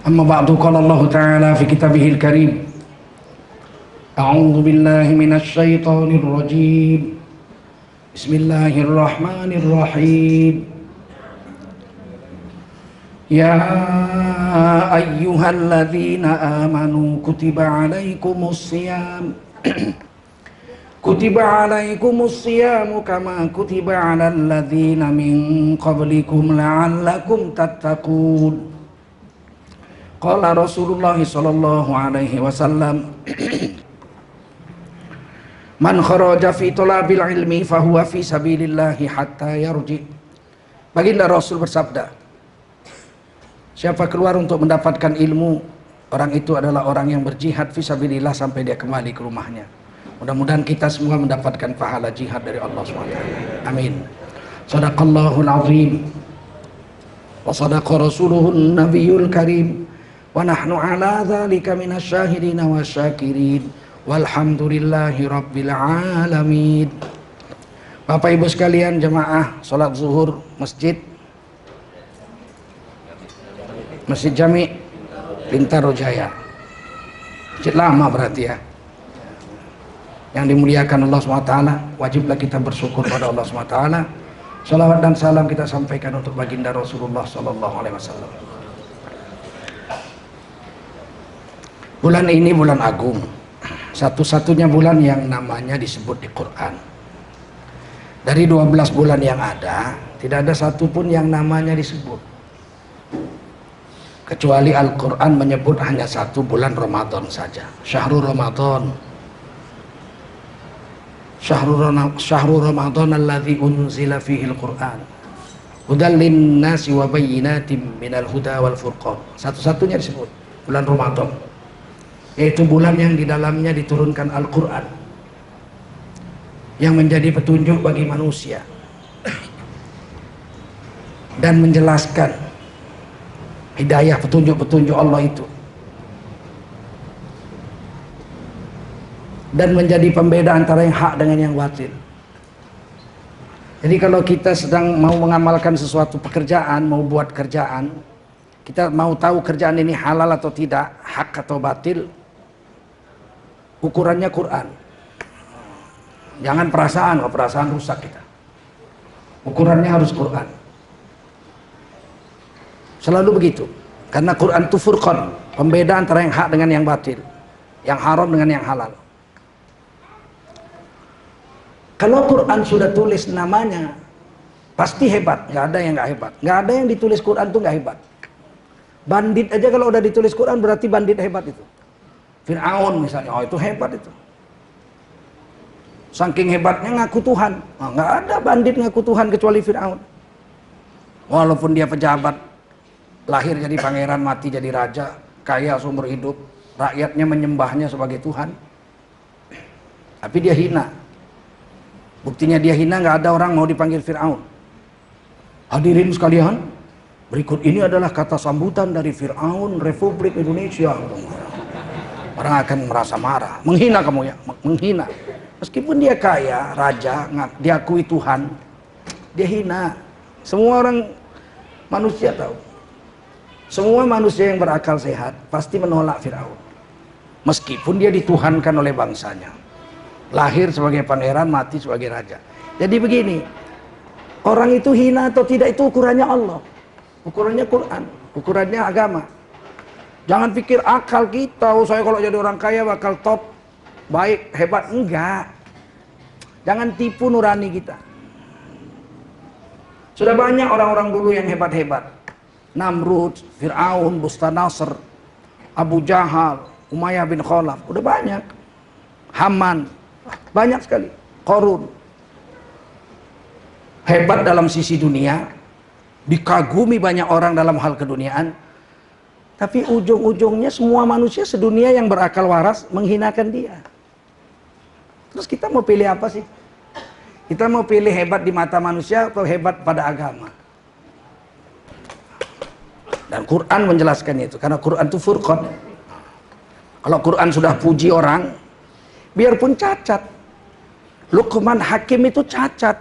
Amma ba'du, qala Allah Ta'ala fi kitabihil karim, a'udzu billahi minasy syaithanir rajim, bismillahirrahmanirrahim. Ya ayyuhalladzina amanu kutiba alaikumus siyam kama kutiba alal ladzina min qablikum la'allakum tattaqun. Qala Rasulullah sallallahu alaihi wasallam, man kharaja fi talabil ilmi fahuwa fi sabilillahi hatta yarji. Baginda Rasul bersabda, siapa keluar untuk mendapatkan ilmu, orang itu adalah orang yang berjihad fi sabilillah sampai dia kembali ke rumahnya. Mudah-mudahan kita semua mendapatkan pahala jihad dari Allah SWT. Amin. Shadaqallahul azim wa sadaqa rasuluhun nabiyul karim. Wa nahnu ala dzalika minasy syahidin wasyakirin walhamdulillahi rabbil alamin. Bapak Ibu sekalian, jemaah salat zuhur Masjid Jami Bintaro Jaya, masjid lama berarti ya, yang dimuliakan Allah SWT. Wajiblah kita bersyukur pada Allah SWT. Salawat dan salam kita sampaikan untuk baginda Rasulullah SAW. Bulan ini bulan agung, satu-satunya bulan yang namanya disebut di Quran. Dari 12 bulan yang ada, tidak ada satupun yang namanya disebut, kecuali Al-Quran menyebut hanya satu bulan Ramadan saja. Syahrul Ramadan alladzi unzila fihi al-Quran hudal linnasi wa bayyinatin minal huda wal furqan. Satu-satunya disebut bulan Ramadan, yaitu bulan yang di dalamnya diturunkan Al-Quran yang menjadi petunjuk bagi manusia dan menjelaskan hidayah petunjuk-petunjuk Allah itu, dan menjadi pembeda antara yang hak dengan yang batil. Jadi kalau kita sedang mau mengamalkan sesuatu pekerjaan, mau buat kerjaan, kita mau tahu kerjaan ini halal atau tidak, hak atau batil, ukurannya Quran. Jangan perasaan, kalau perasaan rusak kita. Ukurannya harus Quran. Selalu begitu. Karena Quran itu furqan, pembeda antara yang hak dengan yang batil, yang haram dengan yang halal. Kalau Quran sudah tulis namanya, pasti hebat. Nggak ada yang nggak hebat. Nggak ada yang ditulis Quran itu nggak hebat. Bandit aja kalau udah ditulis Quran berarti bandit hebat itu. Fir'aun misalnya, oh itu hebat itu. Saking hebatnya ngaku Tuhan. Oh, nggak ada bandit ngaku Tuhan kecuali Fir'aun. Walaupun dia pejabat, lahir jadi pangeran, mati jadi raja, kaya seumur hidup, rakyatnya menyembahnya sebagai Tuhan, tapi dia hina. Buktinya dia hina, nggak ada orang mau dipanggil Fir'aun. Hadirin sekalian, berikut ini adalah kata sambutan dari Fir'aun Republik Indonesia. Orang akan merasa marah, menghina kamu ya, menghina. Meskipun dia kaya, raja, diakui Tuhan, dia hina. Semua orang manusia tahu. Semua manusia yang berakal sehat pasti menolak Fir'aun. Meskipun dia dituhankan oleh bangsanya. Lahir sebagai pangeran, mati sebagai raja. Jadi begini, orang itu hina atau tidak itu ukurannya Allah. Ukurannya Quran, ukurannya agama. Jangan pikir akal kita, oh saya kalau jadi orang kaya bakal top, baik, hebat. Enggak. Jangan tipu nurani kita. Sudah banyak orang-orang dulu yang hebat-hebat. Namrud, Fir'aun, Bustanasr, Abu Jahal, Umayyah bin Khalaf. Udah banyak. Haman. Banyak sekali. Qarun. Hebat dalam sisi dunia. Dikagumi banyak orang dalam hal keduniaan. Tapi ujung-ujungnya semua manusia sedunia yang berakal waras menghinakan dia. Terus kita mau pilih apa sih? Kita mau pilih hebat di mata manusia atau hebat pada agama? Dan Quran menjelaskan itu. Karena Quran itu furqan. Kalau Quran sudah puji orang, biarpun cacat. Luqman Hakim itu cacat,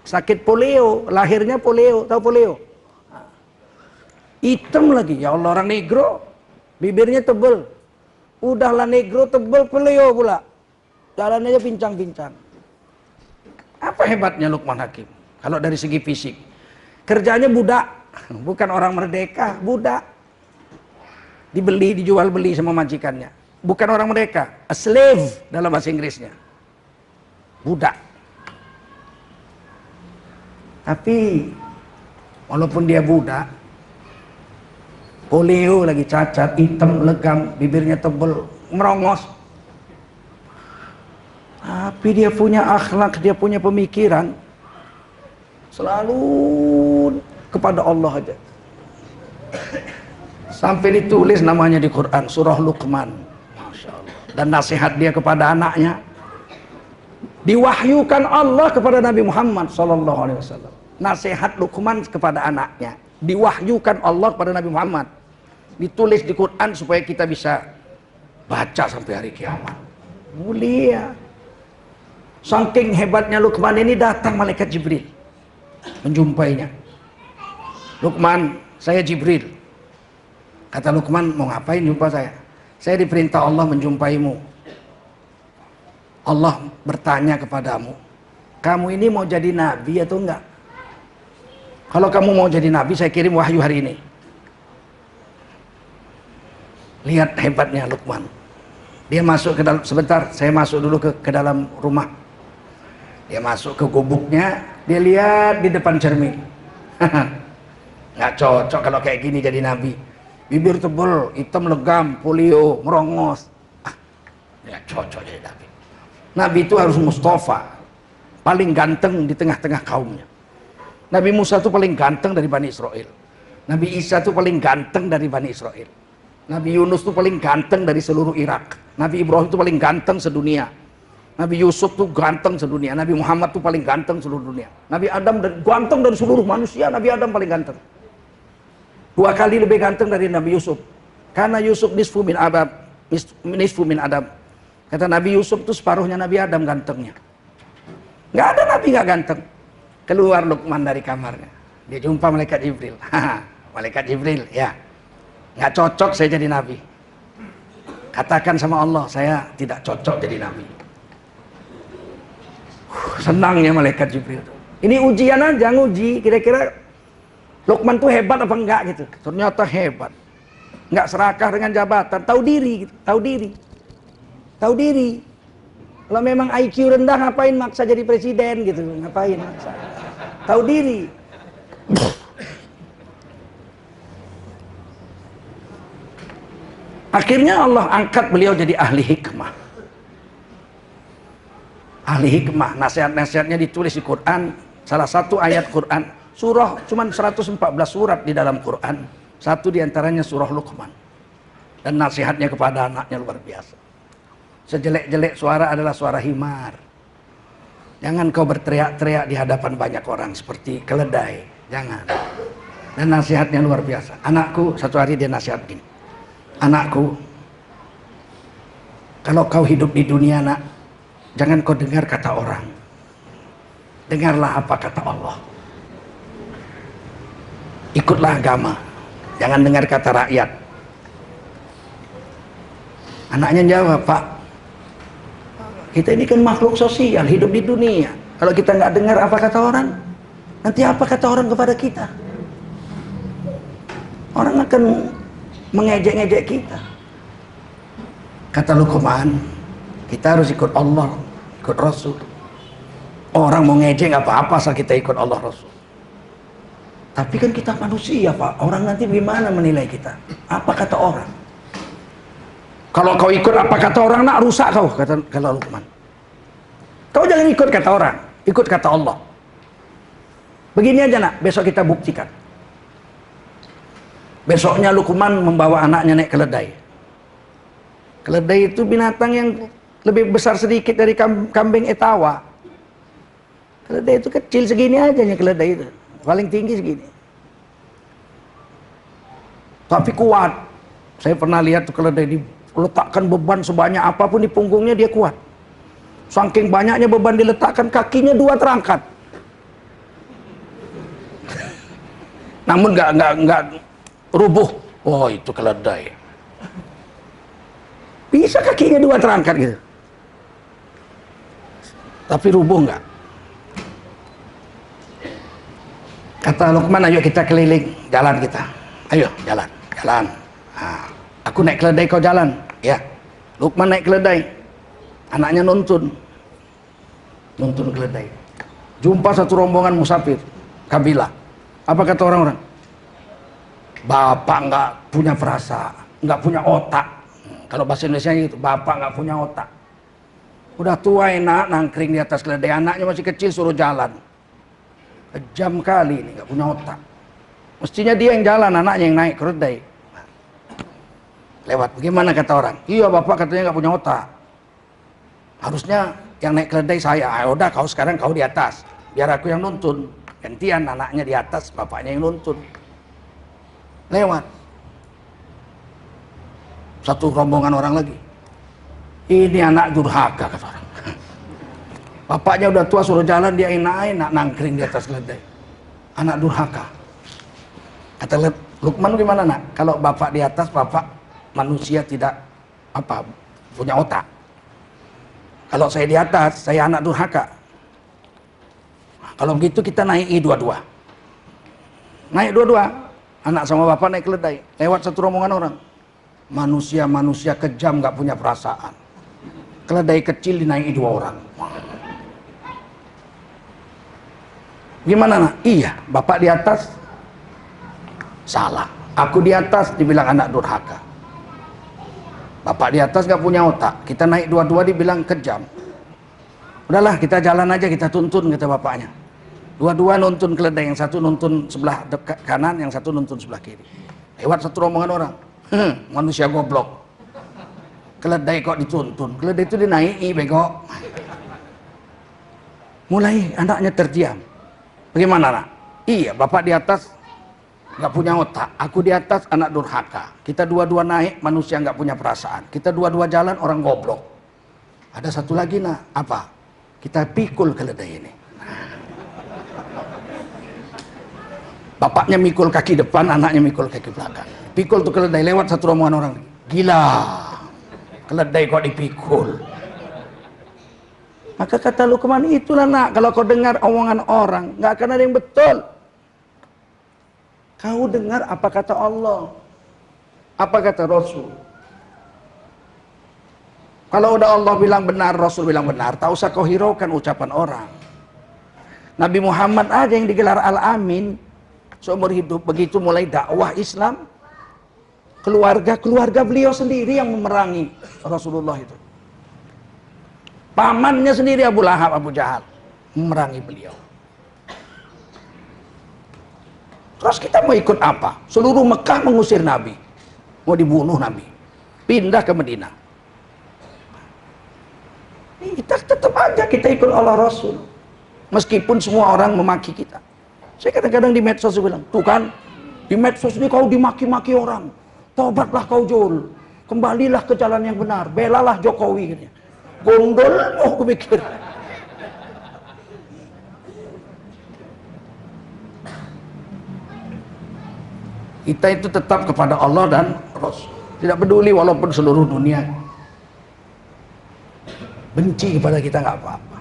sakit polio, lahirnya polio, tahu polio? Hitam lagi, ya Allah, orang negro, bibirnya tebel. Udahlah negro tebel, polio pula. Jalannya aja pincang-pincang. Apa hebatnya Luqman Hakim? Kalau dari segi fisik, kerjanya budak, bukan orang merdeka, budak. Dibeli, dijual beli sama majikannya. Bukan orang merdeka, a slave dalam bahasa Inggrisnya. Budak. Tapi walaupun dia budak, polio lagi, cacat, hitam, legam, bibirnya tebel, merongos. Tapi dia punya akhlak, dia punya pemikiran, selalu kepada Allah aja. Sampai ditulis namanya di Quran, surah Luqman. Masya Allah. Dan nasihat dia kepada anaknya diwahyukan Allah kepada Nabi Muhammad SAW. Nasihat Luqman kepada anaknya diwahyukan Allah kepada Nabi Muhammad, ditulis di Quran supaya kita bisa baca sampai hari kiamat. Mulia. Saking hebatnya Luqman ini, datang malaikat Jibril menjumpainya. Luqman, saya Jibril. Kata Luqman, mau ngapain jumpa saya? Saya diperintah Allah menjumpaimu. Allah bertanya kepadamu, kamu ini mau jadi nabi atau enggak? Kalau kamu mau jadi nabi, saya kirim wahyu hari ini. Lihat hebatnya Luqman. Dia masuk ke dalam, sebentar, saya masuk dulu ke dalam rumah. Dia masuk ke gubuknya, dia lihat di depan cermin. Nggak cocok kalau kayak gini jadi nabi. Bibir tebal, hitam legam, polio, merongos. Nggak cocok jadi nabi. Nabi itu harus Mustafa, paling ganteng di tengah-tengah kaumnya. Nabi Musa itu paling ganteng dari Bani Israel. Nabi Isa itu paling ganteng dari Bani Israel. Nabi Yunus itu paling ganteng dari seluruh Irak. Nabi Ibrahim itu paling ganteng sedunia. Nabi Yusuf itu ganteng sedunia. Nabi Muhammad itu paling ganteng seluruh dunia. Nabi Adam ganteng dari seluruh manusia. Nabi Adam paling ganteng. 2 kali lebih ganteng dari Nabi Yusuf. Karena Yusuf nisfu min Adam. Nisfu min Adam. Kata Nabi Yusuf itu separuhnya Nabi Adam gantengnya. Nggak ada Nabi nggak ganteng. Keluar Luqman dari kamarnya. Dia jumpa malaikat Jibril. Malaikat Jibril, ya. Nggak cocok saya jadi Nabi. Katakan sama Allah, saya tidak cocok jadi Nabi. Senangnya malaikat Jibril. Ini ujian aja, nguji. Kira-kira Luqman tuh hebat apa enggak gitu. Ternyata hebat. Nggak serakah dengan jabatan. Tahu diri, gitu. Tahu diri. Tahu diri. Kalau memang IQ rendah, ngapain maksa jadi presiden gitu, ngapain maksa. Tahu diri. Akhirnya Allah angkat beliau jadi ahli hikmah. Ahli hikmah, nasihat-nasihatnya ditulis di Quran. Salah satu ayat Quran, surah cuman 114 surat di dalam Quran. Satu diantaranya surah Luqman. Dan nasihatnya kepada anaknya luar biasa. Sejelek-jelek suara adalah suara himar. Jangan kau berteriak-teriak di hadapan banyak orang seperti keledai. Jangan. Dan nasihatnya luar biasa. Anakku, satu hari dia nasihat gini. Anakku, kalau kau hidup di dunia, nak, jangan kau dengar kata orang. Dengarlah apa kata Allah. Ikutlah agama. Jangan dengar kata rakyat. Anaknya jawab, Pak, kita ini kan makhluk sosial, hidup di dunia. Kalau kita nggak dengar apa kata orang, nanti apa kata orang kepada kita? Orang akan mengejek-ngejek kita. Kata Luqman, kita harus ikut Allah, ikut Rasul. Orang mau ngejek nggak apa-apa asal kita ikut Allah Rasul. Tapi kan kita manusia, Pak. Orang nanti gimana menilai kita? Apa kata orang? Kalau kau ikut apa kata orang, nak, rusak kau, kata Luqman. Kau jangan ikut kata orang, ikut kata Allah. Begini aja, nak, besok kita buktikan. Besoknya Luqman membawa anaknya naik keledai. Keledai itu binatang yang lebih besar sedikit dari kambing etawa. Keledai itu kecil segini aja nya keledai itu, paling tinggi segini. Tapi kuat. Saya pernah lihat tuh keledai letakkan beban sebanyak apapun di punggungnya, dia kuat. Saking banyaknya beban diletakkan, kakinya 2 terangkat. Namun nggak rubuh. Oh, itu keledai. Bisa kakinya 2 terangkat gitu. Tapi rubuh nggak? Kata Luqman, ayo kita keliling, jalan kita. Ayo, jalan. Nah, aku naik keledai, kau jalan. Ya, Luqman naik keledai. Anaknya nuntun keledai. Jumpa satu rombongan musafir, kabilah. Apa kata orang-orang? Bapak nggak punya perasaan, nggak punya otak. Kalau bahasa Indonesia gitu, bapak nggak punya otak. Udah tua enak nangkring di atas keledai, anaknya masih kecil suruh jalan. Kejam kali ini, nggak punya otak. Mestinya dia yang jalan, anaknya yang naik keledai. Lewat, bagaimana kata orang? Iya, bapak katanya nggak punya otak. Harusnya yang naik keledai saya. Udah, sekarang kau di atas, biar aku yang nuntun. Gantian, anaknya di atas, bapaknya yang nuntun. Lewat. Satu rombongan orang lagi. Ini anak durhaka, kata orang. Bapaknya udah tua suruh jalan, dia enak-enak nangkring di atas keledai. Anak durhaka. Kata Luqman, gimana nak? Kalau bapak di atas, bapak manusia tidak punya otak. Kalau saya di atas, saya anak durhaka. Kalau begitu kita naik dua-dua. Naik dua-dua. Anak sama bapak naik keledai. Lewat satu rombongan orang. Manusia kejam, gak punya perasaan. Keledai kecil dinaiki 2 orang. Gimana nak? Iya, bapak di atas salah. Aku di atas dibilang anak durhaka. Bapak di atas gak punya otak. Kita naik dua-dua dibilang kejam. Udahlah, kita jalan aja, kita tuntun, kata bapaknya. Dua-dua nuntun keledai, yang satu nuntun sebelah kanan, yang satu nuntun sebelah kiri. Lewat satu rombongan orang. Manusia goblok. Keledai kok dituntun, keledai itu dinaiki, bego. Mulai anaknya terdiam. Bagaimana nak? Iya, bapak di atas nggak punya otak, aku di atas anak durhaka. Kita dua-dua naik, manusia nggak punya perasaan. Kita dua-dua jalan, orang goblok. Ada satu lagi nak, apa? Kita pikul keledai ini. Bapaknya mikul kaki depan, anaknya mikul kaki belakang. Pikul tuh keledai, lewat satu rombongan orang. Gila, keledai kok dipikul. Maka kata Luqman, itulah nak, kalau kau dengar omongan orang, nggak akan ada yang betul. Kau dengar apa kata Allah, apa kata Rasul. Kalau udah Allah bilang benar, Rasul bilang benar, tak usah kau hiraukan ucapan orang. Nabi Muhammad aja yang digelar Al-Amin seumur hidup, begitu mulai dakwah Islam, keluarga beliau sendiri yang memerangi Rasulullah itu. Pamannya sendiri Abu Lahab, Abu Jahal memerangi beliau. Terus kita mau ikut apa? Seluruh Mekah mengusir Nabi, mau dibunuh Nabi, pindah ke Madinah. Kita tetap aja kita ikut Allah Rasul, meskipun semua orang memaki kita. Saya kadang-kadang di medsos bilang, tuh kan, di medsos ini kau dimaki-maki orang, tobatlah kau Jul, kembalilah ke jalan yang benar, belalah Jokowi. Gondol, aku pikir. Kita itu tetap kepada Allah dan Rasul, tidak peduli walaupun seluruh dunia benci kepada kita, nggak apa-apa.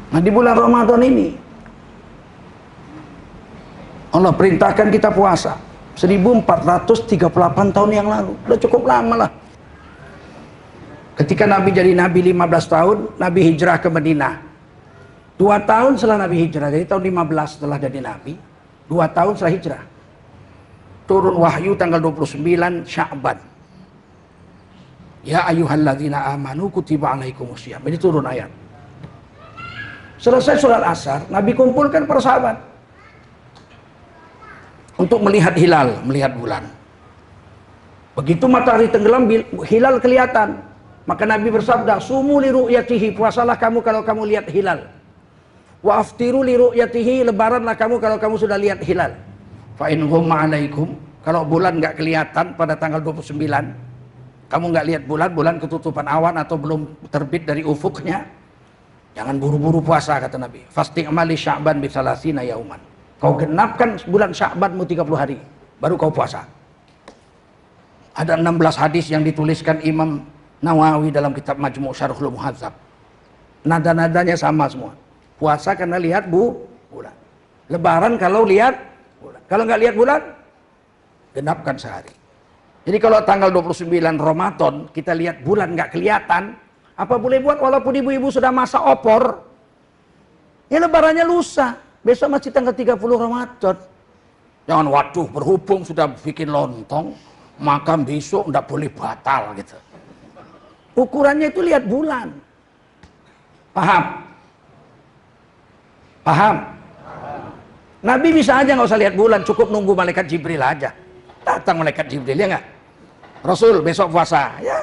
Nah, di bulan Ramadan ini Allah perintahkan kita puasa 1438 tahun yang lalu. Udah cukup lama lah. Ketika Nabi jadi Nabi 15 tahun, Nabi hijrah ke Madinah. 2 tahun setelah Nabi hijrah, jadi tahun 15 setelah jadi Nabi, 2 tahun setelah hijrah, turun wahyu tanggal 29 Sya'ban. Ya ayyuhalladzina amanu kutiba alaikumusiyam. Ini turun ayat. Selesai sholat asar, Nabi kumpulkan para sahabat untuk melihat hilal, melihat bulan. Begitu matahari tenggelam, hilal kelihatan. Maka Nabi bersabda, sumu li ru'yatihi, puasalah kamu kalau kamu lihat hilal. Wa aftiru li ru'yatihi, lebaranlah kamu kalau kamu sudah lihat hilal. Fa in ghumma alaikum, kalau bulan nggak kelihatan pada tanggal 29, Kamu nggak lihat bulan, bulan ketutupan awan atau belum terbit dari ufuknya, jangan buru-buru puasa kata Nabi. Fasting amali Sya'ban bi salasina yauman. Kau genapkan bulan Sya'banmu 30 hari, baru kau puasa. Ada 16 hadis yang dituliskan Imam Nawawi dalam kitab Majmu' Syarhul Muhadzab. Nada-nadanya sama semua. Puasa karena lihat bulan. Lebaran kalau lihat bulan. Kalau nggak lihat bulan, genapkan sehari. Jadi kalau tanggal 29 Ramadan kita lihat bulan nggak kelihatan, apa boleh buat walaupun ibu-ibu sudah masak opor? Ya lebarannya lusa, besok masih tanggal 30 Ramadan. Jangan waduh berhubung sudah bikin lontong, maka besok nggak boleh batal gitu. Ukurannya itu lihat bulan. Paham? Paham? Nabi bisa aja nggak usah lihat bulan, cukup nunggu malaikat Jibril aja. Datang malaikat Jibril, ya nggak? Rasul besok puasa, ya.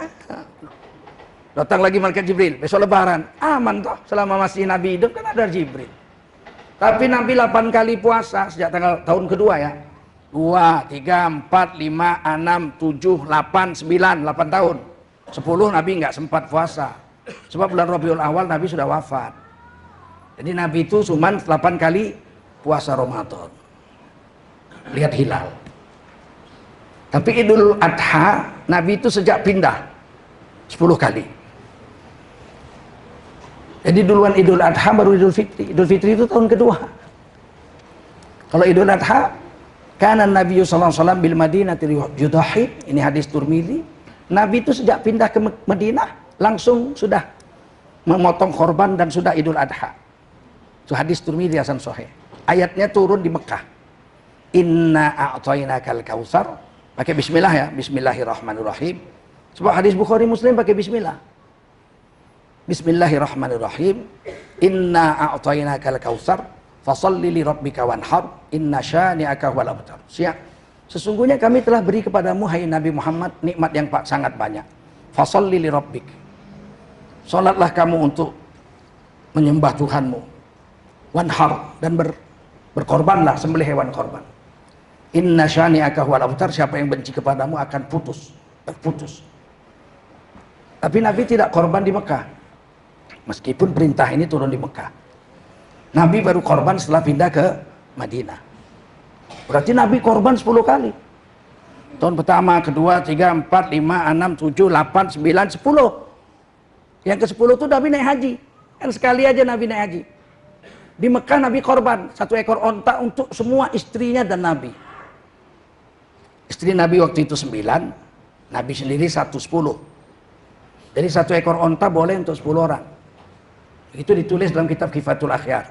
Datang lagi malaikat Jibril, besok lebaran. Aman toh, selama masih Nabi hidup kan ada Jibril. Tapi Nabi 8 kali puasa sejak tahun kedua ya. 2, 3, 4, 5, 6, 7, 8, 9, 8 tahun. 10 Nabi nggak sempat puasa. Sebab bulan Rabiul Awal Nabi sudah wafat. Jadi Nabi itu cuma 8 kali puasa Ramadan. Lihat hilal. Tapi Idul Adha Nabi itu sejak pindah 10 kali. Jadi duluan Idul Adha baru Idul Fitri. Idul Fitri itu tahun kedua. Kalau Idul Adha kana Nabi sallallahu alaihi wasallam bil Madinati yudahi, ini hadis Turmizi. Nabi itu sejak pindah ke Madinah langsung sudah memotong korban dan sudah Idul Adha. Itu hadis Turmizi hasan sahih. Ayatnya turun di Mekah. Inna a'tainakal kautsar. Pakai bismillah ya, bismillahirrahmanirrahim. Sebab hadis Bukhari Muslim pakai bismillah. Bismillahirrahmanirrahim. Inna a'tainakal kautsar fasholli li rabbika wanhar inna syani'aka huwal abtar. Siap. Sesungguhnya kami telah beri kepadamu hai Nabi Muhammad nikmat yang sangat banyak. Fasholli li rabbik. Salatlah kamu untuk menyembah Tuhanmu. Wanhar, dan berkorbanlah, sembelih hewan korban. Inna syani'aka huwal abtar, siapa yang benci kepadamu akan terputus. Tapi Nabi tidak korban di Mekah. Meskipun perintah ini turun di Mekah. Nabi baru korban setelah pindah ke Madinah. Berarti Nabi korban 10 kali. Tahun pertama, kedua, 3, 4, 5, 6, 7, 8, 9, 10. Yang ke-10 itu Nabi naik haji. Kan sekali aja Nabi naik haji. Di Mekah Nabi korban 1 ekor onta untuk semua istrinya dan Nabi. Istri Nabi waktu itu 9, Nabi sendiri 110. Jadi 1 ekor onta boleh untuk 10 orang. Itu ditulis dalam kitab Kifatul Akhyar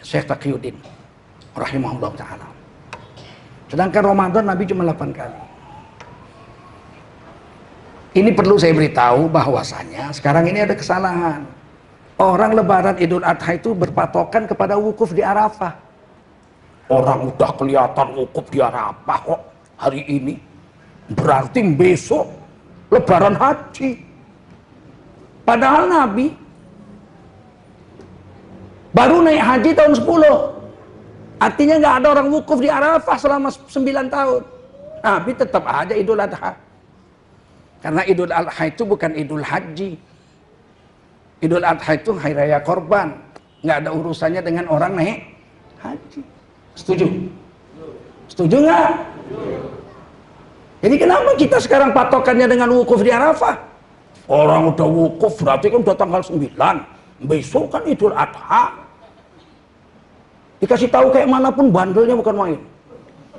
Syekh Taqiyuddin rahimahullah ta'ala. Sedangkan Ramadan Nabi cuma 8 kali. Ini perlu saya beritahu bahwasanya sekarang ini ada kesalahan. Orang lebaran Idul Adha itu berpatokan kepada wukuf di Arafah. Orang udah kelihatan wukuf di Arafah kok hari ini. Berarti besok lebaran haji. Padahal Nabi baru naik haji tahun 10. Artinya nggak ada orang wukuf di Arafah selama 9 tahun. Nabi tetap aja Idul Adha. Karena Idul Adha itu bukan Idul Haji. Idul Adha itu hari raya korban. Nggak ada urusannya dengan orang naik haji. Setuju? Setuju nggak? Jadi kenapa kita sekarang patokannya dengan wukuf di Arafah? Orang udah wukuf berarti kan udah tanggal 9. Besok kan Idul Adha. Dikasih tahu kayak manapun bandelnya bukan main.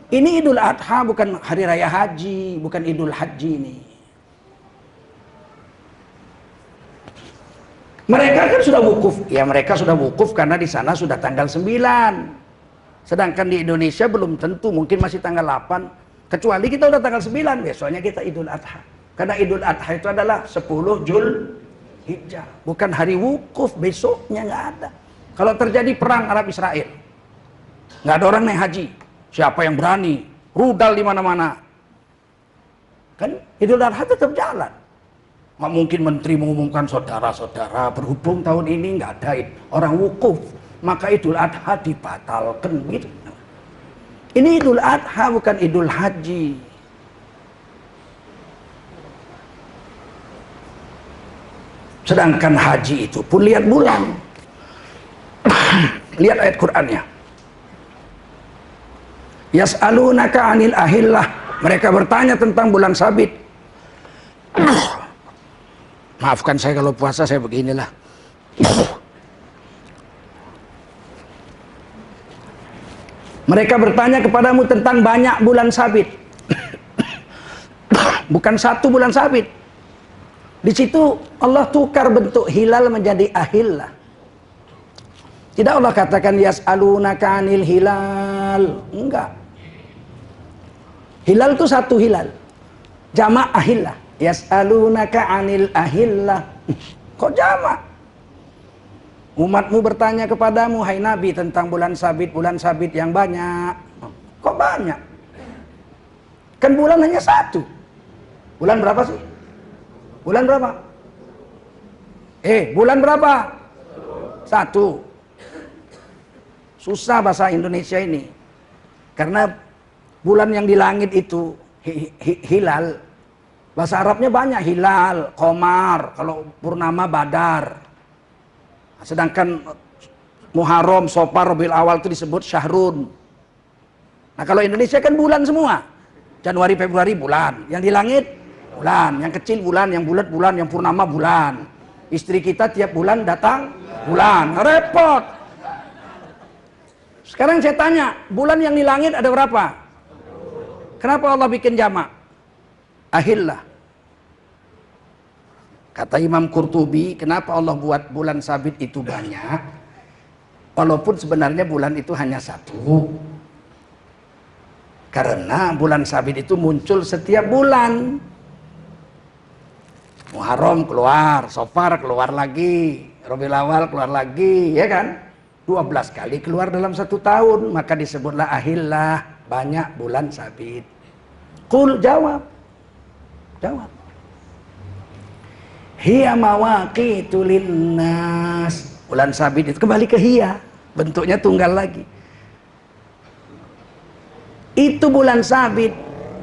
Ini Idul Adha bukan hari raya haji, bukan Idul Haji ini. Mereka kan sudah wukuf. Ya mereka sudah wukuf karena di sana sudah tanggal 9. Sedangkan di Indonesia belum tentu, mungkin masih tanggal 8. Kecuali kita udah tanggal 9, besoknya kita Idul Adha. Karena Idul Adha itu adalah 10 Zulhijjah. Bukan hari wukuf, besoknya nggak ada. Kalau terjadi perang Arab Israel, nggak ada orang naik haji. Siapa yang berani? Rudal di mana-mana. Kan Idul Adha tetap jalan. Nggak mungkin menteri mengumumkan saudara-saudara berhubung tahun ini nggak ada orang wukuf, maka Idul Adha dibatalkan gitu. Ini Idul Adha bukan Idul Haji. Sedangkan haji itu pun lihat bulan. Lihat ayat Qur'annya. Yas'alunaka 'anil ahillah. Mereka bertanya tentang bulan sabit. Maafkan saya kalau puasa saya beginilah. Mereka bertanya kepadamu tentang banyak bulan sabit. Bukan satu bulan sabit. Di situ Allah tukar bentuk hilal menjadi ahillah. Tidak Allah katakan yas'alunaka 'anil hilal. Enggak. Hilal itu satu hilal. Jamak ahillah. Yas'alunaka 'anil ahillah. Kok jamak? Umatmu bertanya kepadamu, hai Nabi, tentang bulan sabit yang banyak. Kok banyak? Kan bulan hanya satu. Bulan berapa sih? Bulan berapa? Bulan berapa? Satu. Susah bahasa Indonesia ini. Karena bulan yang di langit itu hilal. Bahasa Arabnya banyak, hilal, qamar, kalau purnama badar. Sedangkan Muharram, Safar, Rabiul Awal itu disebut syahrun. Nah, kalau Indonesia kan bulan semua. Januari, Februari bulan. Yang di langit bulan, yang kecil bulan, yang bulat bulan, yang purnama bulan. Istri kita tiap bulan datang bulan. Repot. Sekarang saya tanya, bulan yang di langit ada berapa? Kenapa Allah bikin jamak? Ahillah. Kata Imam Qurtubi, kenapa Allah buat bulan sabit itu banyak? Walaupun sebenarnya bulan itu hanya satu. Karena bulan sabit itu muncul setiap bulan. Muharram keluar, Safar keluar lagi, Rabiul Awal keluar lagi, ya kan? 12 kali keluar dalam satu tahun, maka disebutlah ahillah, banyak bulan sabit. Qul, jawab. Hiya mawaqitu linnas. Bulan sabit itu kembali ke hiya, bentuknya tunggal lagi. Itu bulan sabit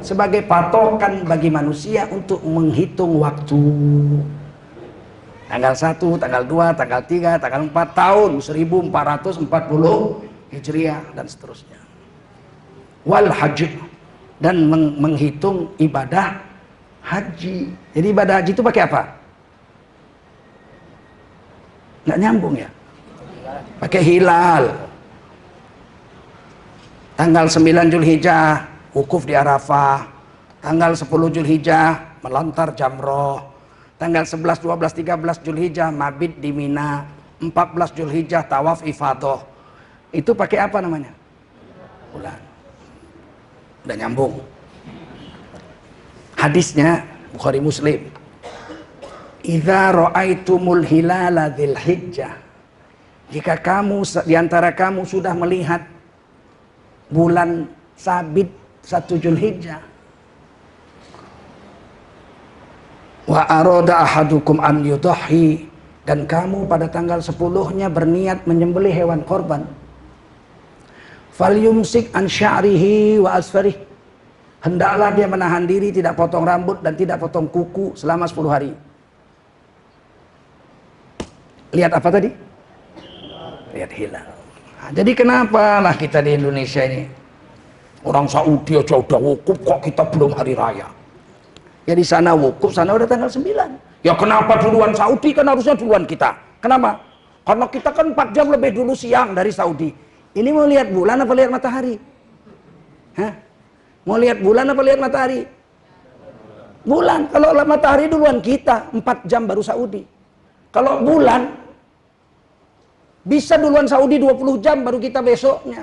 sebagai patokan bagi manusia untuk menghitung waktu. Tanggal 1, tanggal 2, tanggal 3, tanggal 4 tahun 1440 Hijriah dan seterusnya. Wal haji, dan menghitung ibadah haji. Jadi ibadah haji itu pakai apa? Nggak nyambung ya? Pakai hilal. Tanggal 9 Zulhijjah wukuf di Arafah. Tanggal 10 Zulhijjah melontar jamroh. Tanggal 11, 12, 13 Zulhijjah mabit di Mina. 14 Zulhijjah tawaf ifadah. Itu pakai apa namanya? Bulan. Udah nyambung. Hadisnya Bukhari Muslim. Idza ra'aitumul hilala dzil hijjah. Jika kamu diantara kamu sudah melihat bulan sabit 1 Zulhijjah, wa arada ahadukum an yudhi, dan kamu pada tanggal 10-nya berniat menyembelih hewan korban, falyumsik an sya'rihi wa asfarih, hendaklah dia menahan diri, tidak potong rambut dan tidak potong kuku selama 10 hari. Lihat apa tadi? Lihat hilal. Nah, jadi kenapa lah kita di Indonesia ini, orang Saudi aja udah wukuf, kok kita belum hari raya? Ya di sana wukuf, sana udah tanggal 9. Ya kenapa duluan Saudi? Kan harusnya duluan kita. Kenapa? Karena kita kan 4 jam lebih dulu siang dari Saudi. Ini mau lihat bulan apa lihat matahari? Hah? Mau lihat bulan apa lihat matahari? Bulan. Kalau matahari duluan kita, 4 jam baru Saudi. Kalau bulan bisa duluan Saudi 20 jam baru kita besoknya.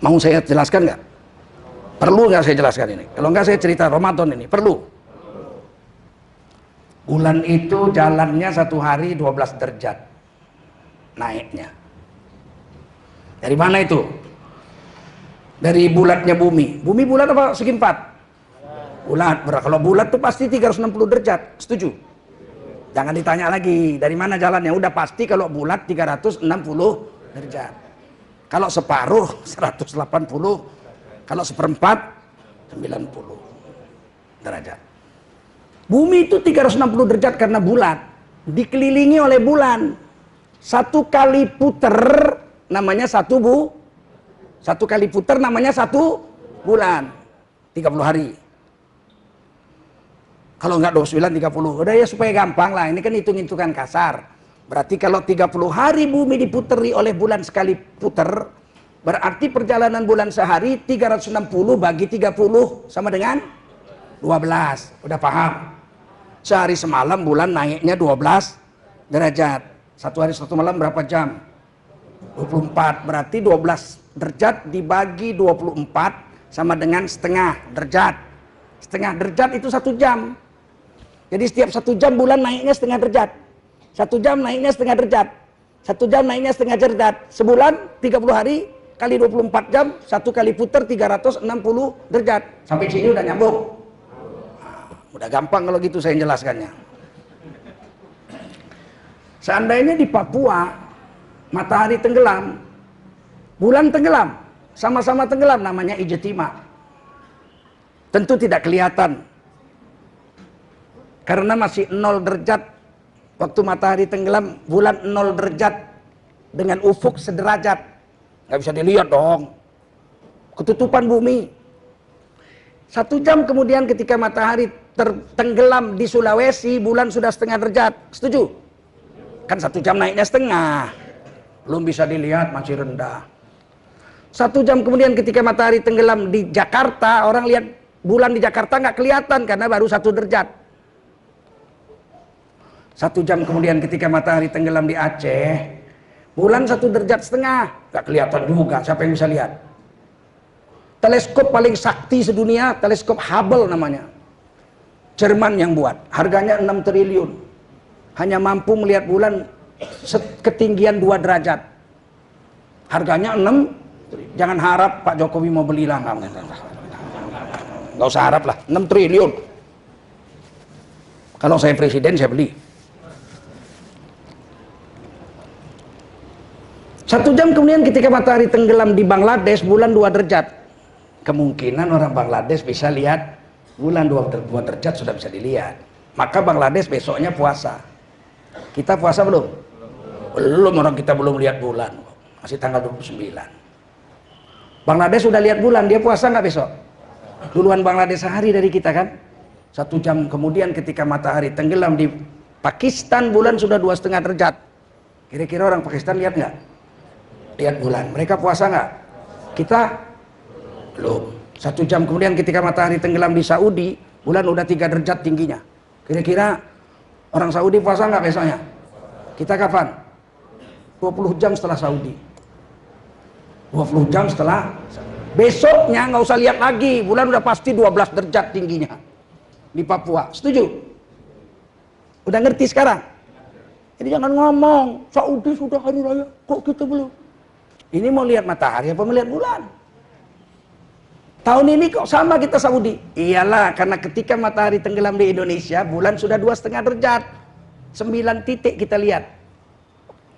Mau saya jelaskan nggak? Perlu nggak saya jelaskan ini? Kalau nggak saya cerita Ramadan ini. Perlu. Bulan itu jalannya 1 hari 12 derajat naiknya. Dari mana itu? Dari bulatnya bumi. Bumi bulat apa segi 4? Bulat. Kalau bulat tuh pasti 360 derajat. Setuju? Jangan ditanya lagi dari mana jalannya. Udah pasti kalau bulat 360 derajat. Kalau separuh 180. Kalau seperempat 90. derajat. Bumi itu 360 derajat karena bulat, dikelilingi oleh bulan. Satu kali puter namanya satu kali puter namanya 1 bulan. 30 hari. Kalau enggak 29, 30. Udah ya supaya gampang lah. Ini kan hitung-hitungan kasar. Berarti kalau 30 hari bumi diputeri oleh bulan sekali puter, berarti perjalanan bulan sehari 360 bagi 30 sama dengan 12. Udah paham? Sehari semalam bulan naiknya 12 derajat. Satu hari satu malam berapa jam? 24. Berarti 12 derajat dibagi 24 sama dengan setengah derajat. Setengah derajat itu 1 jam. Jadi setiap 1 jam bulan naiknya setengah derajat. 1 jam naiknya setengah derajat. 1 jam naiknya setengah derajat. Sebulan 30 hari kali 24 jam, 1 kali puter 360 derajat. Sampai sini udah nyambung. Udah gampang kalau gitu saya jelaskannya. Seandainya di Papua matahari tenggelam, bulan tenggelam, sama-sama tenggelam, namanya ijtima. Tentu tidak kelihatan. Karena masih 0 derajat waktu matahari tenggelam, bulan 0 derajat dengan ufuk sederajat. Nggak bisa dilihat dong. Ketutupan bumi. 1 jam kemudian ketika matahari tenggelam di Sulawesi, bulan sudah setengah derajat. Setuju? Kan 1 jam naiknya setengah. Belum bisa dilihat, masih rendah. 1 jam kemudian ketika matahari tenggelam di Jakarta, orang lihat bulan di Jakarta nggak kelihatan karena baru 1 derajat. 1 jam kemudian ketika matahari tenggelam di Aceh, bulan 1 derajat setengah, nggak kelihatan juga. Siapa yang bisa lihat? Teleskop paling sakti sedunia, teleskop Hubble namanya. Jerman yang buat, harganya 6 triliun. Hanya mampu melihat bulan ketinggian 2 derajat. Harganya 6, jangan harap Pak Jokowi mau beli lah. Nggak usah harap lah, 6 triliun. Kalau saya presiden, saya beli. 1 jam kemudian ketika matahari tenggelam di Bangladesh, bulan 2 derajat. Kemungkinan orang Bangladesh bisa lihat bulan 2 derajat sudah bisa dilihat. Maka Bangladesh besoknya puasa. Kita puasa belum? Belum, orang kita belum lihat bulan. Masih tanggal 29. Bangladesh sudah lihat bulan, dia puasa nggak besok? Duluan Bangladesh sehari dari kita kan? 1 jam kemudian ketika matahari tenggelam di Pakistan, bulan sudah 2,5 derajat. Kira-kira orang Pakistan lihat nggak? Lihat bulan. Mereka puasa nggak? Kita belum. 1 jam kemudian ketika matahari tenggelam di Saudi, bulan udah 3 derajat tingginya. Kira-kira orang Saudi puasa nggak besoknya? Kita kapan? 20 jam setelah Saudi. 20 jam setelah. Besoknya nggak usah lihat lagi, bulan udah pasti 12 derajat tingginya di Papua. Setuju? Udah ngerti sekarang? Jadi jangan ngomong Saudi sudah hari raya, kok kita belum. Ini mau lihat matahari apa melihat bulan? Tahun ini kok sama kita Saudi? Iyalah, karena ketika matahari tenggelam di Indonesia, bulan sudah 2,5 derajat. 9 titik kita lihat.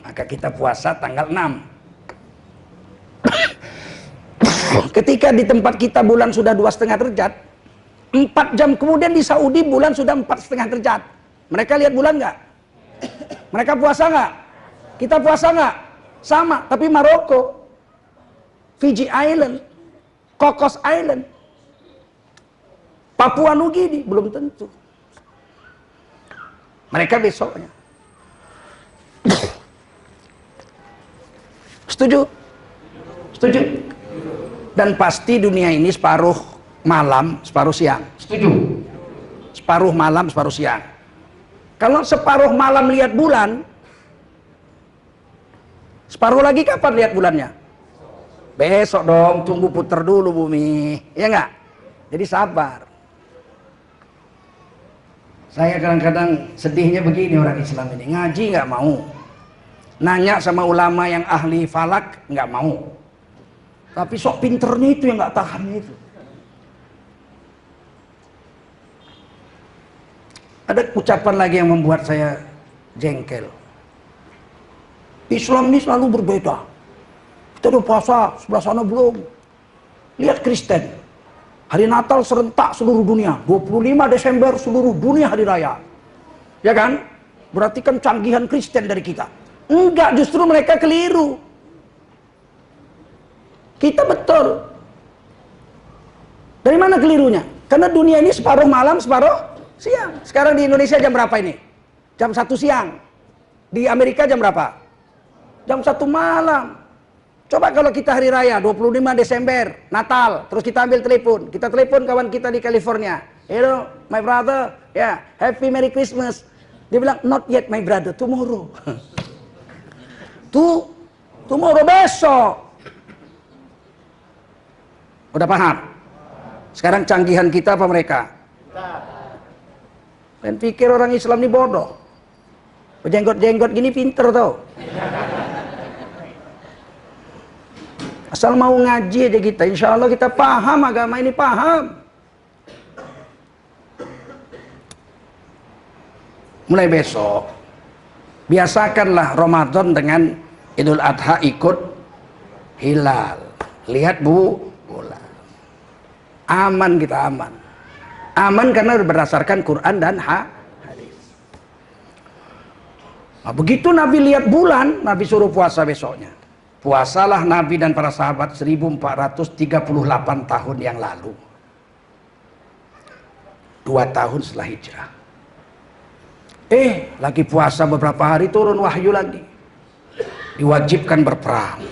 Maka kita puasa tanggal 6. Ketika di tempat kita bulan sudah 2,5 derajat, 4 jam kemudian di Saudi bulan sudah 4,5 derajat. Mereka lihat bulan nggak? Mereka puasa nggak? Kita puasa nggak? Sama, tapi Maroko, Fiji Island, Cocos Island, Papua Nugini belum tentu. Mereka besoknya. Setuju? Setuju? Dan pasti dunia ini separuh malam, separuh siang. Setuju? Separuh malam, separuh siang. Kalau separuh malam lihat bulan, separuh lagi kapan lihat bulannya? Besok dong, tunggu puter dulu bumi. Ya enggak? Jadi sabar. Saya kadang-kadang sedihnya begini orang Islam ini. Ngaji nggak mau. Nanya sama ulama yang ahli falak, nggak mau. Tapi sok pinternya itu yang nggak tahan itu. Ada ucapan lagi yang membuat saya jengkel. Islam ini selalu berbeda. Kita udah puasa, sebelah sana belum. Lihat Kristen. Hari Natal serentak seluruh dunia. 25 Desember seluruh dunia hari raya. Ya kan? Berarti kan canggihan Kristen dari kita. Enggak, justru mereka keliru. Kita betul. Dari mana kelirunya? Karena dunia ini separuh malam, separuh siang. Sekarang di Indonesia jam berapa ini? Jam 1 siang. Di Amerika jam berapa? Jam 1 malam. Coba kalau kita hari raya 25 Desember, Natal, terus kita ambil telepon. Kita telepon kawan kita di California. Hello, my brother. Ya, happy Merry Christmas. Dia bilang, not yet my brother, tomorrow. Tomorrow besok. Udah paham? Sekarang canggihan kita apa mereka? Dan pikir orang Islam ini bodoh. Berjenggot-jenggot gini pinter tau. Asal mau ngaji aja kita, insya Allah kita paham agama ini, paham. Mulai besok, biasakanlah Ramadan dengan Idul Adha ikut hilal. Lihat bulan. Aman kita, aman. Aman karena berdasarkan Quran dan hadis. Nah, begitu Nabi lihat bulan, Nabi suruh puasa besoknya. Puasalah Nabi dan para sahabat 1438 tahun yang lalu. 2 tahun setelah hijrah. Lagi puasa beberapa hari turun wahyu lagi. Diwajibkan berperang.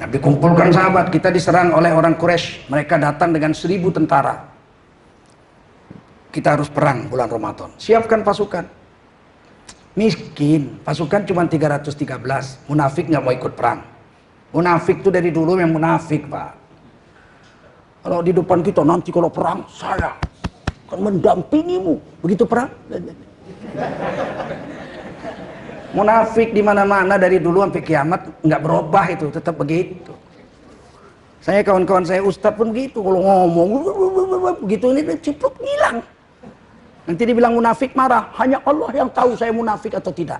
Nabi kumpulkan sahabat, kita diserang oleh orang Quraisy. Mereka datang dengan 1000 tentara. Kita harus perang bulan Ramadan. Siapkan pasukan. Miskin, pasukan cuma 313. Munafik nggak mau ikut perang. Munafik itu dari dulu yang munafik, Pak. Kalau di depan kita nanti kalau perang, saya akan mendampingimu. Begitu perang. Munafik di mana-mana dari dulu sampai kiamat nggak berubah itu, tetap begitu. Saya kawan-kawan saya ustadz pun begitu, kalau ngomong begitu ini cipluk hilang. Nanti dibilang munafik marah, hanya Allah yang tahu saya munafik atau tidak.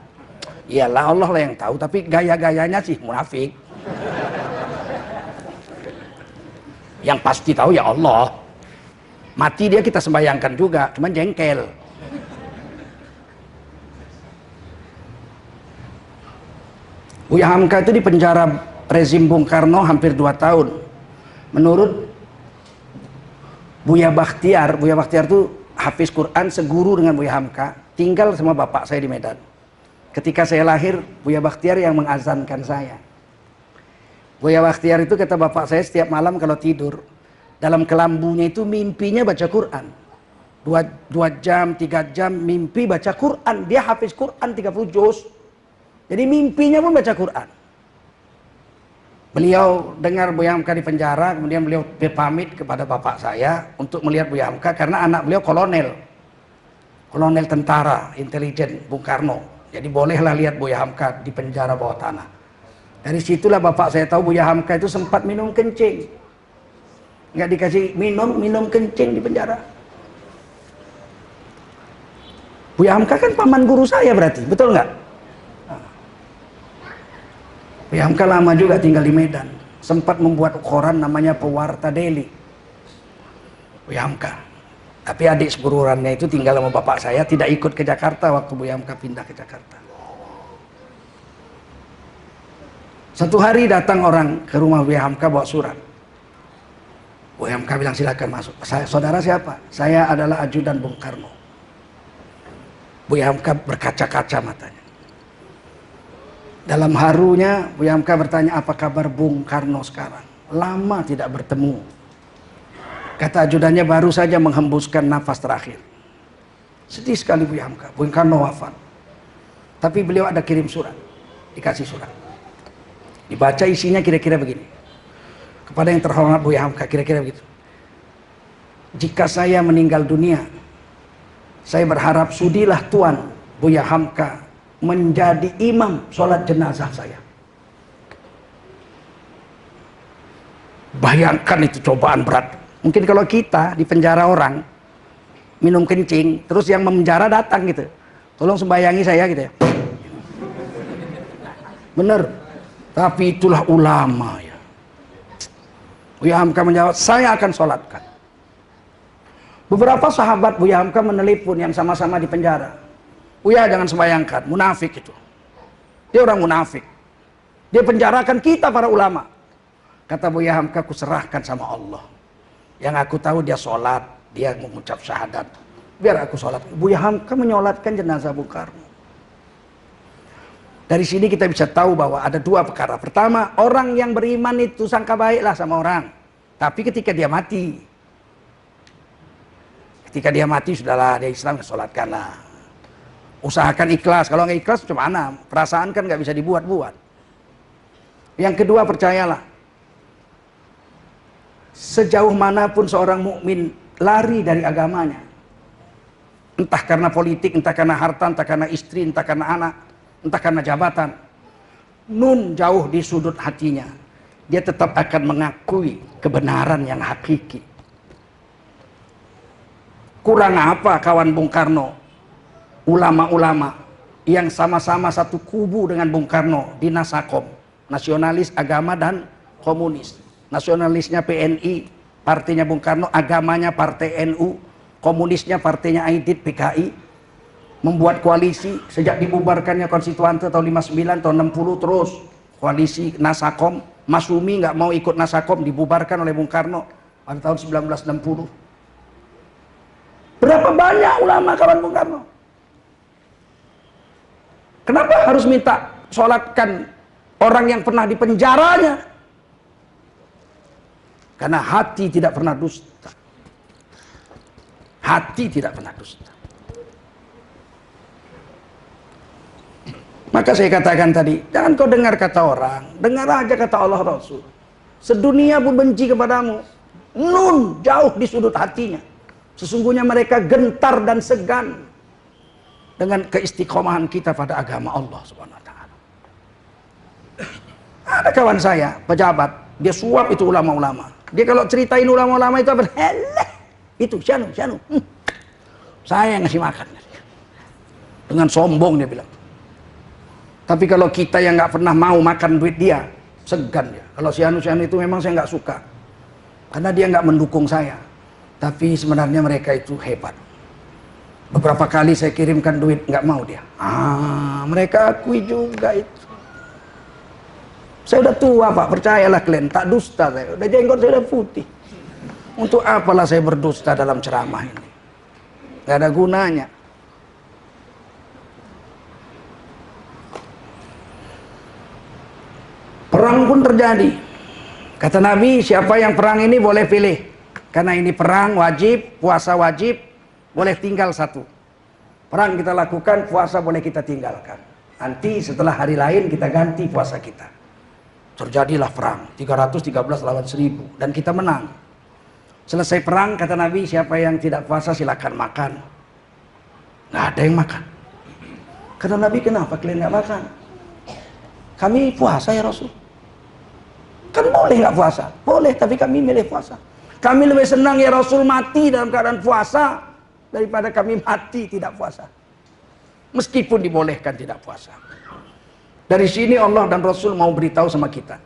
Iyalah Allah lah yang tahu, tapi gaya-gayanya sih munafik. Yang pasti tahu ya Allah. Mati dia kita sembayangkan juga, cuman jengkel. Buya Hamka itu di penjara rezim Bung Karno hampir 2 tahun. Menurut Buya Bakhtiar itu hafiz Quran, seguru dengan Buya Hamka, tinggal sama bapak saya di Medan. Ketika saya lahir, Buya Bakhtiar yang mengazankan saya. Buya Bakhtiar itu kata bapak saya setiap malam kalau tidur, dalam kelambunya itu mimpinya baca Quran. 2 jam, 3 jam mimpi baca Quran. Dia hafiz Quran 30 juz. Jadi mimpinya pun baca Quran. Beliau dengar Buya Hamka di penjara, kemudian beliau pamit kepada bapak saya untuk melihat Buya Hamka karena anak beliau kolonel tentara intelijen Bung Karno. Jadi bolehlah lihat Buya Hamka di penjara bawah tanah. Dari situlah bapak saya tahu Buya Hamka itu sempat minum kencing. Nggak dikasih minum kencing di penjara. Buya Hamka kan paman guru saya berarti, betul nggak? Buya Hamka lama juga tinggal di Medan. Sempat membuat koran namanya Pewarta Daily. Buya Hamka. Tapi adik segururannya itu tinggal sama bapak saya, tidak ikut ke Jakarta waktu Buya Hamka pindah ke Jakarta. Satu hari datang orang ke rumah Buya Hamka bawa surat. Buya Hamka bilang silakan masuk. Saudara siapa? Saya adalah ajudan Bung Karno. Buya Hamka berkaca-kaca matanya. Dalam harunya Buya Hamka bertanya, apa kabar Bung Karno sekarang? Lama tidak bertemu. Kata ajudannya, baru saja menghembuskan nafas terakhir. Sedih sekali Buya Hamka. Bung Karno wafat. Tapi beliau ada kirim surat. Dikasih surat. Dibaca isinya kira-kira begini. Kepada yang terhormat Buya Hamka, kira-kira begitu. Jika saya meninggal dunia, saya berharap sudilah Tuan Buya Hamka menjadi imam sholat jenazah saya. Bayangkan itu cobaan berat. Mungkin kalau kita di penjara orang minum kencing, terus yang memenjara datang gitu, tolong sembayangi saya gitu ya. Bener. Tapi itulah ulama ya. Buya Hamka menjawab, saya akan sholatkan. Beberapa sahabat Buya Hamka menelepon yang sama-sama di penjara. Buya jangan sembayangkan, munafik itu. Dia orang munafik. Dia penjarakan kita para ulama. Kata Buya Hamka, aku serahkan sama Allah. Yang aku tahu dia sholat, dia mengucap syahadat. Biar aku sholat. Buya Hamka menyolatkan jenazah Bung Karno. Dari sini kita bisa tahu bahwa ada dua perkara. Pertama, orang yang beriman itu sangka baiklah sama orang. Tapi ketika dia mati, sudahlah, dia Islam, sholatkanlah. Usahakan ikhlas. Kalau nggak ikhlas, gimana? Perasaan kan nggak bisa dibuat-buat. Yang kedua, percayalah. Sejauh manapun seorang mukmin lari dari agamanya, entah karena politik, entah karena harta, entah karena istri, entah karena anak, entah karena jabatan, nun jauh di sudut hatinya, dia tetap akan mengakui kebenaran yang hakiki. Kurang apa kawan Bung Karno, ulama-ulama yang sama-sama satu kubu dengan Bung Karno di Nasakom, nasionalis agama dan komunis. Nasionalisnya PNI, partainya Bung Karno, agamanya partai NU, komunisnya partainya Aidit PKI. Membuat koalisi sejak dibubarkannya Konstituante tahun 59, tahun 60 terus koalisi Nasakom. Masumi nggak mau ikut Nasakom, dibubarkan oleh Bung Karno pada tahun 1960. Berapa banyak ulama kawan Bung Karno? Kenapa harus minta sholatkan orang yang pernah dipenjaranya? Karena hati tidak pernah dusta. Hati tidak pernah dusta. Maka saya katakan tadi, jangan kau dengar kata orang, dengar aja kata Allah Rasul. Sedunia pun benci kepadamu, nun jauh di sudut hatinya. Sesungguhnya mereka gentar dan segan dengan keistiqomahan kita pada agama Allah Subhanahu wa taala. Ada kawan saya, pejabat, dia suap itu ulama-ulama. Dia kalau ceritain ulama-ulama itu apa? Itu Syanu. Saya yang ngasih makan. Dengan sombong dia bilang. Tapi kalau kita yang nggak pernah mau makan duit dia, segan dia. Kalau si Anu itu memang saya nggak suka, karena dia nggak mendukung saya. Tapi sebenarnya mereka itu hebat. Beberapa kali saya kirimkan duit, nggak mau dia. Mereka akui juga itu. Saya udah tua Pak, percayalah kalian, tak dusta saya. Udah jenggot saya udah putih. Untuk apalah saya berdusta dalam ceramah ini? Nggak ada gunanya. Perang pun terjadi. Kata Nabi, siapa yang perang ini boleh pilih. Karena ini perang wajib, puasa wajib, boleh tinggal satu. Perang kita lakukan, puasa boleh kita tinggalkan. Nanti setelah hari lain kita ganti puasa kita. Terjadilah perang, 313 lawan 1000. Dan kita menang. Selesai perang, kata Nabi, siapa yang tidak puasa silakan makan. Nggak ada yang makan. Kata Nabi, kenapa kalian nggak makan? Kami puasa ya Rasul. Kan boleh nggak puasa? Boleh, tapi kami milih puasa. Kami lebih senang ya Rasul mati dalam keadaan puasa daripada kami mati tidak puasa. Meskipun dibolehkan tidak puasa. Dari sini Allah dan Rasul mau beritahu sama kita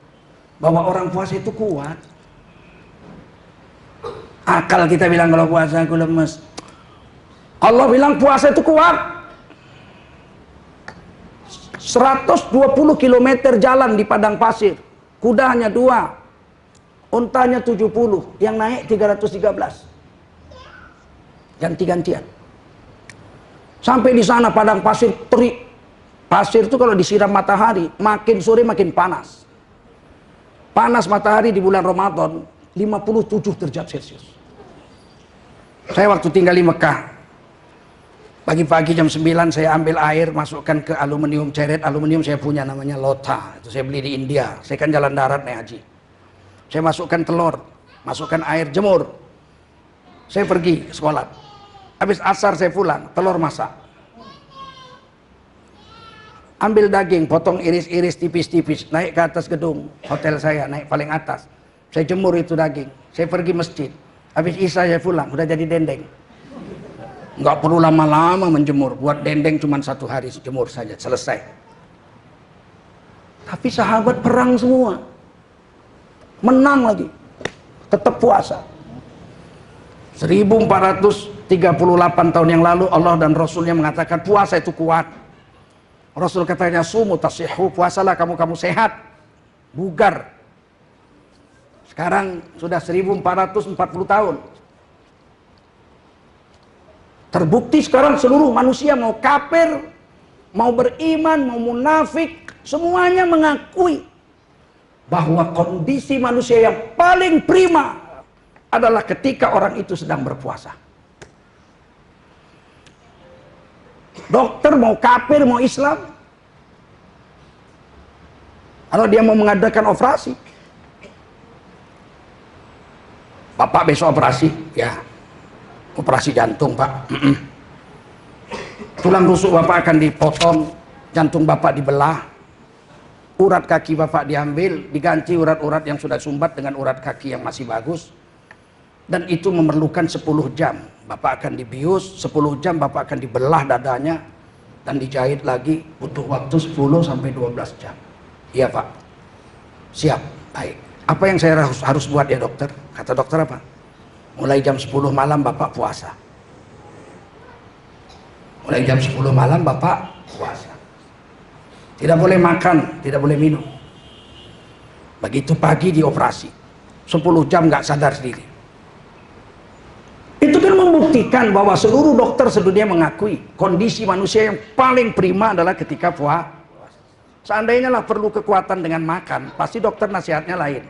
bahwa orang puasa itu kuat. Akal kita bilang kalau puasa aku lemes. Allah bilang puasa itu kuat. 120 km jalan di padang pasir. Kuda hanya 2, untanya 70, yang naik 313. Ganti-gantian. Sampai di sana padang pasir terik. Pasir itu kalau disiram matahari, makin sore makin panas. Panas matahari di bulan Ramadan 57 derajat Celcius. Saya waktu tinggal di Mekah, pagi-pagi jam 9 saya ambil air, masukkan ke aluminium ceret. Aluminium saya punya namanya Lota. Itu saya beli di India. Saya kan jalan darat naik haji. Saya masukkan telur, masukkan air, jemur. Saya pergi sekolah. Habis asar saya pulang, telur masak. Ambil daging, potong iris-iris tipis-tipis, naik ke atas gedung hotel saya, naik paling atas. Saya jemur itu daging. Saya pergi masjid. Habis isya saya pulang, udah jadi dendeng. Nggak perlu lama-lama menjemur, buat dendeng cuma 1 hari jemur saja, selesai. Tapi sahabat perang semua, menang lagi. tetap puasa. 1438 tahun yang lalu Allah dan Rasulnya mengatakan puasa itu kuat. Rasul katanya sumu tasihhu, puasalah kamu sehat, bugar. Sekarang sudah 1440 tahun. Terbukti sekarang seluruh manusia mau kafir, mau beriman, mau munafik, semuanya mengakui bahwa kondisi manusia yang paling prima adalah ketika orang itu sedang berpuasa. Dokter mau kafir, mau Islam, kalau dia mau mengadakan operasi, Bapak besok operasi, ya operasi jantung Pak, tulang rusuk Bapak akan dipotong, jantung Bapak dibelah, urat kaki Bapak diambil, diganti urat-urat yang sudah sumbat dengan urat kaki yang masih bagus, dan itu memerlukan 10 jam. Bapak akan dibius, 10 jam Bapak akan dibelah dadanya dan dijahit lagi, butuh waktu 10 sampai 12 jam. Iya Pak, siap, baik. Apa yang saya harus buat ya dokter? Kata dokter apa? Mulai jam 10 malam Bapak puasa. Mulai jam 10 malam Bapak puasa. Tidak boleh makan, tidak boleh minum. Begitu pagi dioperasi, 10 jam nggak sadar sendiri. Itu kan membuktikan bahwa seluruh dokter sedunia mengakui kondisi manusia yang paling prima adalah ketika puasa. Seandainya lah perlu kekuatan dengan makan, pasti dokter nasihatnya lain.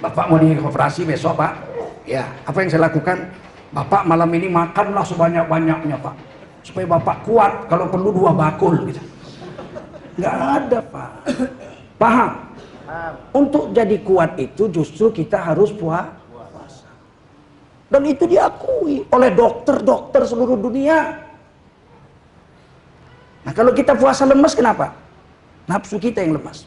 Bapak mau dioperasi besok Pak, ya apa yang saya lakukan? Bapak malam ini makanlah sebanyak-banyaknya Pak, supaya Bapak kuat, kalau perlu 2 bakul gitu. Nggak ada Pak. Paham? Untuk jadi kuat itu justru kita harus puasa. Dan itu diakui oleh dokter-dokter seluruh dunia. Nah kalau kita puasa lemas kenapa? Nafsu kita yang lemas.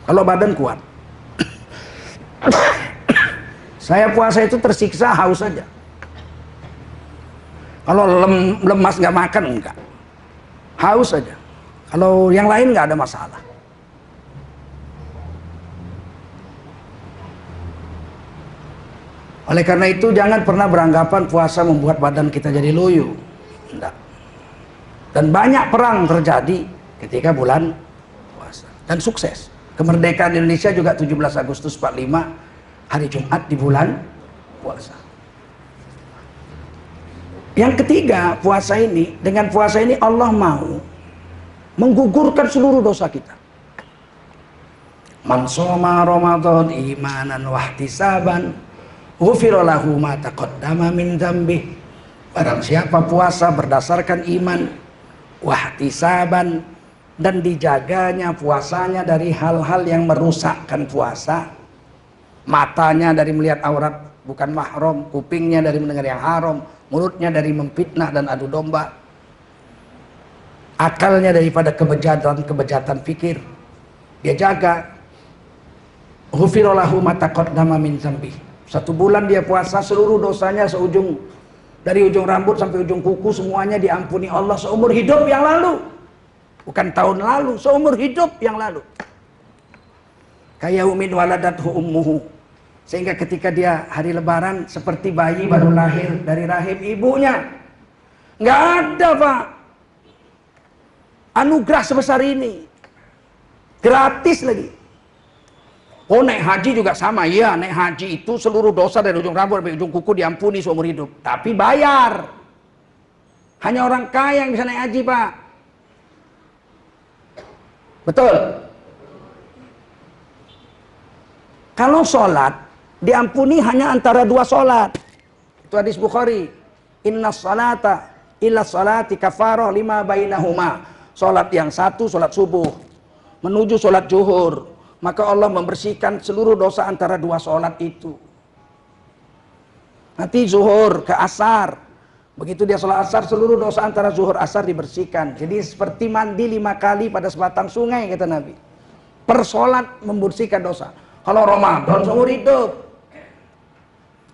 Kalau badan kuat. Saya puasa itu tersiksa haus saja. Kalau lemas nggak makan enggak. Haus saja. Kalau yang lain nggak ada masalah. Oleh karena itu jangan pernah beranggapan puasa membuat badan kita jadi loyo. Enggak. Dan banyak perang terjadi ketika bulan puasa. Dan sukses. Kemerdekaan Indonesia juga 17 Agustus 45, hari Jumat di bulan puasa. Yang ketiga, puasa ini, dengan puasa ini Allah mau menggugurkan seluruh dosa kita. Man shoma Ramadan imanan wahtisaban ghufira lahu ma taqaddama min dzambih. Barang siapa puasa berdasarkan iman wahtisaban dan dijaganya puasanya dari hal-hal yang merusakkan puasa, matanya dari melihat aurat bukan mahram, kupingnya dari mendengar yang haram, mulutnya dari memfitnah dan adu domba, akalnya daripada kebejatan fikir, dia jaga. Ghufira lahu ma taqaddama min dzambih. 1 bulan dia puasa, seluruh dosanya dari ujung rambut sampai ujung kuku semuanya diampuni Allah seumur hidup yang lalu. Bukan tahun lalu, seumur hidup yang lalu. Kayaumin waladathu ummuhu. Sehingga ketika dia hari lebaran seperti bayi baru lahir dari rahim ibunya. Nggak ada Pak anugerah sebesar ini. Gratis lagi. Oh naik haji juga sama. Iya naik haji itu seluruh dosa dari ujung rambut sampai ujung kuku diampuni seumur hidup. Tapi bayar. Hanya orang kaya yang bisa naik haji Pak. Betul. Kalau sholat diampuni hanya antara 2 sholat. Itu hadis Bukhari. Inna sholata illa sholati kafaroh lima bainahuma. Sholat yang satu sholat subuh menuju sholat zuhur, maka Allah membersihkan seluruh dosa antara 2 sholat itu. Nanti zuhur ke asar, begitu dia sholat asar, seluruh dosa antara zuhur asar dibersihkan. Jadi seperti mandi 5 kali pada sebatang sungai kata Nabi. Per sholat membersihkan dosa. Kalau Ramadan seumur hidup.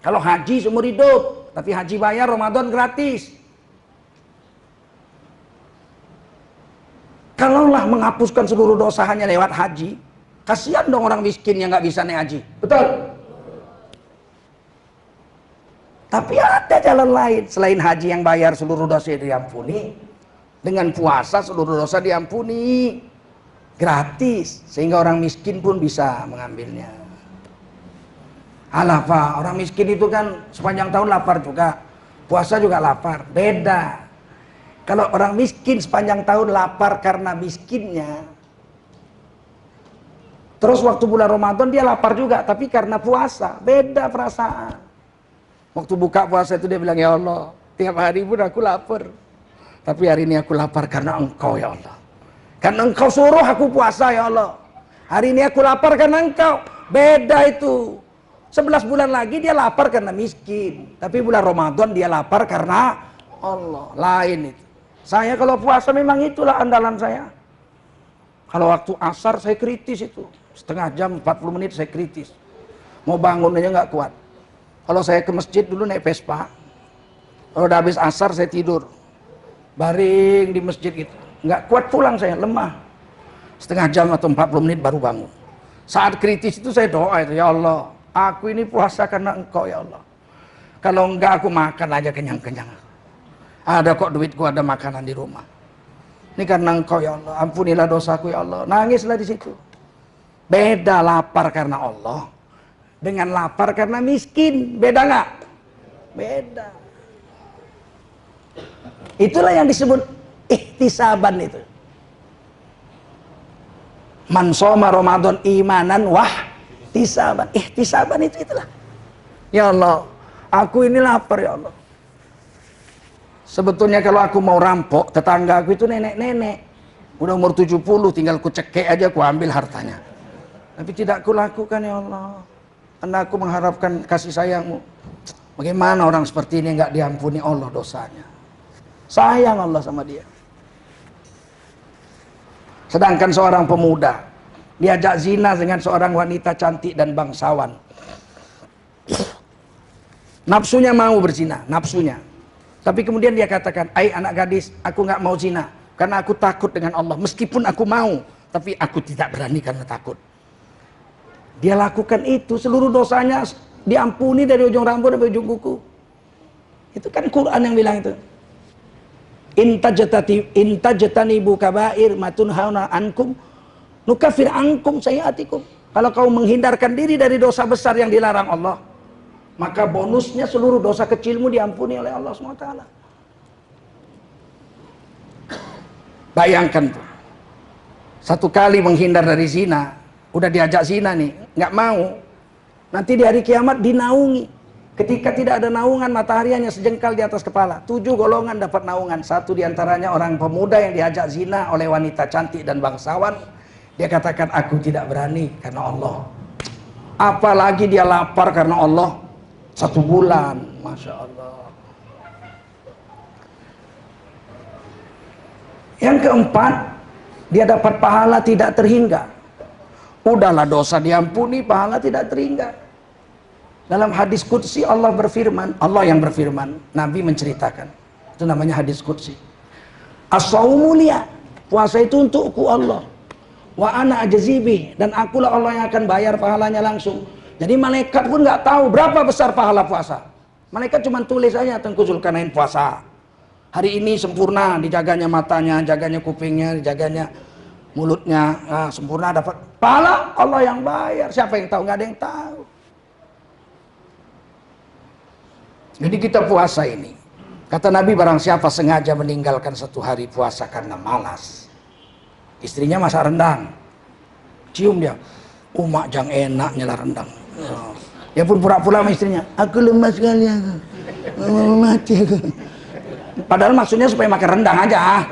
Kalau haji seumur hidup. Tapi haji bayar, Ramadan gratis. Kalaulah menghapuskan seluruh dosa hanya lewat haji, Kasihan dong orang miskin yang nggak bisa naik haji. Betul? Tapi ada jalan lain. Selain haji yang bayar seluruh dosa diampuni, dengan puasa seluruh dosa diampuni. Gratis. Sehingga orang miskin pun bisa mengambilnya. Alah Pak, orang miskin itu kan sepanjang tahun lapar juga. Puasa juga lapar. Beda. Kalau orang miskin sepanjang tahun lapar karena miskinnya. Terus waktu bulan Ramadan dia lapar juga. Tapi karena puasa. Beda perasaan. Waktu buka puasa itu dia bilang, ya Allah, tiap hari pun aku lapar. Tapi hari ini aku lapar karena Engkau ya Allah. Karena Engkau suruh aku puasa ya Allah. Hari ini aku lapar karena Engkau. Beda itu. 11 bulan lagi dia lapar karena miskin. Tapi bulan Ramadan dia lapar karena Allah. Lain itu. Saya kalau puasa memang itulah andalan saya. Kalau waktu asar saya kritis itu. Setengah jam, 40 menit saya kritis. Mau bangun aja nggak kuat. Kalau saya ke masjid dulu naik Vespa. Kalau udah habis asar saya tidur. Baring di masjid gitu. Nggak kuat pulang saya, lemah. Setengah jam atau 40 menit baru bangun. Saat kritis itu saya doa itu, ya Allah. Aku ini puasa karena Engkau ya Allah. Kalau enggak aku makan aja kenyang-kenyang. Ada kok duitku, ada makanan di rumah. Ini karena Engkau ya Allah. Ampunilah dosaku ya Allah. Nangislah di situ. Beda lapar karena Allah dengan lapar karena miskin. Beda nggak? Beda. Itulah yang disebut ihtisaban itu. Man shoma Ramadan imanan ihtisaban. Ihtisaban itulah. Ya Allah, aku ini lapar ya Allah. Sebetulnya kalau aku mau rampok, tetangga aku itu nenek-nenek. Udah umur 70, tinggal ku cekek aja, ku ambil hartanya. Tapi tidak ku lakukan ya Allah. Karena aku mengharapkan kasih sayang-Mu. Bagaimana orang seperti ini nggak diampuni Allah dosanya. Sayang Allah sama dia. Sedangkan seorang pemuda diajak zina dengan seorang wanita cantik dan bangsawan. Nafsunya mau berzina, nafsunya. Tapi kemudian dia katakan, "Ai anak gadis, aku nggak mau zina karena aku takut dengan Allah. Meskipun aku mau, tapi aku tidak berani karena takut." Dia lakukan itu, seluruh dosanya diampuni dari ujung rambut sampai ujung kuku. Itu kan Quran yang bilang itu. Intajtanibu kabair matunhauna ankum nukafir ankum sayiatikum. Kalau kau menghindarkan diri dari dosa besar yang dilarang Allah, maka bonusnya seluruh dosa kecilmu diampuni oleh Allah SWT. Bayangkan tuh. Satu kali menghindar dari zina, udah diajak zina nih, nggak mau. Nanti di hari kiamat dinaungi. Ketika tidak ada naungan, matahari hanya sejengkal di atas kepala. 7 golongan dapat naungan. Satu diantaranya orang pemuda yang diajak zina oleh wanita cantik dan bangsawan. Dia katakan, aku tidak berani karena Allah. Apalagi dia lapar karena Allah. 1 bulan, Masya Allah. Yang keempat, dia dapat pahala tidak terhingga. Udahlah dosa diampuni, pahala tidak terhingga. Dalam hadis qudsi Allah berfirman, Allah yang berfirman, Nabi menceritakan. Itu namanya hadis qudsi. As-shaumu liya, puasa itu untukku Allah. Wa ana ajzibih, dan akulah Allah yang akan bayar pahalanya langsung. Jadi malaikat pun nggak tahu berapa besar pahala puasa. Malaikat cuma tulis aja Tengku Zulkarnain puasa. Hari ini sempurna, dijaganya matanya, jaganya kupingnya, dijaganya mulutnya, sempurna dapat pahala, Allah yang bayar. Siapa yang tahu? Nggak ada yang tahu. Jadi kita puasa ini, kata Nabi, barang siapa sengaja meninggalkan 1 hari puasa karena malas. Istrinya masak rendang, cium dia, mak jang enak nyela rendang. Ya pun pura-pura sama istrinya, aku lemas sekali aku, mau mati aku. Padahal maksudnya supaya makan rendang aja.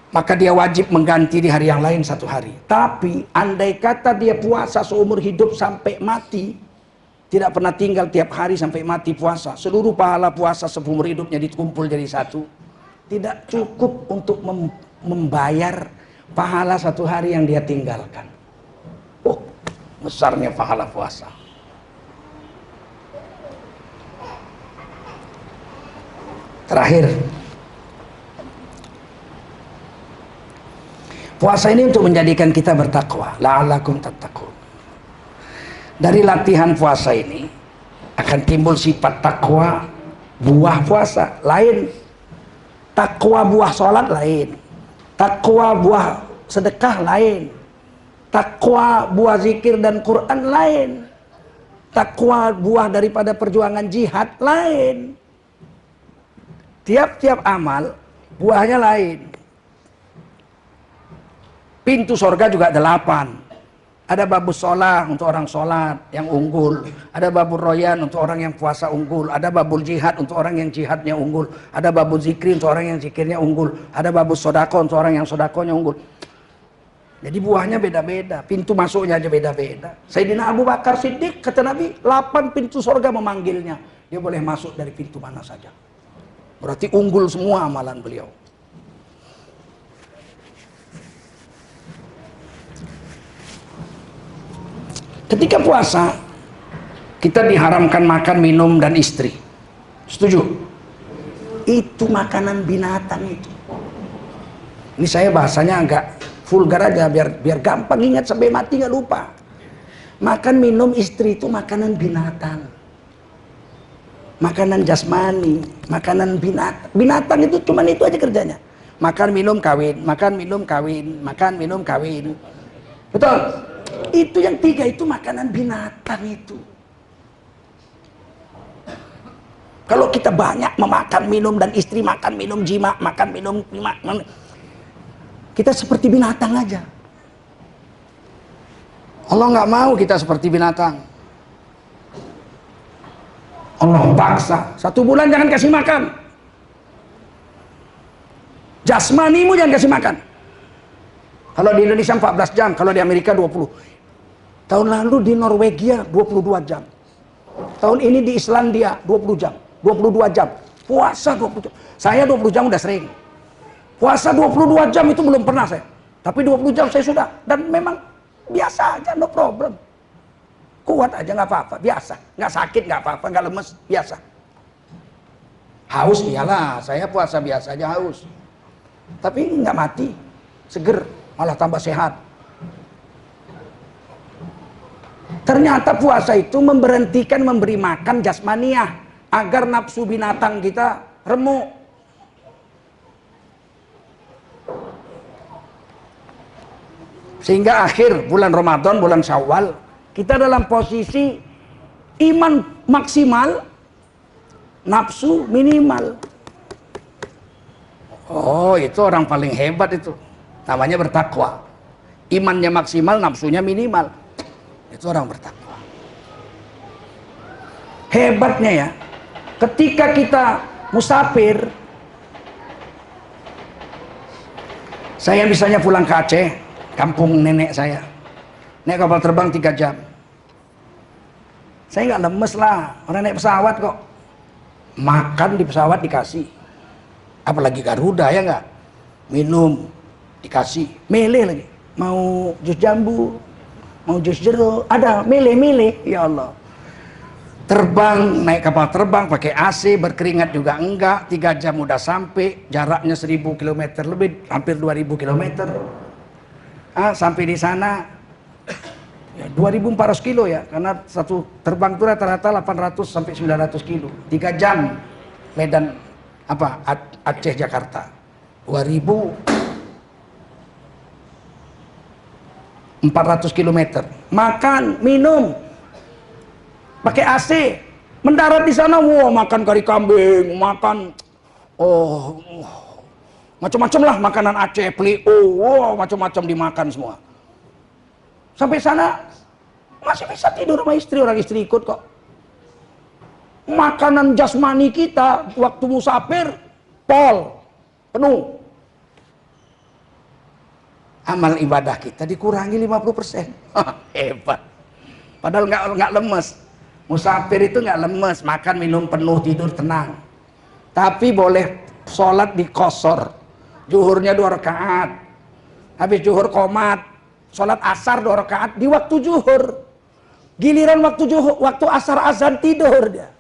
Maka dia wajib mengganti di hari yang lain 1 hari. Tapi andai kata dia puasa seumur hidup sampai mati, tidak pernah tinggal tiap hari sampai mati puasa, seluruh pahala puasa seumur hidupnya dikumpul jadi 1, tidak cukup untuk membayar pahala 1 hari yang dia tinggalkan. Oh, besarnya pahala puasa. Terakhir, Puasa ini untuk menjadikan kita bertakwa. La'allakum tattaqun. Dari latihan puasa ini akan timbul sifat takwa. Buah puasa lain, takwa buah sholat lain, takwa buah sedekah lain, takwa buah zikir dan Quran lain, takwa buah daripada perjuangan jihad lain. Tiap-tiap amal buahnya lain. Pintu surga juga 8. Ada babus sholat untuk orang sholat yang unggul, ada babul royan untuk orang yang puasa unggul, ada babul jihad untuk orang yang jihadnya unggul, ada babul zikri untuk orang yang zikirnya unggul, ada babus sodako untuk orang yang sodakonya unggul. Jadi buahnya beda-beda, pintu masuknya aja beda-beda. Sayyidina Abu Bakar Siddiq, kata Nabi, 8 pintu surga memanggilnya. Dia boleh masuk dari pintu mana saja. Berarti unggul semua amalan beliau. Ketika puasa, kita diharamkan makan, minum, dan istri. Setuju? Itu makanan binatang itu. Ini saya bahasanya agak vulgar aja, biar gampang ingat sampai mati nggak lupa. Makan, minum, istri itu makanan binatang. Makanan jasmani, makanan binatang. Binatang itu cuman itu aja kerjanya. Makan, minum, kawin, makan, minum, kawin, makan, minum, kawin. Betul? Itu yang 3 itu makanan binatang itu. Kalau kita banyak memakan, minum, dan istri, makan, minum, jima, makan, minum, jima, kita seperti binatang aja. Allah nggak mau kita seperti binatang. Allah paksa 1 bulan jangan kasih makan. Jasmanimu jangan kasih makan. Kalau di Indonesia 14 jam, kalau di Amerika 20. Tahun lalu di Norwegia 22 jam. Tahun ini di Islandia 20 jam. 22 jam. Puasa 20 jam. Saya 20 jam udah sering. Puasa 22 jam itu belum pernah saya. Tapi 20 jam saya sudah. Dan memang biasa aja, no problem. Kuat aja nggak apa-apa, biasa. Nggak sakit, nggak apa-apa, nggak lemes, biasa. Haus iyalah, saya puasa biasa aja haus. Tapi nggak mati, seger. Malah tambah sehat. Ternyata puasa itu memberhentikan memberi makan jasmaniah agar nafsu binatang kita remuk. Sehingga akhir bulan Ramadan, bulan Syawal, kita dalam posisi iman maksimal, nafsu minimal. Oh, itu orang paling hebat itu. Namanya bertakwa. Imannya maksimal, nafsunya minimal. Itu orang bertakwa. Hebatnya ya, ketika kita musafir, saya misalnya pulang ke Aceh, kampung nenek saya, naik kapal terbang 3 jam. Saya nggak lemes lah, orang naik pesawat kok. Makan di pesawat dikasih. Apalagi Garuda ya nggak? Minum dikasih, mele lagi, mau jus jambu, mau jus jeruk, ada mele, ya Allah. Terbang, naik kapal terbang pakai AC, berkeringat juga enggak, 3 jam udah sampai, jaraknya 1000 km lebih, hampir 2000 km. Sampai di sana ya, 2400 kilo ya, karena satu terbang itu rata-rata 800 sampai 900 kilo, 3 jam Medan Aceh Jakarta, 2400 km. Makan, minum, pakai AC, mendarat di sana, wah makan kari kambing, makan macam-macam lah makanan Aceh, plio, wah macam-macam dimakan semua. Sampai sana masih bisa tidur sama istri, orang istri ikut kok. Makanan jasmani kita waktu musafir penuh. Amal ibadah kita dikurangi 50%. Hebat. Padahal nggak lemes. Musafir itu nggak lemes, makan minum penuh, tidur tenang. Tapi boleh sholat di qashar. Zuhurnya 2 rakaat. Habis zuhur qomat. Sholat asar 2 rakaat di waktu zuhur. Giliran waktu asar azan tidur dia.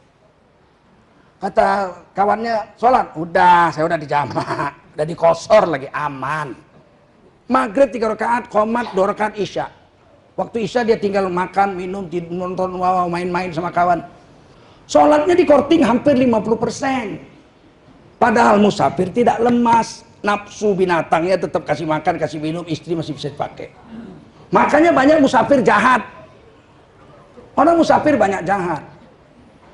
Kata kawannya, sholat, udah, saya udah dijamak, udah di qashar lagi, aman. Maghrib 3 rakaat, qomat 2 rakaat isya. Waktu isya dia tinggal makan, minum, nonton, main-main sama kawan. Sholatnya di korting hampir 50%. Padahal musafir tidak lemas, nafsu binatangnya tetap kasih makan, kasih minum, istri masih bisa dipakai. Makanya banyak musafir jahat. Orang musafir banyak jahat.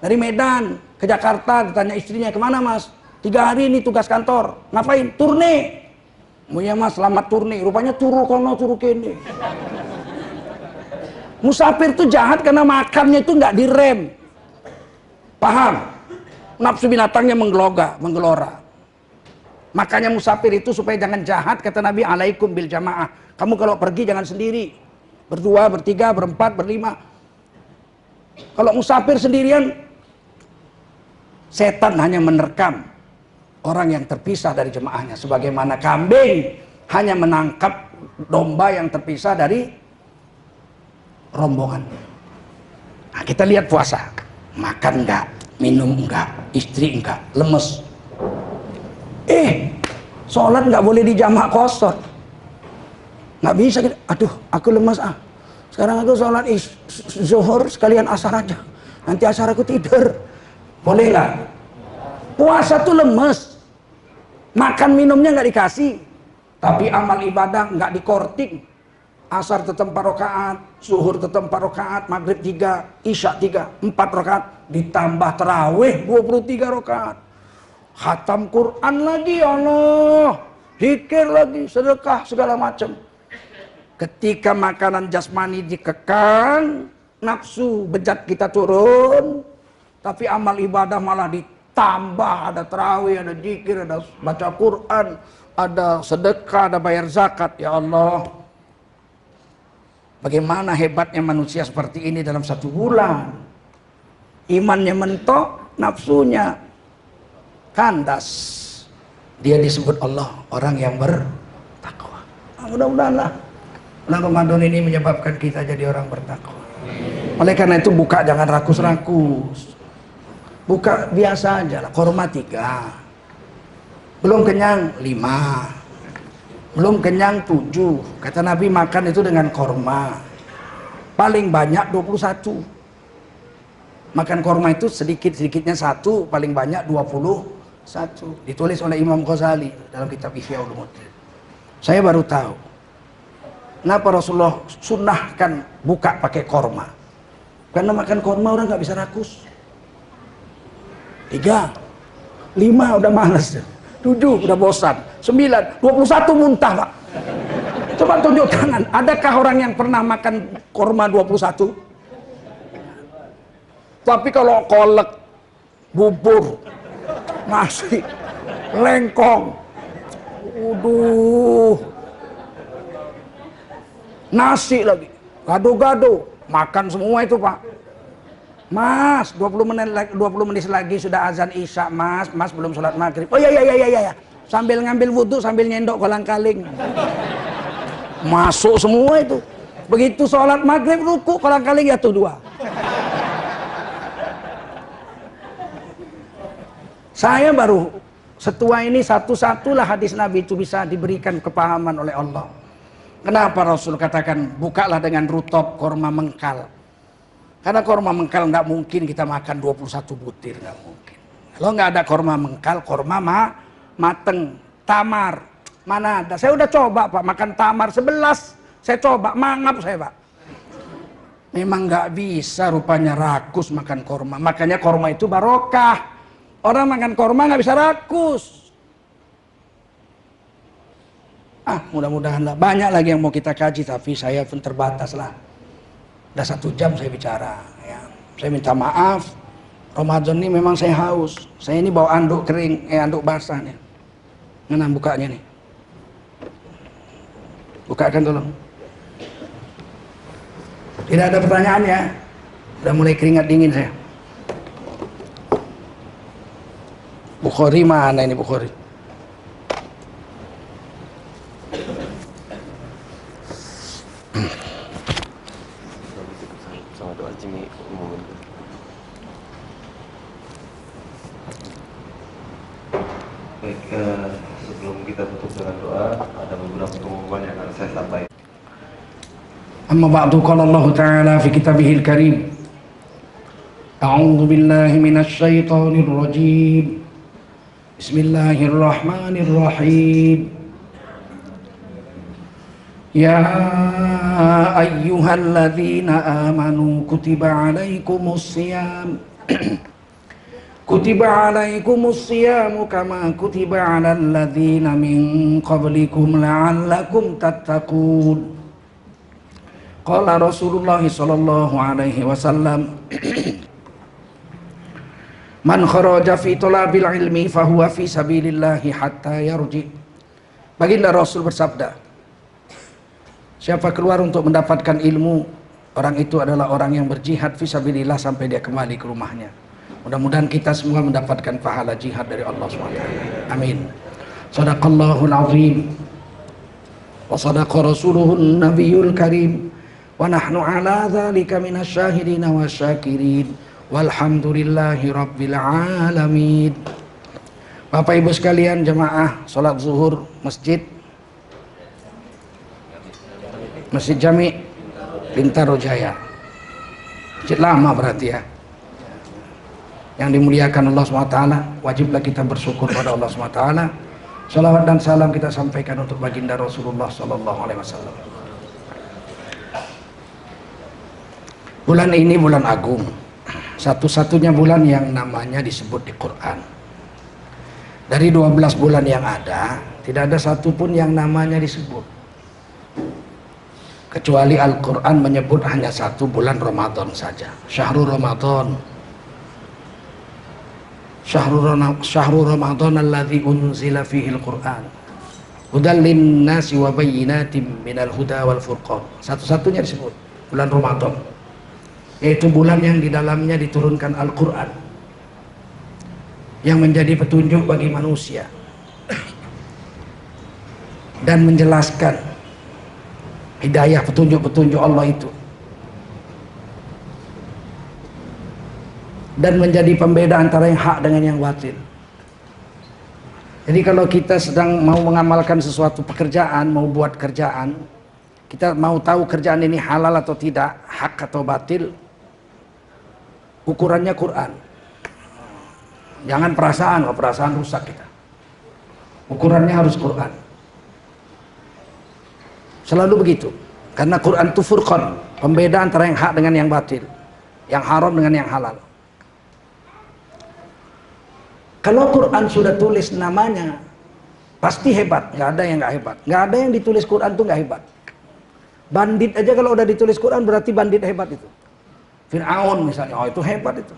Dari Medan ke Jakarta, ditanya istrinya, kemana mas? 3 hari ini tugas kantor. Ngapain? Turne. Oh ya mas, selamat turne. Rupanya turu kono, turu kene. Musafir tuh jahat karena makannya itu nggak direm. Paham? Nafsu binatangnya menggelora. Makanya musafir itu supaya jangan jahat, kata Nabi, alaikum bil jamaah. Kamu kalau pergi jangan sendiri. Berdua, bertiga, berempat, berlima. Kalau musafir sendirian, setan hanya menerkam orang yang terpisah dari jemaahnya. Sebagaimana kambing hanya menangkap domba yang terpisah dari rombongan. Nah, kita lihat puasa. Makan enggak, minum enggak, istri enggak, lemes. Sholat enggak boleh di jamak kosor. Nggak bisa gitu. Aduh, aku lemas ah. Sekarang aku sholat zuhur sekalian asar aja. Nanti asar aku tidur. Boleh nggak? Puasa tuh lemes. Makan minumnya nggak dikasih. Tapi amal ibadah nggak dikorting. Asar tetap 4 rakaat, zuhur tetap 4 rakaat, maghrib 3, isya 3, 4 rakaat. Ditambah terawih 23 rakaat. Khatam Quran lagi, ya Allah. Zikir lagi, sedekah, segala macam. Ketika makanan jasmani dikekang, nafsu bejat kita turun, tapi amal ibadah malah ditambah, ada tarawih, ada zikir, ada baca Quran, ada sedekah, ada bayar zakat. Ya Allah, bagaimana hebatnya manusia seperti ini dalam 1 bulan. Imannya mentok, nafsunya kandas. Dia disebut Allah orang yang bertakwa. Mudah-mudahan lah bulan Ramadan ini menyebabkan kita jadi orang bertakwa. Oleh karena itu buka jangan rakus-rakus. Buka biasa aja lah, korma 3. Belum kenyang 5. Belum kenyang 7. Kata Nabi makan itu dengan korma. Paling banyak 21. Makan korma itu sedikit-sedikitnya 1, paling banyak 21. Ditulis oleh Imam Ghazali dalam kitab Ihya Ulumuddin. Saya baru tahu kenapa Rasulullah sunnahkan buka pakai korma. Karena makan korma orang nggak bisa rakus. 3, 5 udah malas, 7 udah bosan, 9, 21 muntah pak. Coba tunjuk tangan, adakah orang yang pernah makan korma 21? Tapi kalau kolek, bubur, nasi, lengkong, nasi lagi, gado-gado, makan semua itu pak. Mas, 20 menit lagi sudah azan isya mas belum sholat maghrib. Oh iya, sambil ngambil wudhu, sambil nyendok kolang-kaling. Masuk semua itu. Begitu sholat maghrib ruku, kolang-kaling jatuh 2. Saya baru setua ini satu-satulah hadis Nabi itu bisa diberikan kepahaman oleh Allah. Kenapa Rasul katakan bukalah dengan rutop korma mengkal? Karena korma mengkal nggak mungkin kita makan 21 butir, nggak mungkin. Kalau nggak ada korma mengkal, korma mateng, tamar, mana ada? Saya udah coba pak makan tamar 11, saya coba mangap saya pak. Memang nggak bisa rupanya rakus makan korma. Makanya korma itu barokah. Orang makan korma nggak bisa rakus. Mudah-mudahan lah. Banyak lagi yang mau kita kaji, tapi saya pun terbatas lah. Udah 1 jam saya bicara. Ya. Saya minta maaf. Ramadan ini memang saya haus. Saya ini bawa anduk kering, anduk basah nih. Mana bukanya nih? Bukakan tolong. Tidak ada pertanyaan ya. Udah mulai keringat dingin saya. Bukhari mana ini Bukhari? Sama doa Jimmy umum. Baik, Sebelum kita tutup dengan doa, ada beberapa pengumuman yang akan saya sampaikan. Amma ba'du, qala Allah Ta'ala fi kitabihil karim. A'udzu billahi minasy syaithanir rajim. Bismillahirrahmanirrahim. Ya ayyuhalladzina amanu kutiba alaikumus syiyam kutiba alaikumus syiyamu kama kutiba alal ladzina min qablikum la'allakum tattaqun. Qala Rasulullah sallallahu alaihi wasallam, man kharaja fi talabil ilmi fahuwa fi sabilillahi hatta yarji. Baginda Rasul bersabda, siapa keluar untuk mendapatkan ilmu, orang itu adalah orang yang berjihad fi sabilillah sampai dia kembali ke rumahnya. Mudah-mudahan kita semua mendapatkan pahala jihad dari Allah SWT. Amin. Shadaqallahul azim wa sadaqa rasuluhun nabiyul karim wa nahnu ala dzalika minasyahidin wasyakirin walhamdulillahi rabbil alamin. Bapak Ibu sekalian, jemaah salat zuhur Masjid Jami Bintaro Jaya, masjid lama berarti ya, yang dimuliakan Allah SWT. Wajiblah kita bersyukur pada Allah SWT. Salawat dan salam kita sampaikan untuk baginda Rasulullah SAW. Bulan ini bulan agung, satu-satunya bulan yang namanya disebut di Quran. Dari 12 bulan yang ada, tidak ada satupun yang namanya disebut, kecuali Al-Quran menyebut hanya satu bulan Ramadan saja. Syahrul Ramadan, Syahrul Ramadan alladzi unzila fihi al-Quran hudal linnasi wa bayyinatin minal huda wal furqan. Satu-satunya disebut bulan Ramadan, yaitu bulan yang di dalamnya diturunkan Al-Quran yang menjadi petunjuk bagi manusia dan menjelaskan hidayah petunjuk-petunjuk Allah itu, dan menjadi pembeda antara yang hak dengan yang batil. Jadi kalau kita sedang mau mengamalkan sesuatu pekerjaan, mau buat kerjaan, kita mau tahu kerjaan ini halal atau tidak, hak atau batil, ukurannya Quran. Jangan perasaan, kalau perasaan rusak kita. Ukurannya harus Quran. Selalu begitu. Karena Quran itu furqan, pembeda antara yang hak dengan yang batil, yang haram dengan yang halal. Kalau Quran sudah tulis namanya, pasti hebat. Nggak ada yang nggak hebat. Nggak ada yang ditulis Quran itu nggak hebat. Bandit aja kalau udah ditulis Quran berarti bandit hebat itu. Fir'aun misalnya, oh itu hebat itu.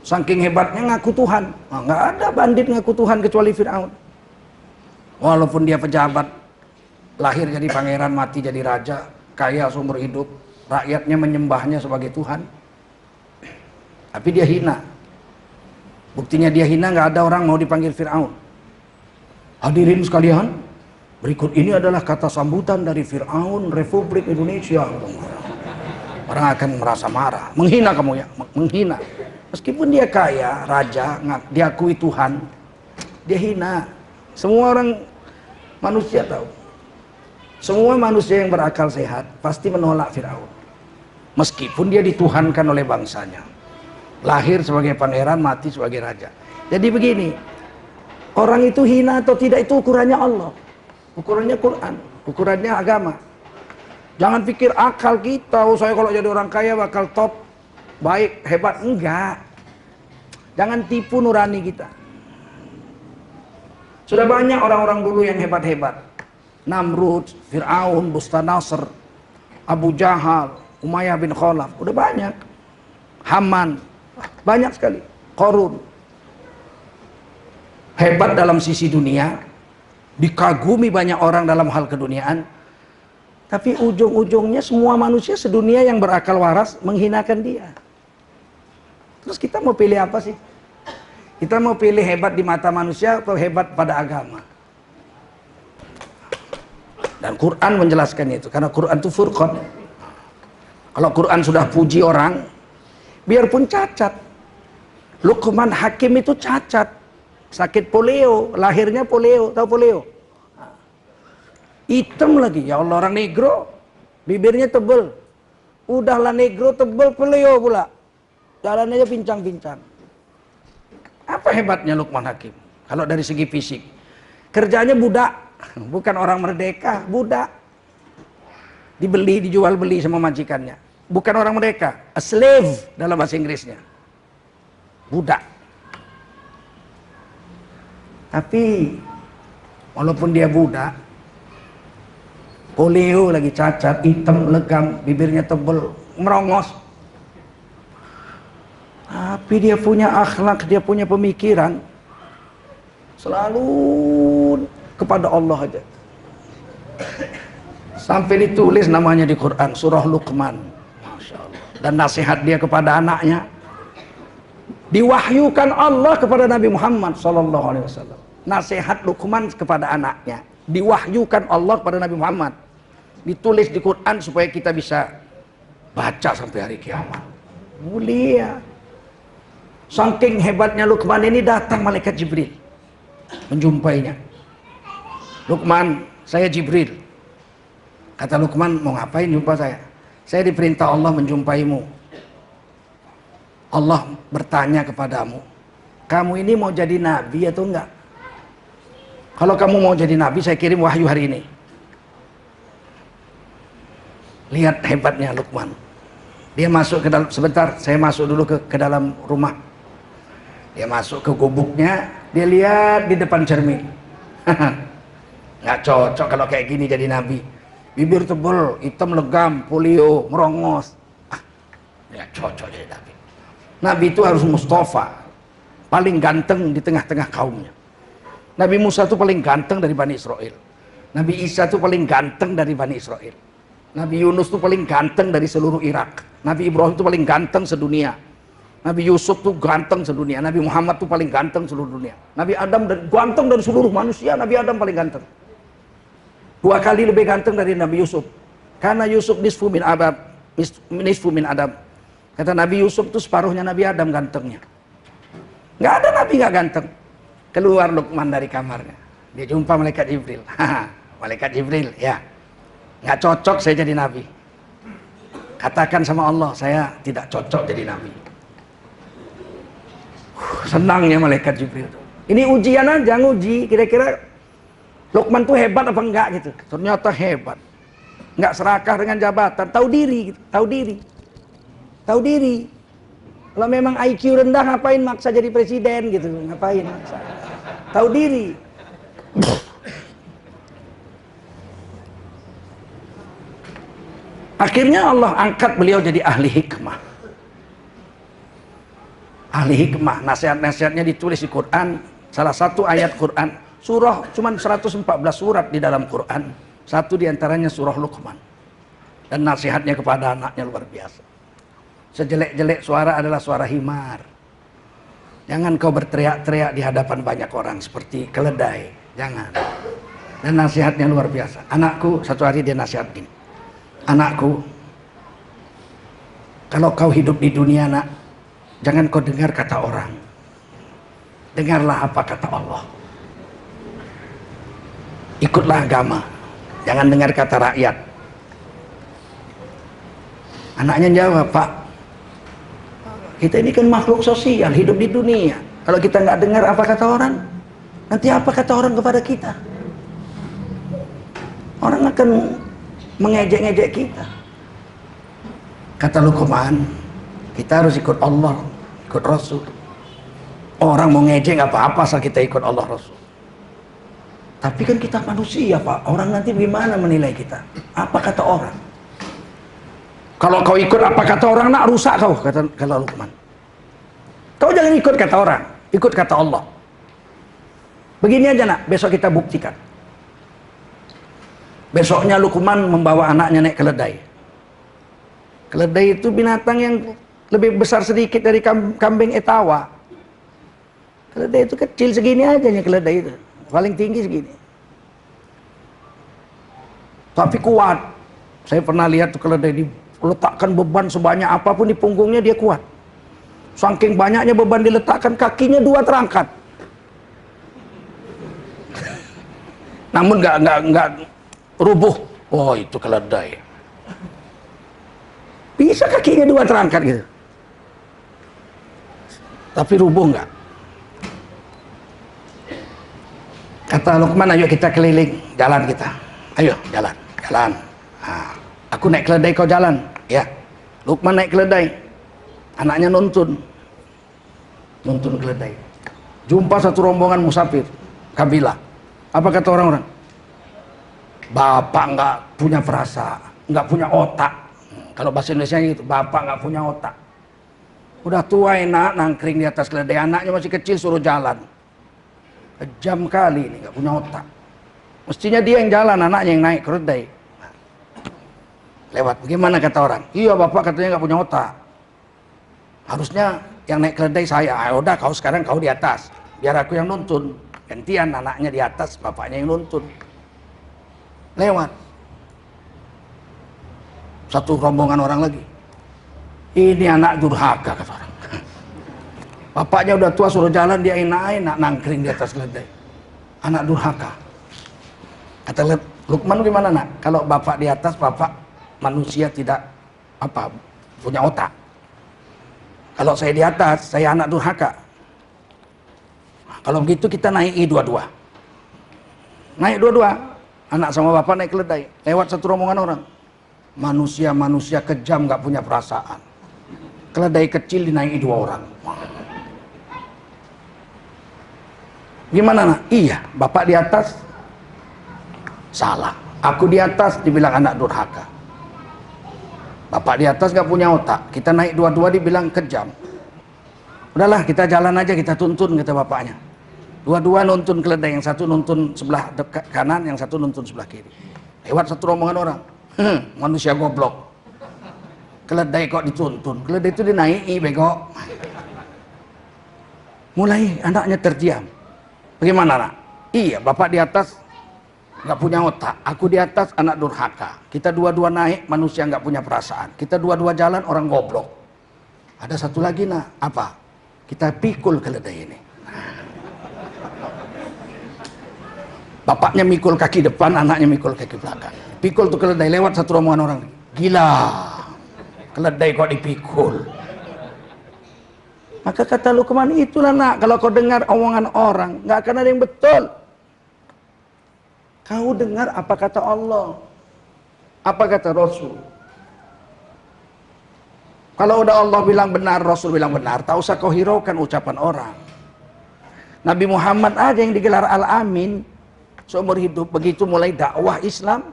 Saking hebatnya ngaku Tuhan. Nah, nggak ada bandit ngaku Tuhan kecuali Fir'aun. Walaupun dia pejabat, lahir jadi pangeran, mati jadi raja, kaya seumur hidup, rakyatnya menyembahnya sebagai Tuhan, tapi dia hina. Buktinya dia hina, nggak ada orang mau dipanggil Fir'aun. Hadirin sekalian, berikut ini adalah kata sambutan dari Fir'aun Republik Indonesia. Orang akan merasa marah. Menghina kamu ya, menghina. Meskipun dia kaya, raja, diakui Tuhan, dia hina. Semua orang manusia tahu. Semua manusia yang berakal sehat pasti menolak Fir'aun. Meskipun dia dituhankan oleh bangsanya. Lahir sebagai pangeran, mati sebagai raja. Jadi begini, orang itu hina atau tidak itu ukurannya Allah. Ukurannya Quran, ukurannya agama. Jangan pikir akal kita, oh saya kalau jadi orang kaya bakal top, baik, hebat. Enggak. Jangan tipu nurani kita. Sudah banyak orang-orang dulu yang hebat-hebat. Namrud, Fir'aun, Bustanasr, Abu Jahal, Umayyah bin Khalaf. Udah banyak. Haman. Banyak sekali. Qarun. Hebat dalam sisi dunia. Dikagumi banyak orang dalam hal keduniaan. Tapi ujung-ujungnya semua manusia sedunia yang berakal waras menghinakan dia. Terus kita mau pilih apa sih? Kita mau pilih hebat di mata manusia atau hebat pada agama? Dan Quran menjelaskan itu. Karena Quran itu furqan. Kalau Quran sudah puji orang, biarpun cacat. Luqman Hakim itu cacat. sakit polio, lahirnya polio, tahu polio? Hitam lagi, ya Allah, orang negro, bibirnya tebel. Udahlah negro tebel, polio pula. Jalannya aja pincang-pincang. Apa hebatnya Luqman Hakim? Kalau dari segi fisik. Kerjanya budak, bukan orang merdeka, budak. Dibeli, dijual beli sama majikannya. Bukan orang merdeka, a slave dalam bahasa Inggrisnya. Budak. Tapi walaupun dia budak, polio lagi, cacat, hitam, legam, bibirnya tebel, merongos. Tapi dia punya akhlak, dia punya pemikiran. Selalu kepada Allah aja. Sampai ditulis namanya di Quran, surah Luqman. Masya Allah. Dan nasihat dia kepada anaknya. Diwahyukan Allah kepada Nabi Muhammad SAW. Nasihat Luqman kepada anaknya. Diwahyukan Allah kepada Nabi Muhammad. Ditulis di Quran supaya kita bisa baca sampai hari kiamat. Mulia. Saking hebatnya Luqman ini, datang malaikat Jibril menjumpainya. Luqman, saya Jibril. Kata Luqman, mau ngapain jumpa saya? Saya diperintah Allah menjumpaimu. Allah bertanya kepadamu, kamu ini mau jadi nabi atau enggak? Kalau kamu mau jadi nabi, saya kirim wahyu hari ini. Lihat hebatnya Luqman. Dia masuk ke dalam, sebentar, saya masuk dulu ke dalam rumah. Dia masuk ke gubuknya, dia lihat di depan cermin. Nggak cocok kalau kayak gini jadi nabi. Bibir tebal, hitam legam, polio, merongos. Nggak cocok jadi nabi. Nabi itu harus Mustafa, paling ganteng di tengah-tengah kaumnya. Nabi Musa itu paling ganteng dari Bani Israel. Nabi Isa itu paling ganteng dari Bani Israel. Nabi Yunus itu paling ganteng dari seluruh Irak. Nabi Ibrahim itu paling ganteng sedunia. Nabi Yusuf itu ganteng sedunia. Nabi Muhammad itu paling ganteng seluruh dunia. Nabi Adam ganteng dari seluruh manusia. Nabi Adam paling ganteng. 2 kali lebih ganteng dari Nabi Yusuf. Karena Yusuf nisfu min Adam. Kata Nabi Yusuf itu separuhnya Nabi Adam gantengnya. Nggak ada Nabi nggak ganteng. Keluar Luqman dari kamarnya. Dia jumpa malaikat Jibril. Malaikat Jibril, ya. Nggak cocok saya jadi Nabi. Katakan sama Allah, saya tidak cocok jadi Nabi. Senangnya malaikat Jibril. Ini ujian aja, nguji. Kira-kira Luqman tuh hebat apa enggak gitu. Ternyata hebat. Enggak serakah dengan jabatan, tahu diri gitu. Tahu diri. Kalau memang IQ rendah, ngapain maksa jadi presiden gitu. Ngapain maksa. Tahu diri. Akhirnya Allah angkat beliau jadi ahli hikmah. Ahli hikmah, nasihat-nasihatnya ditulis di Quran. Salah satu ayat Quran, surah cuman 114 surat di dalam Quran. Satu diantaranya surah Luqman. Dan nasihatnya kepada anaknya luar biasa. Sejelek-jelek suara adalah suara himar. Jangan kau berteriak-teriak di hadapan banyak orang seperti keledai. Jangan. Dan nasihatnya luar biasa. Anakku, satu hari dia nasihat gini. Anakku, kalau kau hidup di dunia nak, jangan kau dengar kata orang. Dengarlah apa kata Allah. Ikutlah agama. Jangan dengar kata rakyat. Anaknya jawab, Pak, kita ini kan makhluk sosial, hidup di dunia. Kalau kita nggak dengar apa kata orang, nanti apa kata orang kepada kita? Orang akan mengejek-ngejek kita. Kata Luqman, kita harus ikut Allah, ikut Rasul. Orang mau ngejek nggak apa-apa asal kita ikut Allah Rasul. Tapi kan kita manusia Pak, orang nanti gimana menilai kita? Apa kata orang? Kalau kau ikut apa kata orang nak rusak kau, kata Luqman. Kau jangan ikut kata orang, ikut kata Allah. Begini aja nak, besok kita buktikan. Besoknya Luqman membawa anaknya naik keledai. Keledai itu binatang yang lebih besar sedikit dari kambing etawa. Keledai itu kecil segini aja nya keledai itu. Paling tinggi segini. Tapi kuat. Saya pernah lihat tuh keledai diletakkan beban sebanyak apapun di punggungnya dia kuat. Saking banyaknya beban diletakkan, kakinya 2 terangkat. namun nggak rubuh. Oh, itu keledai. Bisa kakinya dua terangkat gitu, tapi rubuh nggak. Kata Luqman, ayo kita keliling jalan kita. Ayo jalan. Nah, aku naik keledai, kau jalan. Ya. Luqman naik keledai. Anaknya nuntun keledai. Jumpa satu rombongan musafir, kabilah. Apa kata orang-orang? Bapak nggak punya perasaan, nggak punya otak. Kalau bahasa Indonesia gitu, bapak nggak punya otak. Udah tua enak nangkring di atas keledai, anaknya masih kecil suruh jalan. Kejam kali ini, nggak punya otak. Mestinya dia yang jalan, anaknya yang naik keledai. Lewat, bagaimana kata orang? Iya, bapak katanya nggak punya otak. Harusnya yang naik keledai saya. Udah, kau sekarang kau di atas, biar aku yang nuntun. Gantian, anaknya di atas, bapaknya yang nuntun. Lewat. Satu rombongan orang lagi. Ini anak durhaka, kata orang. Bapaknya udah tua suruh jalan, dia enak-enak nangkring di atas keledai. Anak durhaka. Kata Luqman, gimana nak? Kalau bapak di atas, bapak manusia tidak punya otak. Kalau saya di atas, saya anak durhaka. Kalau begitu kita naiki dua-dua. Naik dua-dua. Anak sama bapak naik keledai. Lewat satu rombongan orang. Manusia kejam, gak punya perasaan. Keledai kecil dinaiki dua orang. Gimana nak? Iya, bapak di atas salah. Aku di atas dibilang anak durhaka. Bapak di atas gak punya otak. Kita naik dua-dua dibilang kejam. Udahlah, kita jalan aja, kita tuntun, kata bapaknya. Dua-dua nuntun keledai, yang satu nuntun sebelah kanan, yang satu nuntun sebelah kiri. Lewat satu rombongan orang. Manusia goblok. Keledai kok dituntun, keledai itu dinaiki bego. Mulai anaknya terdiam. Bagaimana nak? Iya, bapak di atas nggak punya otak, aku di atas anak durhaka. Kita dua-dua naik, manusia nggak punya perasaan. Kita dua-dua jalan, orang goblok. Ada satu lagi nak, apa? Kita pikul keledai ini. Bapaknya mikul kaki depan, anaknya mikul kaki belakang. Pikul tuh keledai, lewat satu rombongan orang. Gila, keledai kok dipikul. Maka kata Luqman, itulah nak, kalau kau dengar omongan orang, nggak akan ada yang betul. Kau dengar apa kata Allah, apa kata Rasul. Kalau udah Allah bilang benar, Rasul bilang benar, tak usah kau hiraukan ucapan orang. Nabi Muhammad aja yang digelar Al-Amin seumur hidup, begitu mulai dakwah Islam,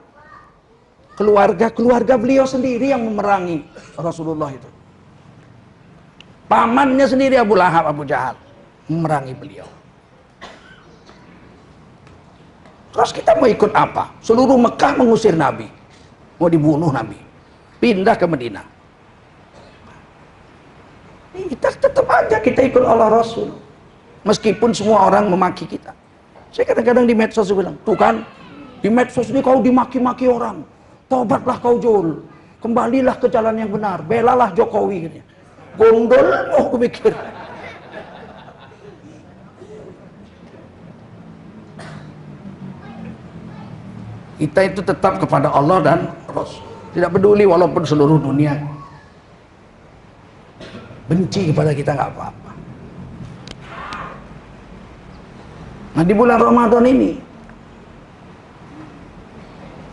keluarga beliau sendiri yang memerangi Rasulullah itu. Pamannya sendiri Abu Lahab, Abu Jahal memerangi beliau. Terus kita mau ikut apa? Seluruh Mekah mengusir Nabi, mau dibunuh Nabi, pindah ke Madinah. Kita tetap aja kita ikut Allah Rasul, meskipun semua orang memaki kita. Saya kadang-kadang di medsos bilang, tuh kan, di medsos ini kau dimaki-maki orang, tobatlah kau Jul, kembalilah ke jalan yang benar, belalah Jokowi. Gondol, aku pikir. Kita itu tetap kepada Allah dan Rasul, tidak peduli walaupun seluruh dunia benci kepada kita, nggak apa-apa. Nah, di bulan Ramadan ini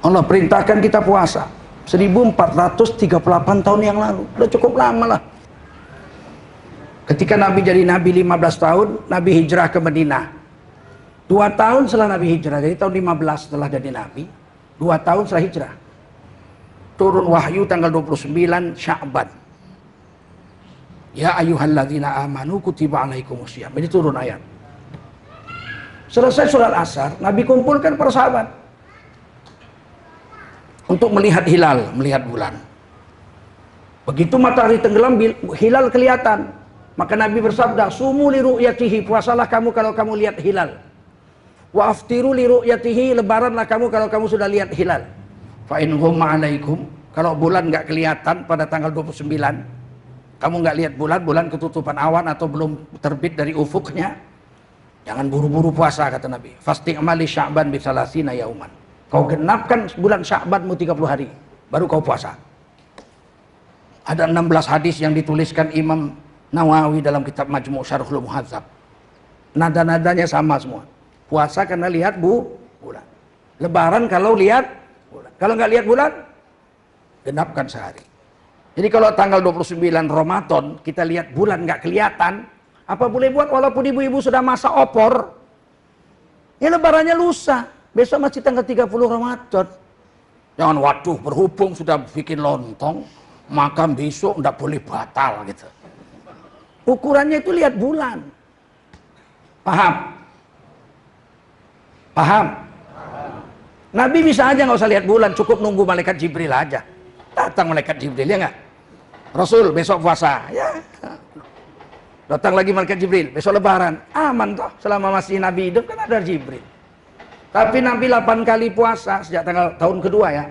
Allah perintahkan kita puasa 1438 tahun yang lalu. Udah cukup lama lah. Ketika Nabi jadi Nabi 15 tahun, Nabi hijrah ke Madinah. 2 tahun setelah Nabi hijrah, jadi tahun 15 setelah jadi Nabi, 2 tahun setelah hijrah, turun wahyu tanggal 29 Sya'ban. Ya ayyuhalladzina amanu kutiba alaikumusiyam. Ini turun ayat. Selesai surat Asar, Nabi kumpulkan para sahabat untuk melihat hilal, melihat bulan. Begitu matahari tenggelam, hilal kelihatan. Maka Nabi bersabda, sumu li ru'yatihi, puasalah kamu kalau kamu lihat hilal. Wa aftiru li ru'yatihi, lebaranlah kamu kalau kamu sudah lihat hilal. Fa in ghumma alaikum, kalau bulan nggak kelihatan pada tanggal 29, kamu nggak lihat bulan, bulan ketutupan awan atau belum terbit dari ufuknya, Jangan buru-buru puasa, kata Nabi. Fasti'mali Sya'ban bi salasina yauman. Kau genapkan bulan Sya'banmu 30 hari, baru kau puasa. Ada 16 hadis yang dituliskan Imam Nawawi dalam kitab Majmu' Syarhul Muhadzab. Nada-nadanya sama semua. Puasa karena lihat bulan. Lebaran kalau lihat bulan. Kalau nggak lihat bulan, genapkan sehari. Jadi kalau tanggal 29 Ramadan kita lihat bulan nggak kelihatan, apa boleh buat walaupun ibu-ibu sudah masak opor? Ya lebarannya lusa. Besok masih tanggal 30 Ramadan. Jangan waduh berhubung sudah bikin lontong, maka besok nggak boleh batal gitu. Ukurannya itu lihat bulan. Paham? Paham? Nabi bisa aja nggak usah lihat bulan, cukup nunggu malaikat Jibril aja. Datang malaikat Jibril, ya nggak? Rasul besok puasa, ya. Datang lagi malaikat Jibril, besok lebaran. Aman toh, selama masih Nabi hidup kan ada Jibril. Tapi Nabi 8 kali puasa sejak tahun kedua ya.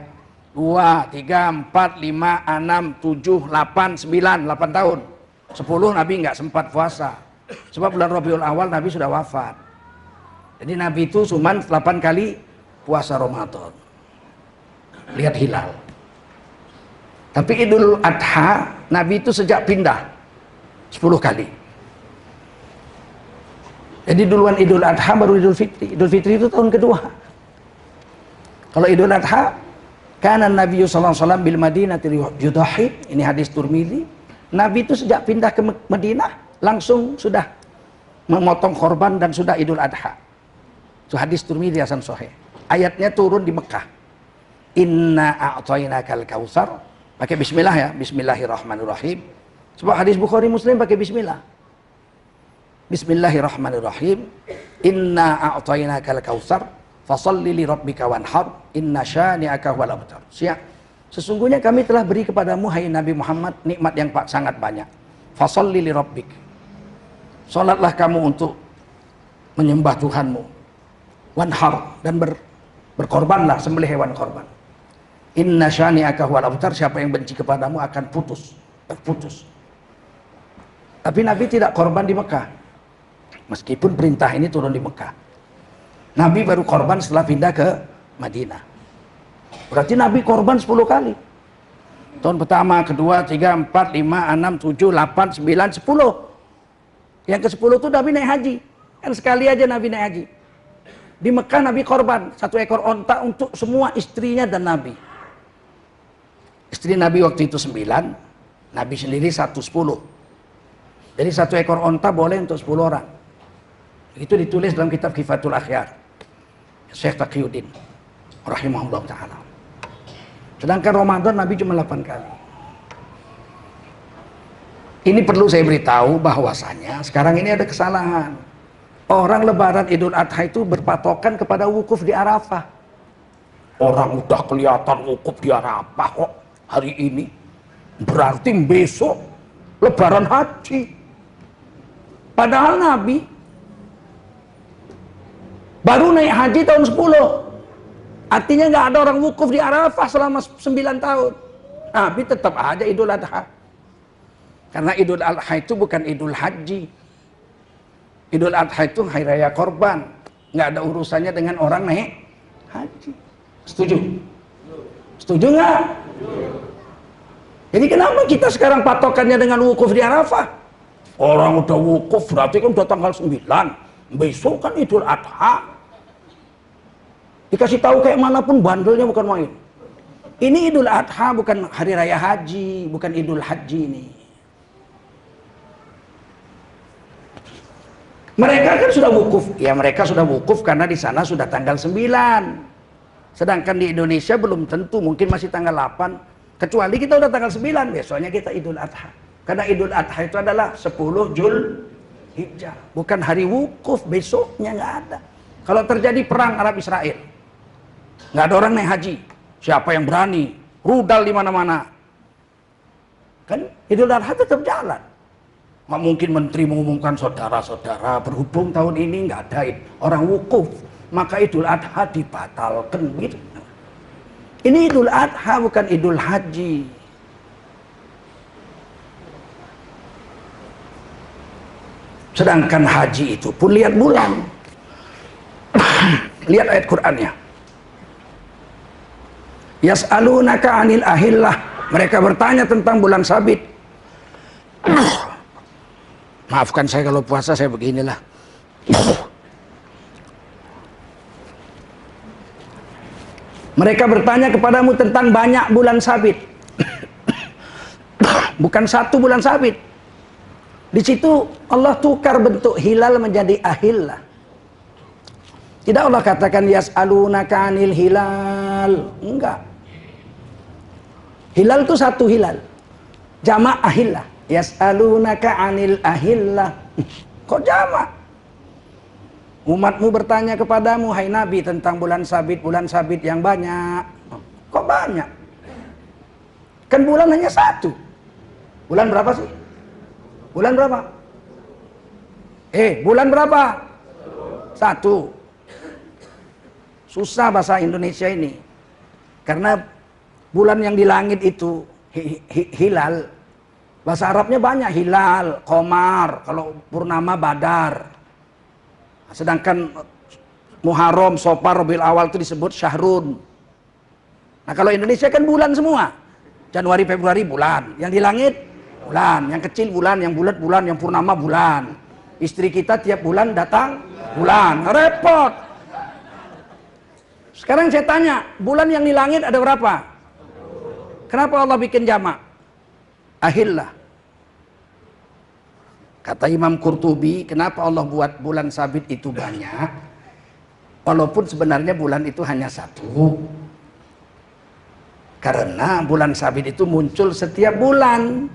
2, 3, 4, 5, 6, 7, 8, 9, 8 tahun. 10 Nabi nggak sempat puasa. Sebab bulan Rabiul Awal Nabi sudah wafat. Jadi Nabi itu cuma 8 kali puasa Ramadan. Lihat hilal. Tapi Idul Adha Nabi itu sejak pindah 10 kali. Jadi duluan Idul Adha baru Idul Fitri. Idul Fitri itu tahun kedua. Kalau Idul Adha, kana Nabi sallallahu alaihi wasallam bil Madinati yudahi. Ini hadis Turmizi. Nabi itu sejak pindah ke Madinah langsung sudah memotong korban dan sudah Idul Adha. Itu hadis Turmizi hasan sahih. Ayatnya turun di Mekah. Inna a'tainakal kautsar. Pakai bismillah ya, bismillahirrahmanirrahim. Sebab hadis Bukhari Muslim pakai bismillah. Bismillahirrahmanirrahim. Inna a'tainakal kautsar fasholli li rabbika wanhar inna syani'aka huwal abtar. Siap. Sesungguhnya kami telah beri kepadamu hai Nabi Muhammad nikmat yang sangat banyak. Fasholli li rabbik. Salatlah kamu untuk menyembah Tuhanmu. Wanhar dan berkorbanlah, sembelih hewan korban. Inna syani'aka huwal abtar. Siapa yang benci kepadamu akan terputus. Tapi Nabi tidak korban di Mekah. Meskipun perintah ini turun di Mekah. Nabi baru korban setelah pindah ke Madinah. Berarti Nabi korban 10 kali. Tahun pertama, kedua, 3, 4, 5, 6, 7, 8, 9, 10. Yang ke-10 itu Nabi naik haji. Kan sekali aja Nabi naik haji. Di Mekah Nabi korban 1 ekor onta untuk semua istrinya dan Nabi. Istri Nabi waktu itu 9, Nabi sendiri 10. Jadi 1 ekor onta boleh untuk 10 orang. Itu ditulis dalam kitab Kifatul Akhyar Syekh Taqiyuddin rahimahullah ta'ala. Sedangkan Ramadan Nabi cuma 8 kali. Ini perlu saya beritahu bahwasanya sekarang ini ada kesalahan. Orang lebaran Idul Adha itu berpatokan kepada wukuf di Arafah. Orang udah kelihatan wukuf di Arafah kok hari ini. Berarti besok lebaran haji. Padahal Nabi baru naik haji tahun 10. Artinya nggak ada orang wukuf di Arafah selama 9 tahun. Nabi tetap aja Idul Adha. Karena Idul Adha itu bukan Idul Haji. Idul Adha itu hari raya korban. Nggak ada urusannya dengan orang naik haji. Setuju? Setuju nggak? Jadi kenapa kita sekarang patokannya dengan wukuf di Arafah? Orang udah wukuf berarti kan udah tanggal 9. Besok kan Idul Adha. Dikasih tahu kayak manapun bandelnya bukan main. Ini Idul Adha bukan hari raya haji, bukan Idul Haji ini. Mereka kan sudah wukuf. Ya mereka sudah wukuf karena di sana sudah tanggal 9. Sedangkan di Indonesia belum tentu, mungkin masih tanggal 8. Kecuali kita udah tanggal 9, besoknya kita Idul Adha. Karena Idul Adha itu adalah 10 Zulhijjah, bukan hari wukuf, besoknya nggak ada. Kalau terjadi perang Arab Israel, nggak ada orang naik haji, siapa yang berani? Rudal di mana-mana. Kan Idul Adha tetap jalan. Nggak mungkin menteri mengumumkan saudara-saudara berhubung tahun ini nggak ada orang wukuf, maka Idul Adha dibatalkan gitu. Ini Idul Adha bukan Idul Haji. Sedangkan haji itu pun lihat bulan. Lihat ayat Qur'annya. Yas'alunaka 'anil ahillah. Mereka bertanya tentang bulan sabit. Maafkan saya kalau puasa saya beginilah. Mereka bertanya kepadamu tentang banyak bulan sabit. Bukan satu bulan sabit. Di situ Allah tukar bentuk hilal menjadi ahillah. Tidak Allah katakan yas'alunaka 'anil hilal. Enggak. Hilal itu satu hilal. Jamak ahillah. Yas'alunaka 'anil ahillah. Kok jamak? Umatmu bertanya kepadamu, hai Nabi, tentang bulan sabit yang banyak. Kok banyak? Kan bulan hanya satu. Bulan berapa sih? Bulan berapa? Bulan berapa? Satu. Susah bahasa Indonesia ini. Karena bulan yang di langit itu hilal. Bahasa Arabnya banyak, hilal, qamar, kalau purnama badar. Sedangkan Muharram, Safar, Rabiul Awal itu disebut syahrun. Nah, kalau Indonesia kan bulan semua. Januari, Februari bulan. Yang di langit bulan, yang kecil bulan, yang bulat bulan, yang purnama bulan. Istri kita tiap bulan datang bulan. Repot. Sekarang saya tanya, bulan yang di langit ada berapa? Kenapa Allah bikin jamak? Ahillah. Kata Imam Qurtubi, kenapa Allah buat bulan sabit itu banyak? Walaupun sebenarnya bulan itu hanya satu. Karena bulan sabit itu muncul setiap bulan.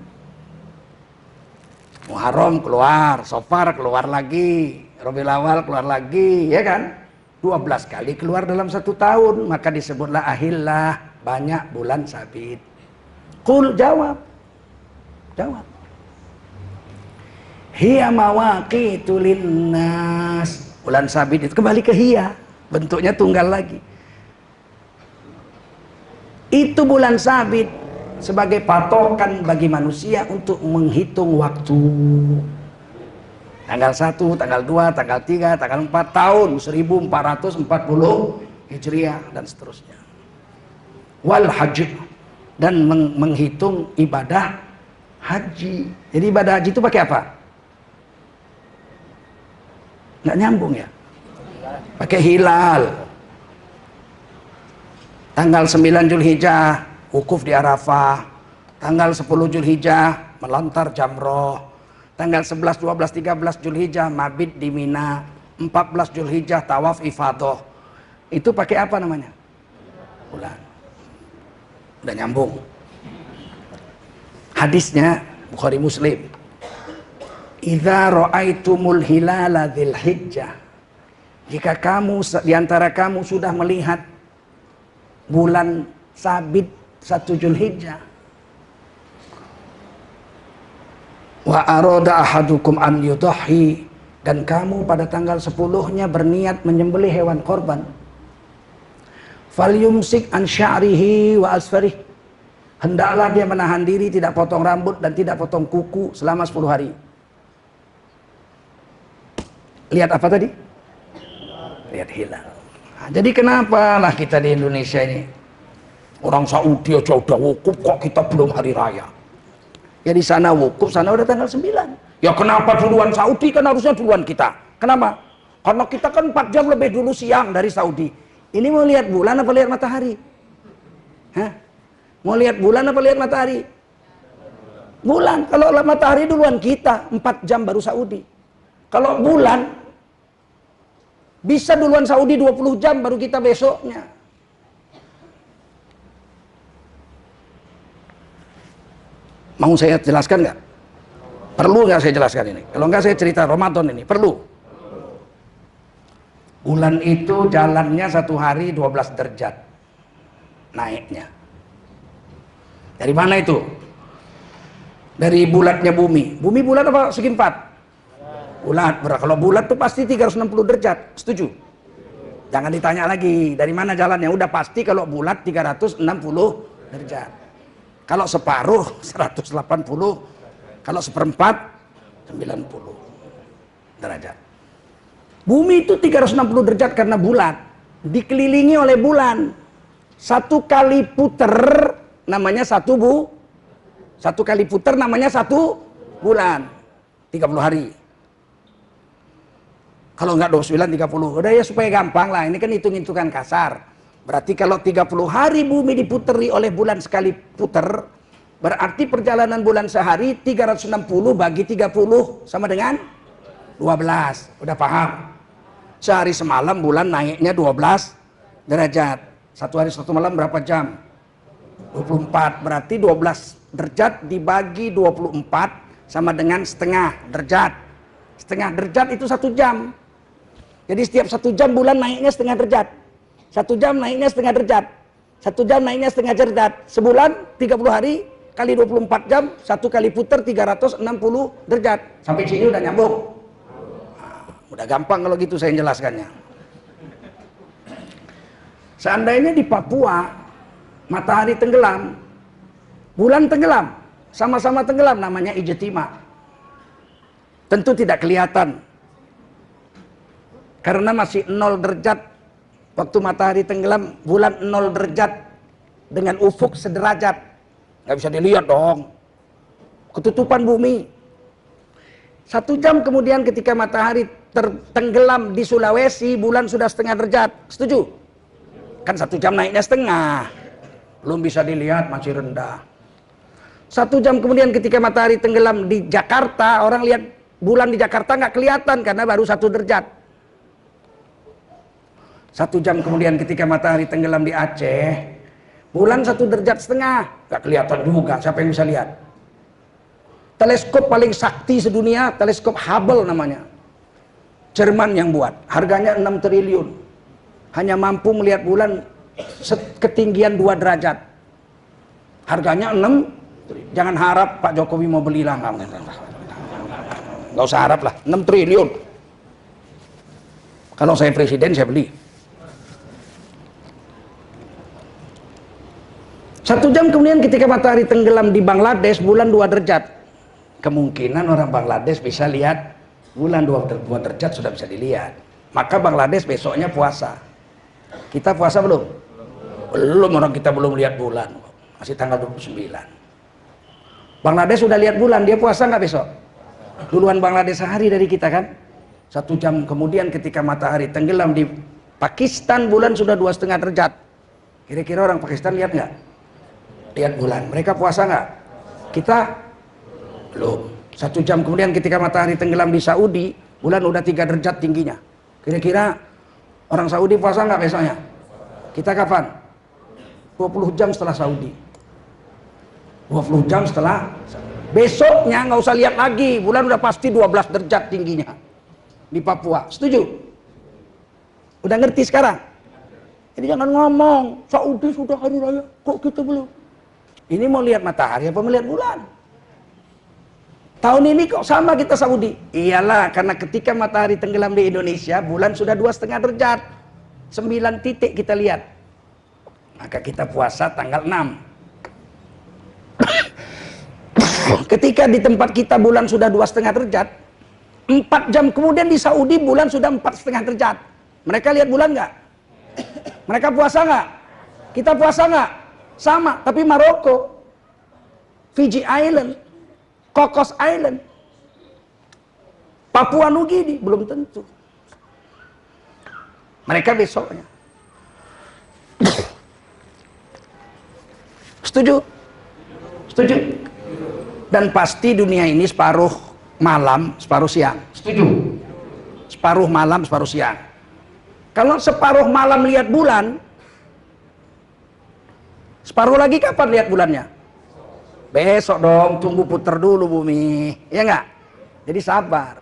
Muharram keluar, Safar keluar lagi, Rabiul Awal keluar lagi, ya kan? 12 kali keluar dalam satu tahun, maka disebutlah ahillah, banyak bulan sabit. Qul, jawab. Hiya mawaqitu linnas. Bulan sabit itu kembali ke hiya, bentuknya tunggal lagi. Itu bulan sabit sebagai patokan bagi manusia untuk menghitung waktu. Tanggal 1, tanggal 2, tanggal 3, tanggal 4 tahun 1440 Hijriah dan seterusnya. Wal haji, dan menghitung ibadah haji. Jadi ibadah haji itu pakai apa? Nggak nyambung ya? Pakai hilal. Tanggal 9 Zulhijjah wukuf di Arafah. Tanggal 10 Zulhijjah melontar jamroh. Tanggal 11, 12, 13 Zulhijjah mabit di Mina. 14 Zulhijjah tawaf ifadah. Itu pakai apa namanya? Bulan. Udah nyambung. Hadisnya Bukhari Muslim. Idza ra'aitumul hilala dzilhijjah. Jika kamu diantara kamu sudah melihat bulan sabit 1 Zulhijjah, wa arada ahadukum an yudhi, dan kamu pada tanggal 10-nya berniat menyembelih hewan korban, falyumsik an sya'rihi wa asfarih, hendaklah dia menahan diri, tidak potong rambut dan tidak potong kuku selama 10 hari. Lihat apa tadi? Lihat hilal. Nah, jadi kenapa lah kita di Indonesia ini, orang Saudi aja udah wukuf, kok kita belum hari raya? Ya di sana wukuf, sana udah tanggal 9. Ya kenapa duluan Saudi? Kan harusnya duluan kita. Kenapa? Karena kita kan 4 jam lebih dulu siang dari Saudi. Ini mau lihat bulan apa lihat matahari? Hah? Mau lihat bulan apa lihat matahari? Bulan. Kalau matahari duluan kita, 4 jam baru Saudi. Kalau bulan, bisa duluan Saudi 20 jam baru kita besoknya. Mau saya jelaskan nggak? Perlu nggak saya jelaskan ini? Kalau nggak saya cerita Ramadan ini. Perlu. Bulan itu jalannya 1 hari 12 derajat naiknya. Dari mana itu? Dari bulatnya bumi. Bumi bulat apa segi 4? Bulat. Kalau bulat tuh pasti 360 derajat. Setuju? Jangan ditanya lagi dari mana jalannya. Udah pasti kalau bulat 360 derajat. Kalau separuh 180. Kalau seperempat 90. derajat. Bumi itu 360 derajat karena bulat, dikelilingi oleh bulan. Satu kali puter namanya satu kali puter namanya satu bulan. 30 hari. Kalau nggak 29, 30. Udah ya supaya gampang lah. Ini kan hitung-hitungan kasar. Berarti kalau 30 hari bumi diputeri oleh bulan sekali puter, berarti perjalanan bulan sehari 360 bagi 30 sama dengan 12. Udah paham? Sehari semalam bulan naiknya 12 derajat. Satu hari satu malam berapa jam? 24. Berarti 12 derajat dibagi 24 sama dengan setengah derajat. Setengah derajat itu 1 jam. Jadi setiap 1 jam bulan naiknya setengah derajat. 1 jam naiknya setengah derajat. 1 jam naiknya setengah derajat. Sebulan 30 hari kali 24 jam, 1 kali putar 360 derajat. Sampai sini udah nyambung. Nah, udah gampang kalau gitu saya jelaskannya. Seandainya di Papua matahari tenggelam, bulan tenggelam, sama-sama tenggelam, namanya ijtima. Tentu tidak kelihatan. Karena masih 0 derajat waktu matahari tenggelam, bulan 0 derajat dengan ufuk sederajat. Nggak bisa dilihat dong. Ketutupan bumi. 1 jam kemudian ketika matahari tenggelam di Sulawesi, bulan sudah setengah derajat. Setuju? Kan 1 jam naiknya setengah. Belum bisa dilihat, masih rendah. 1 jam kemudian ketika matahari tenggelam di Jakarta, orang lihat bulan di Jakarta nggak kelihatan karena baru 1 derajat. 1 jam kemudian ketika matahari tenggelam di Aceh, bulan 1 derajat setengah, nggak kelihatan juga. Siapa yang bisa lihat? Teleskop paling sakti sedunia, teleskop Hubble namanya. Jerman yang buat, harganya 6 triliun. Hanya mampu melihat bulan ketinggian 2 derajat. Harganya 6, jangan harap Pak Jokowi mau beli lah. Nggak usah harap lah, 6 triliun. Kalau saya presiden, saya beli. 1 jam kemudian ketika matahari tenggelam di Bangladesh, bulan 2 derajat. Kemungkinan orang Bangladesh bisa lihat bulan 2 derajat sudah bisa dilihat. Maka Bangladesh besoknya puasa. Kita puasa belum? Belum, orang kita belum lihat bulan. Masih tanggal 29. Bangladesh sudah lihat bulan, dia puasa nggak besok? Duluan Bangladesh sehari dari kita kan? 1 jam kemudian ketika matahari tenggelam di Pakistan, bulan sudah 2,5 derajat. Kira-kira orang Pakistan lihat nggak? Lihat bulan. Mereka puasa nggak? Kita belum. 1 jam kemudian ketika matahari tenggelam di Saudi, bulan udah 3 derajat tingginya. Kira-kira orang Saudi puasa nggak besoknya? Kita kapan? 20 jam setelah Saudi. 20 jam setelah. Besoknya nggak usah lihat lagi, bulan udah pasti 12 derajat tingginya di Papua. Setuju? Udah ngerti sekarang? Jadi jangan ngomong Saudi sudah hari raya, kok kita belum. Ini mau lihat matahari apa melihat bulan? Tahun ini kok sama kita Saudi? Iyalah, karena ketika matahari tenggelam di Indonesia, bulan sudah 2,5 derajat. 9 titik kita lihat. Maka kita puasa tanggal 6. Ketika di tempat kita bulan sudah 2,5 derajat, 4 jam kemudian di Saudi bulan sudah 4,5 derajat. Mereka lihat bulan nggak? Mereka puasa nggak? Kita puasa nggak? Sama, tapi Maroko, Fiji Island, Cocos Island, Papua Nugini belum tentu. Mereka besoknya. Setuju? Setuju? Dan pasti dunia ini separuh malam, separuh siang. Setuju? Separuh malam, separuh siang. Kalau separuh malam lihat bulan, separuh lagi kapan lihat bulannya? Besok dong, tunggu puter dulu bumi. Ya enggak? Jadi sabar.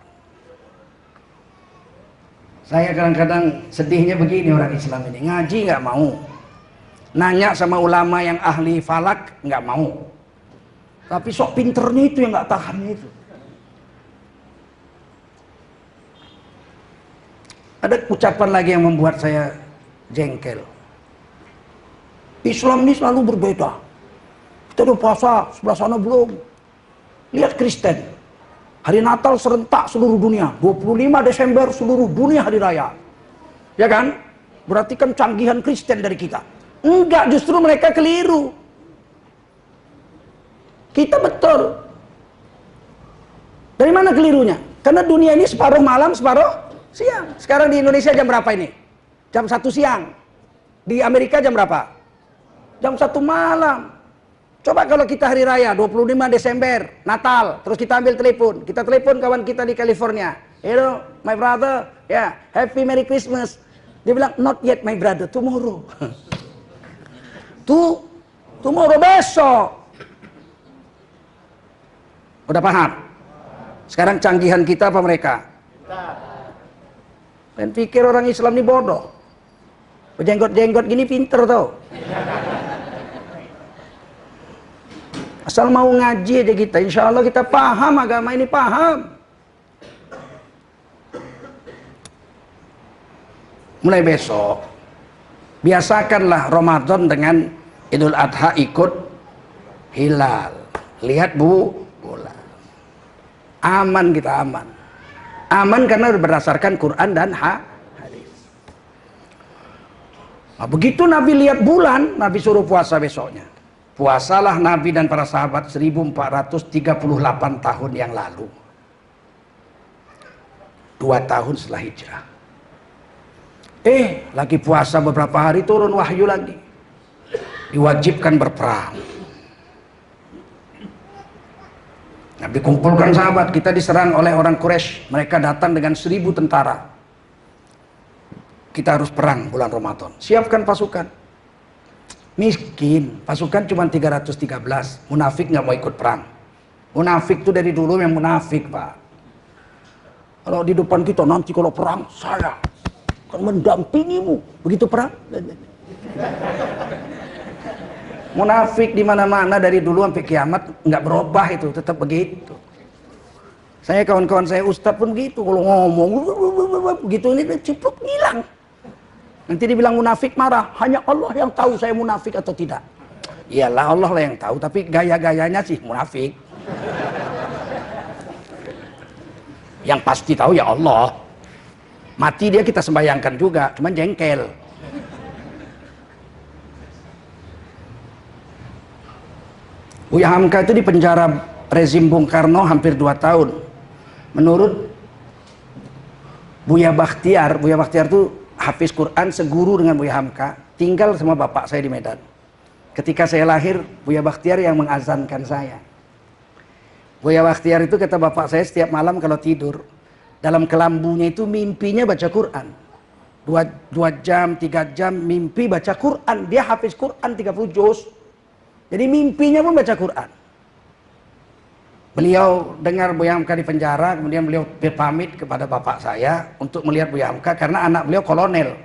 Saya kadang-kadang sedihnya begini orang Islam ini. Ngaji nggak mau. Nanya sama ulama yang ahli falak, nggak mau. Tapi sok pinternya itu yang nggak tahan itu. Ada ucapan lagi yang membuat saya jengkel. Islam ini selalu berbeda. Kita udah puasa, sebelah sana belum. Lihat Kristen. Hari Natal serentak seluruh dunia. 25 Desember seluruh dunia hari raya. Ya kan? Berarti kan canggihan Kristen dari kita. Enggak, justru mereka keliru. Kita betul. Dari mana kelirunya? Karena dunia ini separuh malam, separuh siang. Sekarang di Indonesia jam berapa ini? Jam 1 siang. Di Amerika jam berapa? Jam 1 malam. Coba kalau kita hari raya 25 Desember, Natal, terus kita ambil telepon. Kita telepon kawan kita di California. Hello, my brother. Ya, happy Merry Christmas. Dia bilang, not yet my brother, tomorrow. Tomorrow besok. Udah paham? Sekarang canggihan kita apa mereka? Dan pikir orang Islam ini bodoh. Berjenggot-jenggot gini pinter tau. Asal mau ngaji aja kita, insya Allah kita paham agama ini, paham. Mulai besok, biasakanlah Ramadan dengan Idul Adha ikut hilal. Lihat bulan. Aman kita, aman. Aman karena berdasarkan Quran dan hadis. Nah, begitu Nabi lihat bulan, Nabi suruh puasa besoknya. Puasalah Nabi dan para sahabat 1438 tahun yang lalu. 2 tahun setelah hijrah. Lagi puasa beberapa hari turun wahyu lagi. Diwajibkan berperang. Nabi kumpulkan sahabat, kita diserang oleh orang Quraisy. Mereka datang dengan 1000 tentara. Kita harus perang bulan Ramadan. Siapkan pasukan. Miskin, pasukan cuma 313. Munafik nggak mau ikut perang. Munafik itu dari dulu yang munafik, Pak. Kalau di depan kita nanti kalau perang, saya akan mendampingimu. Begitu perang. Munafik di mana-mana dari dulu sampai kiamat nggak berubah itu, tetap begitu. Saya kawan-kawan saya ustadz pun begitu, kalau ngomong begitu ini cipluk hilang. Nanti dibilang munafik marah, hanya Allah yang tahu saya munafik atau tidak. Iyalah Allah lah yang tahu, tapi gaya-gayanya sih munafik. Yang pasti tahu ya Allah. Mati dia kita sembayangkan juga, cuman jengkel. Buya Hamka itu di penjara rezim Bung Karno hampir 2 tahun. Menurut Buya Bakhtiar itu hafiz Quran, seguru dengan Buya Hamka, tinggal sama bapak saya di Medan. Ketika saya lahir, Buya Bakhtiar yang mengazankan saya. Buya Bakhtiar itu kata bapak saya setiap malam kalau tidur, dalam kelambunya itu mimpinya baca Quran. 2 jam, 3 jam mimpi baca Quran. Dia hafiz Quran 30 juz. Jadi mimpinya pun baca Quran. Beliau dengar Buya Hamka di penjara, kemudian beliau berpamit kepada bapak saya untuk melihat Buya Hamka karena anak beliau kolonel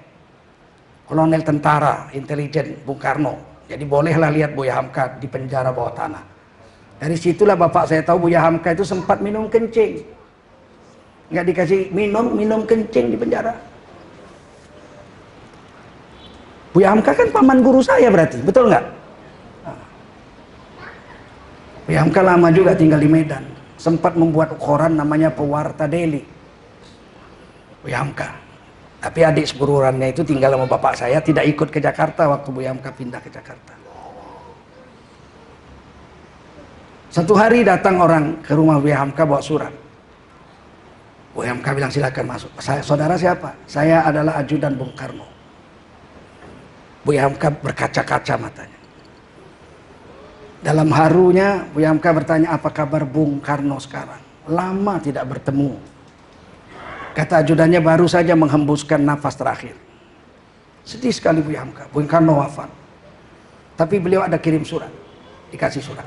tentara intelijen Bung Karno. Jadi bolehlah lihat Buya Hamka di penjara bawah tanah. Dari situlah bapak saya tahu Buya Hamka itu sempat minum kencing. Nggak dikasih minum kencing di penjara. Buya Hamka kan paman guru saya berarti, betul nggak? Buya Hamka lama juga tinggal di Medan. Sempat membuat koran namanya Pewarta Daily. Buya Hamka. Tapi adik sepururannya itu tinggal sama bapak saya, tidak ikut ke Jakarta waktu Buya Hamka pindah ke Jakarta. Satu hari datang orang ke rumah Buya Hamka bawa surat. Buya Hamka bilang silakan masuk. Saudara siapa? Saya adalah ajudan Bung Karno. Buya Hamka berkaca-kaca matanya. Dalam harunya Buya Hamka bertanya, apa kabar Bung Karno sekarang? Lama tidak bertemu. Kata ajudannya, baru saja menghembuskan nafas terakhir. Sedih sekali Buya Hamka. Bung Karno wafat. Tapi beliau ada kirim surat. Dikasih surat.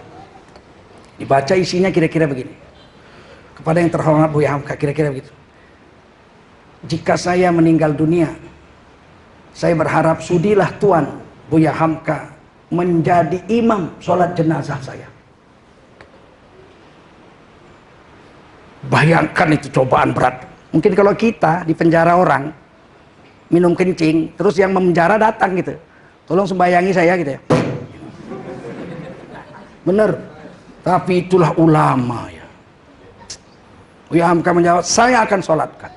Dibaca isinya kira-kira begini. Kepada yang terhormat Buya Hamka, kira-kira begitu. Jika saya meninggal dunia, saya berharap sudilah Tuan Buya Hamka menjadi imam sholat jenazah saya. Bayangkan itu cobaan berat. Mungkin kalau kita di penjara orang minum kencing, terus yang memenjara datang gitu, tolong sembayangi saya gitu ya. Bener. Tapi itulah ulama ya. Buya Hamka menjawab, saya akan sholatkan.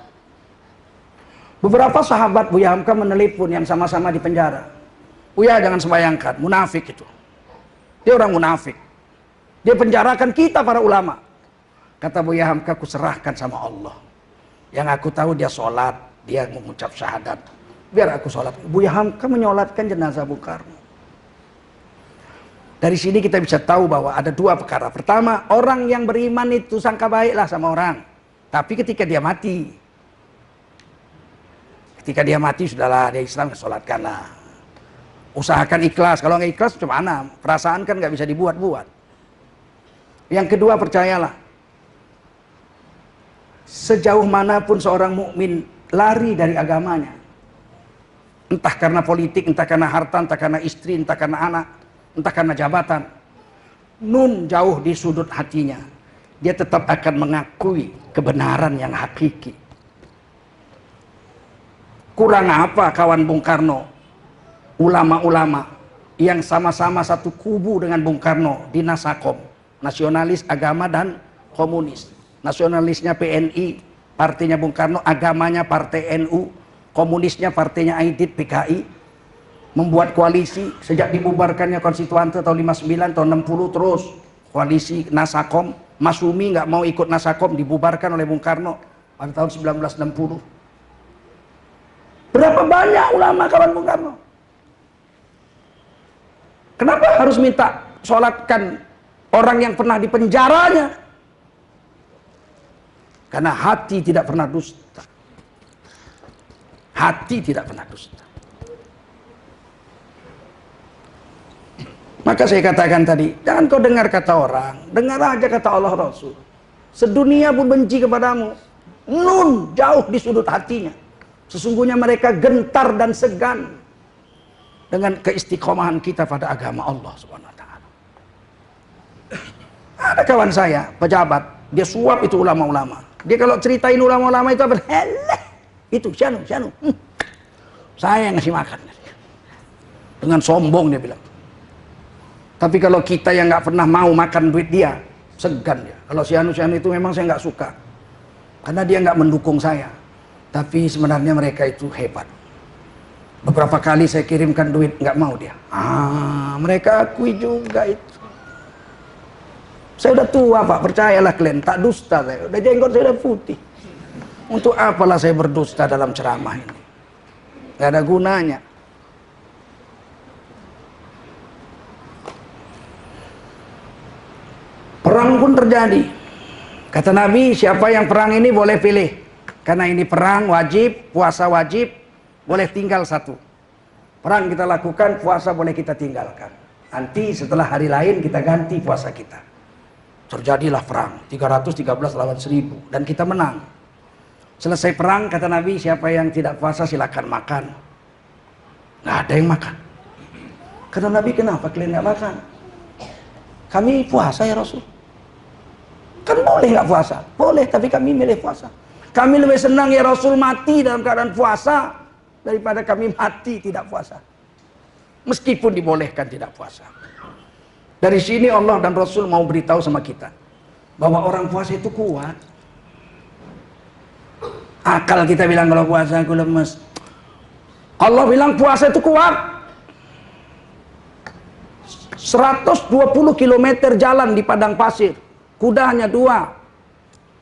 Beberapa sahabat Buya Hamka menelepon yang sama-sama di penjara. Buya jangan sembayangkan, munafik itu. Dia orang munafik. Dia penjarakan kita para ulama. Kata Buya Hamka, aku serahkan sama Allah. Yang aku tahu dia sholat, dia mengucap syahadat. Biar aku sholat. Buya Hamka menyolatkan jenazah Bung Karno. Dari sini kita bisa tahu bahwa ada dua perkara. Pertama, orang yang beriman itu sangka baiklah sama orang. Tapi ketika dia mati, sudahlah, dia Islam, sholatkanlah. Usahakan ikhlas. Kalau nggak ikhlas, gimana? Perasaan kan nggak bisa dibuat-buat. Yang kedua, percayalah. Sejauh manapun seorang mukmin lari dari agamanya, entah karena politik, entah karena harta, entah karena istri, entah karena anak, entah karena jabatan, nun jauh di sudut hatinya, dia tetap akan mengakui kebenaran yang hakiki. Kurang apa kawan Bung Karno, ulama-ulama yang sama-sama satu kubu dengan Bung Karno di Nasakom, nasionalis, agama, dan komunis. Nasionalisnya PNI, partainya Bung Karno, agamanya partai NU, komunisnya partainya Aidit PKI. Membuat koalisi sejak dibubarkannya Konstituante tahun 59, tahun 60 terus koalisi Nasakom. Masumi nggak mau ikut Nasakom, dibubarkan oleh Bung Karno pada tahun 1960. Berapa banyak ulama kawan Bung Karno? Kenapa harus minta sholatkan orang yang pernah dipenjaranya? Karena hati tidak pernah dusta. Hati tidak pernah dusta. Maka saya katakan tadi, jangan kau dengar kata orang, dengar aja kata Allah Rasul. Sedunia pun benci kepadamu, nun jauh di sudut hatinya. Sesungguhnya mereka gentar dan segan dengan keistiqomahan kita pada agama Allah Subhanahu wa taala. Ada kawan saya, pejabat, dia suap itu ulama-ulama. Dia kalau ceritain ulama-ulama itu apa? Itu sianu. Saya yang ngasih makan. Dengan sombong dia bilang. Tapi kalau kita yang nggak pernah mau makan duit dia, segan dia. Kalau si Anu itu memang saya nggak suka, karena dia nggak mendukung saya. Tapi sebenarnya mereka itu hebat. Beberapa kali saya kirimkan duit, nggak mau dia. Mereka akui juga itu. Saya udah tua Pak, percayalah kalian, tak dusta saya. Udah jenggot saya udah putih. Untuk apalah saya berdusta dalam ceramah ini? Nggak ada gunanya. Perang pun terjadi. Kata Nabi, siapa yang perang ini boleh pilih. Karena ini perang wajib, puasa wajib, boleh tinggal satu. Perang kita lakukan, puasa boleh kita tinggalkan. Nanti setelah hari lain kita ganti puasa kita. Terjadilah perang, 313 lawan 1000. Dan kita menang. Selesai perang, kata Nabi, siapa yang tidak puasa silakan makan. Nggak ada yang makan. Kata Nabi, kenapa kalian nggak makan? Kami puasa ya Rasul. Kan boleh nggak puasa? Boleh, tapi kami milih puasa. Kami lebih senang ya Rasul mati dalam keadaan puasa daripada kami mati tidak puasa. Meskipun dibolehkan tidak puasa. Dari sini Allah dan Rasul mau beritahu sama kita bahwa orang puasa itu kuat. Akal kita bilang kalau puasa aku lemes. Allah bilang puasa itu kuat. 120 km jalan di padang pasir. Kuda hanya 2,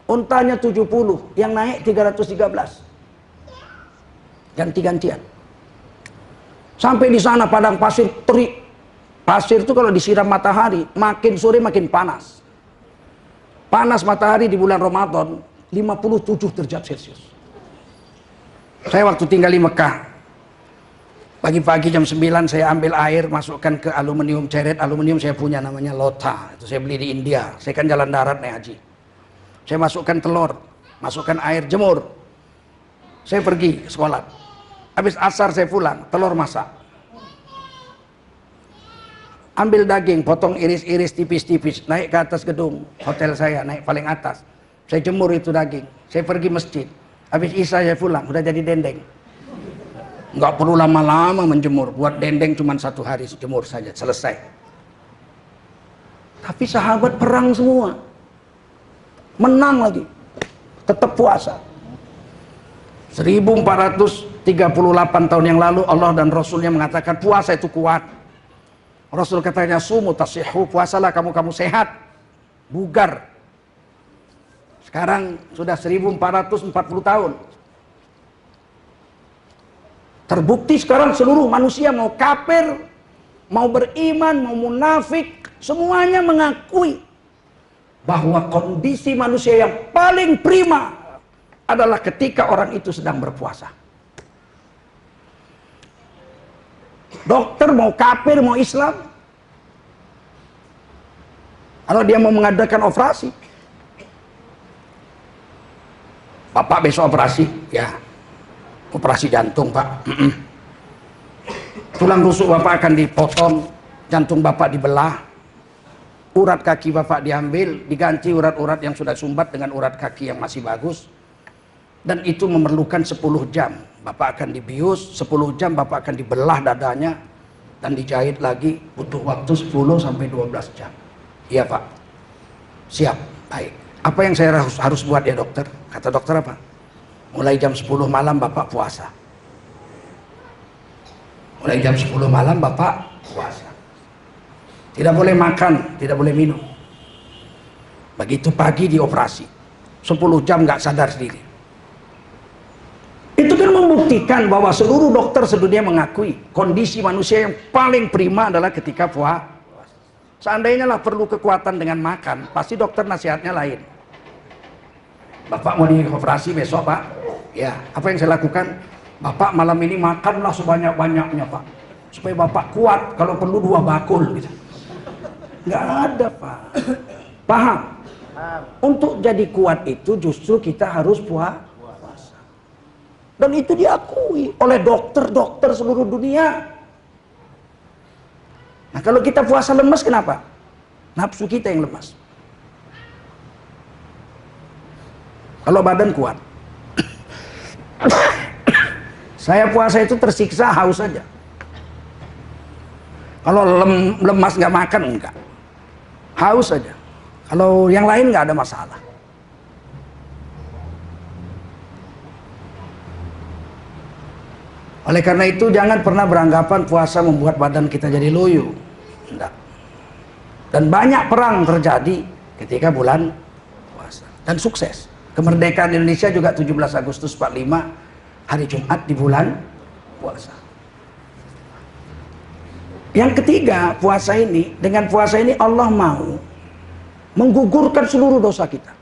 untanya 70, yang naik 313. Ganti-gantian. Sampai di sana padang pasir terik. Pasir itu kalau disiram matahari, makin sore makin panas. Panas matahari di bulan Ramadan 57 derajat Celcius. Saya waktu tinggal di Mekah, pagi-pagi jam 9 saya ambil air, masukkan ke aluminium ceret. Aluminium saya punya namanya Lota. Itu saya beli di India. Saya kan jalan darat naik haji. Saya masukkan telur, masukkan air, jemur. Saya pergi sekolah. Habis asar saya pulang, telur masak. Ambil daging, potong iris-iris tipis-tipis, naik ke atas gedung hotel saya, naik paling atas. Saya jemur itu daging. Saya pergi masjid. Habis isya saya pulang, udah jadi dendeng. Nggak perlu lama-lama menjemur, buat dendeng cuma 1 hari jemur saja, selesai. Tapi sahabat perang semua, menang lagi. tetap puasa. 1438 tahun yang lalu Allah dan Rasulnya mengatakan puasa itu kuat. Rasul katanya sumu tasihhu, puasalah kamu sehat, bugar. Sekarang sudah 1440 tahun. Terbukti sekarang seluruh manusia mau kafir, mau beriman, mau munafik, semuanya mengakui bahwa kondisi manusia yang paling prima adalah ketika orang itu sedang berpuasa. Dokter mau kafir, mau Islam, kalau dia mau mengadakan operasi, Bapak besok operasi, ya, operasi jantung Pak. Tulang rusuk Bapak akan dipotong, jantung Bapak dibelah, urat kaki Bapak diambil, diganti urat-urat yang sudah sumbat dengan urat kaki yang masih bagus. Dan itu memerlukan 10 jam. Bapak akan dibius, 10 jam Bapak akan dibelah dadanya dan dijahit lagi, butuh waktu 10 sampai 12 jam. Iya Pak. Siap, baik. Apa yang saya harus buat ya dokter? Kata dokter apa? Mulai jam 10 malam Bapak puasa. Mulai jam 10 malam Bapak puasa. Tidak boleh makan, tidak boleh minum. Begitu pagi dioperasi, 10 jam nggak sadar sendiri. Itu kan membuktikan bahwa seluruh dokter sedunia mengakui kondisi manusia yang paling prima adalah ketika puasa. Seandainya lah perlu kekuatan dengan makan, pasti dokter nasihatnya lain. Bapak mau dioperasi besok Pak, ya, apa yang saya lakukan? Bapak malam ini makanlah sebanyak-banyaknya Pak, supaya Bapak kuat, kalau perlu 2 bakul gitu. Nggak ada Pak. Paham? Untuk jadi kuat itu justru kita harus puasa. Dan itu diakui oleh dokter-dokter seluruh dunia. Nah kalau kita puasa lemas kenapa? Nafsu kita yang lemas. Kalau badan kuat. Saya puasa itu tersiksa haus saja. Kalau lemas nggak makan enggak. Haus saja. Kalau yang lain nggak ada masalah. Oleh karena itu jangan pernah beranggapan puasa membuat badan kita jadi loyo. Enggak. Dan banyak perang terjadi ketika bulan puasa. Dan sukses. Kemerdekaan Indonesia juga 17 Agustus 45, hari Jumat di bulan puasa. Yang ketiga, puasa ini, dengan puasa ini Allah mau menggugurkan seluruh dosa kita.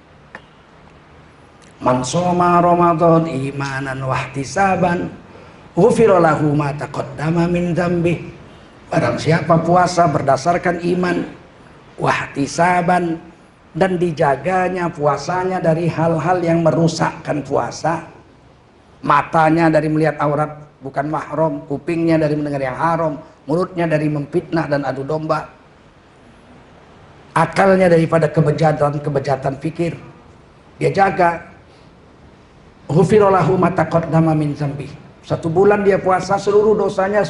Man shoma Ramadan imanan wahtisaban ghufira lahu ma taqaddama min dzambih. Barang siapa puasa berdasarkan iman, wahtisaban, dan dijaganya puasanya dari hal-hal yang merusakkan puasa. Matanya dari melihat aurat bukan mahram, kupingnya dari mendengar yang haram, mulutnya dari memfitnah dan adu domba, akalnya daripada kebejatan fikir. Dia jaga. Ghufira lahu ma taqaddama min dzambih. 1 bulan dia puasa, seluruh dosanya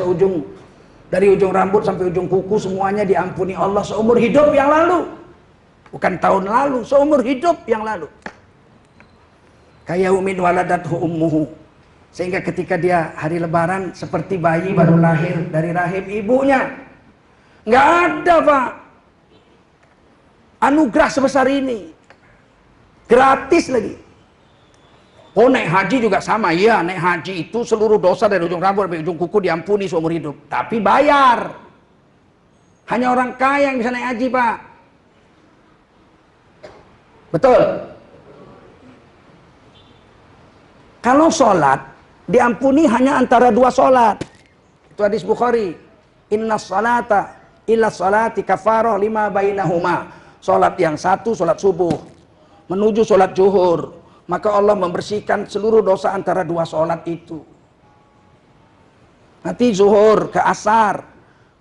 dari ujung rambut sampai ujung kuku semuanya diampuni Allah seumur hidup yang lalu. Bukan tahun lalu, seumur hidup yang lalu. Kayaumin waladathu ummuhu. Sehingga ketika dia hari lebaran seperti bayi baru lahir dari rahim ibunya. Nggak ada Pak anugerah sebesar ini. Gratis lagi. Oh naik haji juga sama, ya naik haji itu seluruh dosa dari ujung rambut sampai ujung kuku diampuni seumur hidup. Tapi bayar. Hanya orang kaya yang bisa naik haji Pak. Betul. Kalau sholat diampuni hanya antara 2 sholat. Itu hadis Bukhari. Inna sholata illa sholati kafaroh lima bainahuma. Sholat yang satu sholat subuh menuju sholat zuhur, maka Allah membersihkan seluruh dosa antara 2 sholat itu. Nanti zuhur ke asar,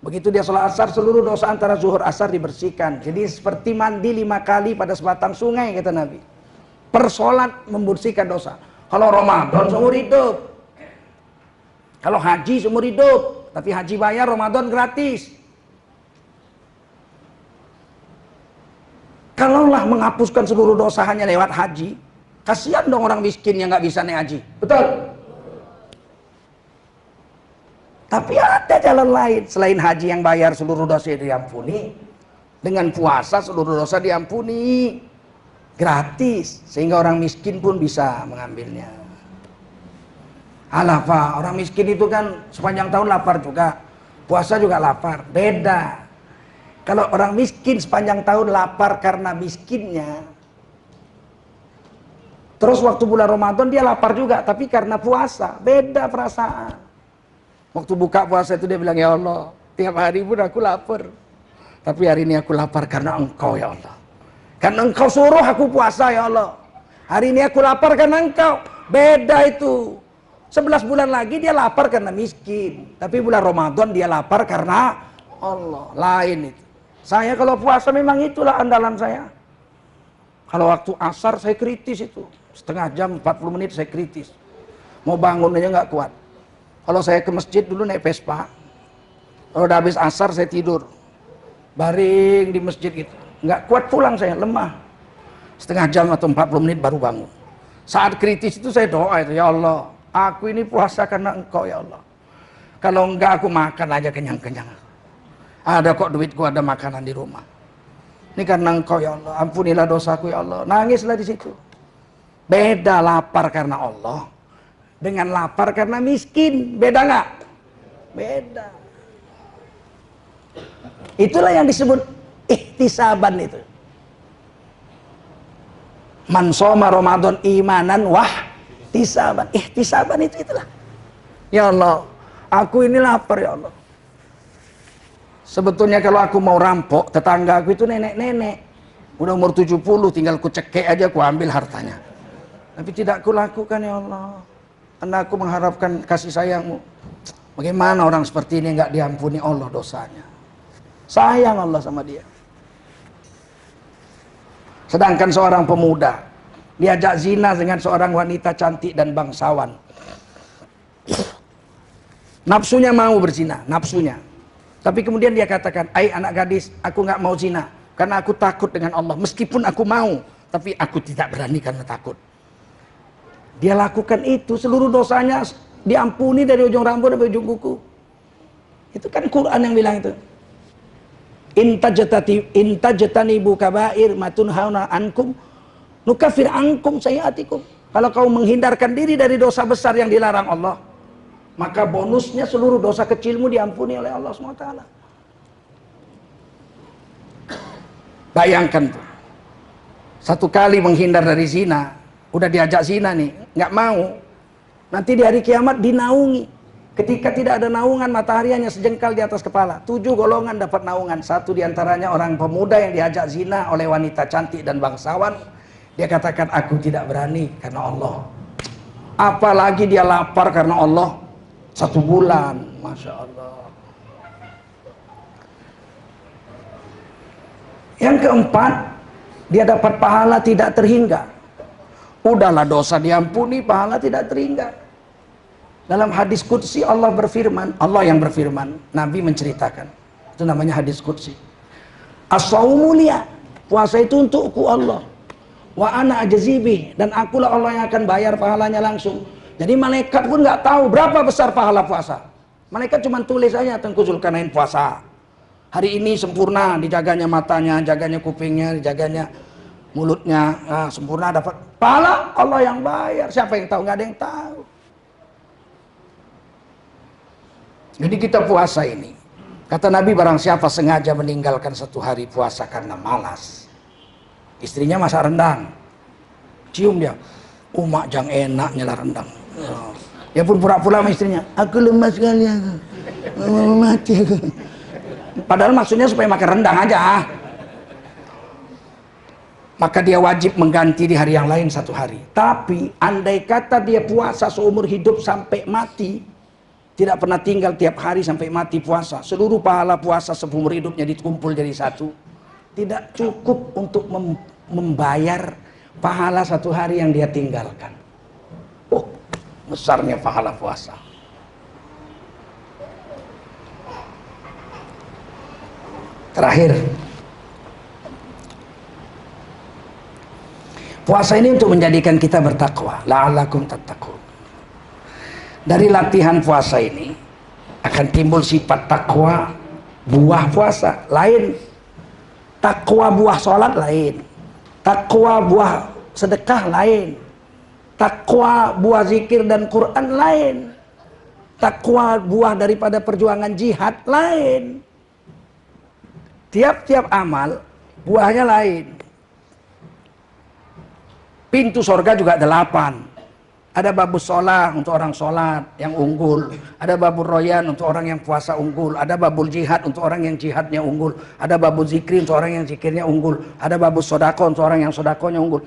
begitu dia sholat asar, seluruh dosa antara zuhur asar dibersihkan. Jadi seperti mandi 5 kali pada sebatang sungai kata Nabi. Per sholat membersihkan dosa. Kalau Ramadan seumur hidup. Kalau haji seumur hidup, tapi haji bayar, Ramadan gratis. Kalaulah menghapuskan seluruh dosa hanya lewat haji, Kasihan dong orang miskin yang nggak bisa naik haji. Betul? Tapi ada jalan lain. Selain haji yang bayar seluruh dosa diampuni, dengan puasa seluruh dosa diampuni. Gratis. Sehingga orang miskin pun bisa mengambilnya. Alah Pak, orang miskin itu kan sepanjang tahun lapar juga. Puasa juga lapar. Beda. Kalau orang miskin sepanjang tahun lapar karena miskinnya, terus waktu bulan Ramadan dia lapar juga, tapi karena puasa. Beda perasaan. Waktu buka puasa itu dia bilang, ya Allah, tiap hari pun aku lapar. Tapi hari ini aku lapar karena Engkau ya Allah. Karena Engkau suruh aku puasa ya Allah. Hari ini aku lapar karena Engkau. Beda itu. 11 bulan lagi dia lapar karena miskin. Tapi bulan Ramadan dia lapar karena Allah. Lain itu. Saya kalau puasa memang itulah andalan saya. Kalau waktu asar saya kritis itu. Setengah jam, 40 menit saya kritis. Mau bangun aja nggak kuat. Kalau saya ke masjid dulu naik Vespa. Kalau udah habis asar saya tidur. Baring di masjid gitu. Nggak kuat pulang saya, lemah. Setengah jam atau 40 menit baru bangun. Saat kritis itu saya doa itu, ya Allah, aku ini puasa karena Engkau ya Allah. Kalau enggak aku makan aja kenyang-kenyang. Ada kok duitku, ada makanan di rumah. Ini karena Engkau ya Allah, ampunilah dosaku ya Allah. Nangislah di situ. Beda lapar karena Allah dengan lapar karena miskin. Beda nggak? Beda. Itulah yang disebut ihtisaban itu. Man shoma Ramadan imanan wah ihtisaban. Ihtisaban itulah. Ya Allah, aku ini lapar ya Allah. Sebetulnya kalau aku mau rampok, tetangga aku itu nenek-nenek. Udah umur 70, tinggal ku cekek aja, ku ambil hartanya. Tapi tidak ku lakukan ya Allah. Karena aku mengharapkan kasih sayangmu. Bagaimana orang seperti ini nggak diampuni Allah dosanya. Sayang Allah sama dia. Sedangkan seorang pemuda diajak zina dengan seorang wanita cantik dan bangsawan. Nafsunya mau berzina, nafsunya. Tapi kemudian dia katakan, "Ai anak gadis, aku nggak mau zina karena aku takut dengan Allah. Meskipun aku mau, tapi aku tidak berani karena takut." Dia lakukan itu, seluruh dosanya diampuni dari ujung rambut sampai ujung kuku. Itu kan Quran yang bilang itu. Intajtanibu kabair matunhauna ankum nukafir ankum sayiatikum. Kalau kau menghindarkan diri dari dosa besar yang dilarang Allah, maka bonusnya seluruh dosa kecilmu diampuni oleh Allah SWT. Bayangkan tuh. Satu kali menghindar dari zina, udah diajak zina nih, nggak mau. Nanti di hari kiamat dinaungi. Ketika tidak ada naungan, matahari hanya sejengkal di atas kepala. 7 golongan dapat naungan. Satu diantaranya orang pemuda yang diajak zina oleh wanita cantik dan bangsawan. Dia katakan, aku tidak berani karena Allah. Apalagi dia lapar karena Allah. 1 bulan, Masya Allah. Yang keempat, dia dapat pahala tidak terhingga. Udahlah dosa diampuni, pahala tidak terhingga. Dalam hadis qudsi Allah berfirman, Allah yang berfirman, Nabi menceritakan. Itu namanya hadis qudsi. As-shaumu liya, puasa itu untukku Allah. Wa ana ajzibih, dan akulah Allah yang akan bayar pahalanya langsung. Jadi malaikat pun nggak tahu berapa besar pahala puasa. Malaikat cuma tulis aja Tengku Zulkarnain puasa. Hari ini sempurna, dijaganya matanya, jaganya kupingnya, dijaganya mulutnya, nah, sempurna dapat pahala, Allah yang bayar. Siapa yang tahu? Nggak ada yang tahu. Jadi kita puasa ini, kata Nabi, barang siapa sengaja meninggalkan 1 hari puasa karena malas. Istrinya masak rendang, cium dia, mak jang enak nyela rendang. Ya pun pura-pura sama istrinya, aku lemas sekali, aku mau mati aku. Padahal maksudnya supaya makan rendang aja. Maka dia wajib mengganti di hari yang lain 1 hari. Tapi andai kata dia puasa seumur hidup sampai mati, tidak pernah tinggal tiap hari sampai mati puasa, seluruh pahala puasa seumur hidupnya dikumpul jadi 1, tidak cukup untuk membayar pahala 1 hari yang dia tinggalkan. Oh, besarnya pahala puasa. Terakhir, Puasa ini untuk menjadikan kita bertakwa. La'allakum tattaqun. Dari latihan puasa ini akan timbul sifat takwa buah puasa lain. Takwa buah sholat lain. Takwa buah sedekah lain. Takwa buah zikir dan Quran lain. Takwa buah daripada perjuangan jihad lain. Tiap-tiap amal buahnya lain. Pintu sorga juga 8. Ada babus sholat untuk orang sholat yang unggul. Ada babul royan untuk orang yang puasa unggul. Ada babul jihad untuk orang yang jihadnya unggul. Ada babul zikri untuk orang yang zikirnya unggul. Ada babus sodako untuk orang yang sodakonya unggul.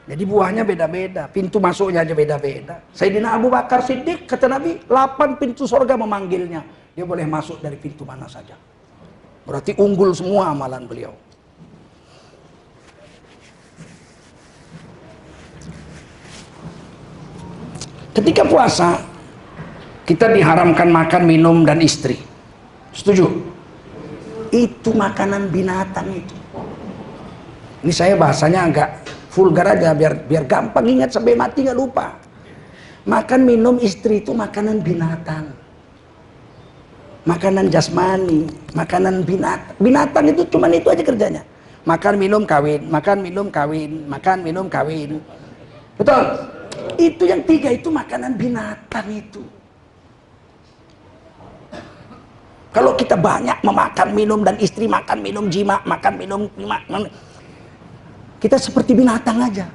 Jadi buahnya beda-beda. Pintu masuknya aja beda-beda. Sayyidina Abu Bakar Siddiq, kata Nabi, 8 pintu sorga memanggilnya. Dia boleh masuk dari pintu mana saja. Berarti unggul semua amalan beliau. Ketika puasa, kita diharamkan makan, minum, dan istri. Setuju? Itu makanan binatang itu. Ini saya bahasanya agak vulgar aja, biar gampang ingat sampai mati nggak lupa. Makan, minum, istri itu makanan binatang. Makanan jasmani, makanan binatang. Binatang itu cuman itu aja kerjanya. Makan, minum, kawin, makan, minum, kawin, makan, minum, kawin. Betul? Itu yang 3 itu makanan binatang itu. Kalau kita banyak memakan, minum, dan istri, makan, minum, jima, makan, minum, jima, kita seperti binatang aja.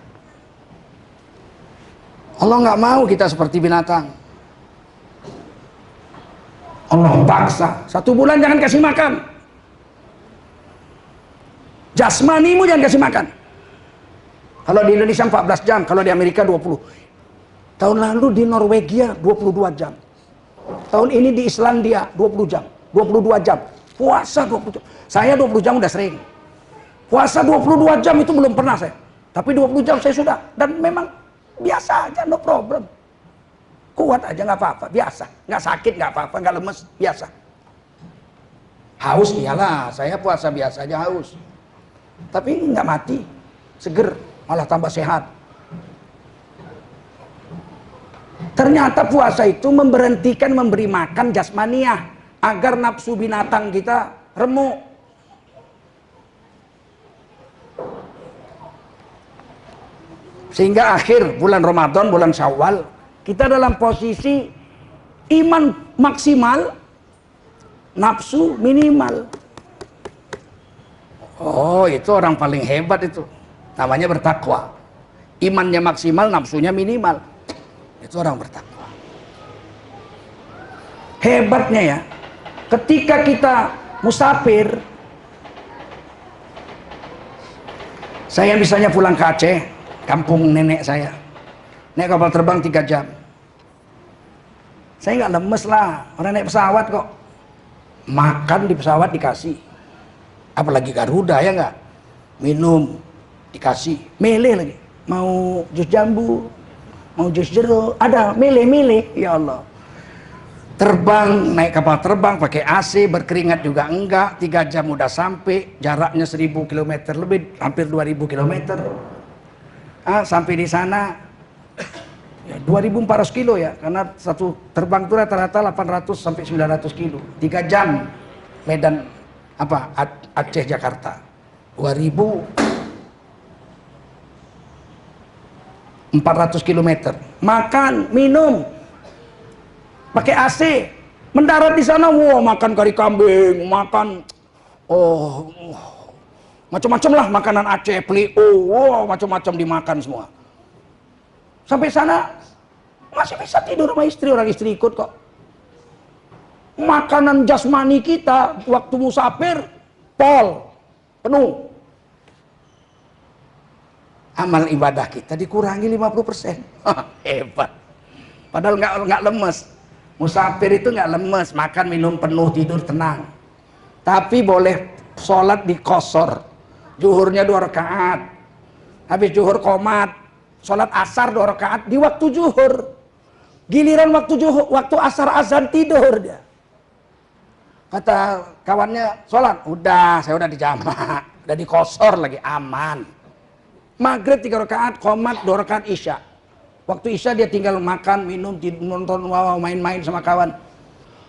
Allah nggak mau kita seperti binatang. Allah paksa 1 bulan jangan kasih makan. Jasmanimu jangan kasih makan. Kalau di Indonesia 14 jam, kalau di Amerika 20. Tahun lalu di Norwegia 22 jam. Tahun ini di Islandia 20 jam. 22 jam. Puasa 20 jam. Saya 20 jam udah sering. Puasa 22 jam itu belum pernah saya. Tapi 20 jam saya sudah. Dan memang biasa aja, no problem. Kuat aja nggak apa-apa, biasa. Nggak sakit nggak apa-apa, nggak lemes, biasa. Haus iyalah, saya puasa biasa aja haus. Tapi nggak mati, seger, malah tambah sehat. Ternyata puasa itu memberhentikan memberi makan jasmaniah agar nafsu binatang kita remuk. Sehingga akhir bulan Ramadan, bulan Syawal, kita dalam posisi iman maksimal, nafsu minimal. Oh, itu orang paling hebat itu. Namanya bertakwa. Imannya maksimal, nafsunya minimal. Itu orang bertakwa. Hebatnya ya, ketika kita musafir, saya misalnya pulang ke Aceh, kampung nenek saya, naik kapal terbang 3 jam. Saya nggak lemes lah, orang naik pesawat kok. Makan di pesawat dikasih, apalagi Garuda ya nggak, minum dikasih, milih lagi, mau jus jambu, mau jus jeruk, ada, milih, ya Allah. Terbang, naik kapal terbang pakai AC, berkeringat juga enggak, 3 jam udah sampai, jaraknya 1000 km lebih, hampir 2000 km. Sampai di sana ya, 2400 kilo ya, karena satu terbang itu rata-rata 800 sampai 900 kilo. 3 jam Medan Aceh Jakarta. 2400 km. Makan, minum, pakai AC. Mendarat di sana, makan kari kambing, makan macam-macam lah makanan Aceh, plio, macam-macam dimakan semua. Sampai sana masih bisa tidur sama istri, orang istri ikut kok. Makanan jasmani kita waktu musafir penuh. Amal ibadah kita dikurangi 50%. Hebat. Padahal nggak lemes. Musafir itu nggak lemes, makan minum penuh, tidur tenang. Tapi boleh sholat di qashar. Zuhurnya 2 rakaat. Habis zuhur qomat. Sholat asar 2 rakaat di waktu zuhur. Giliran waktu zuhur, waktu asar azan tidur dia. Kata kawannya, sholat, udah, saya udah di jamak, udah di qashar lagi, aman. Maghrib 3 rakaat, qomat 2 rakaat isya. Waktu isya dia tinggal makan, minum, nonton, main-main sama kawan.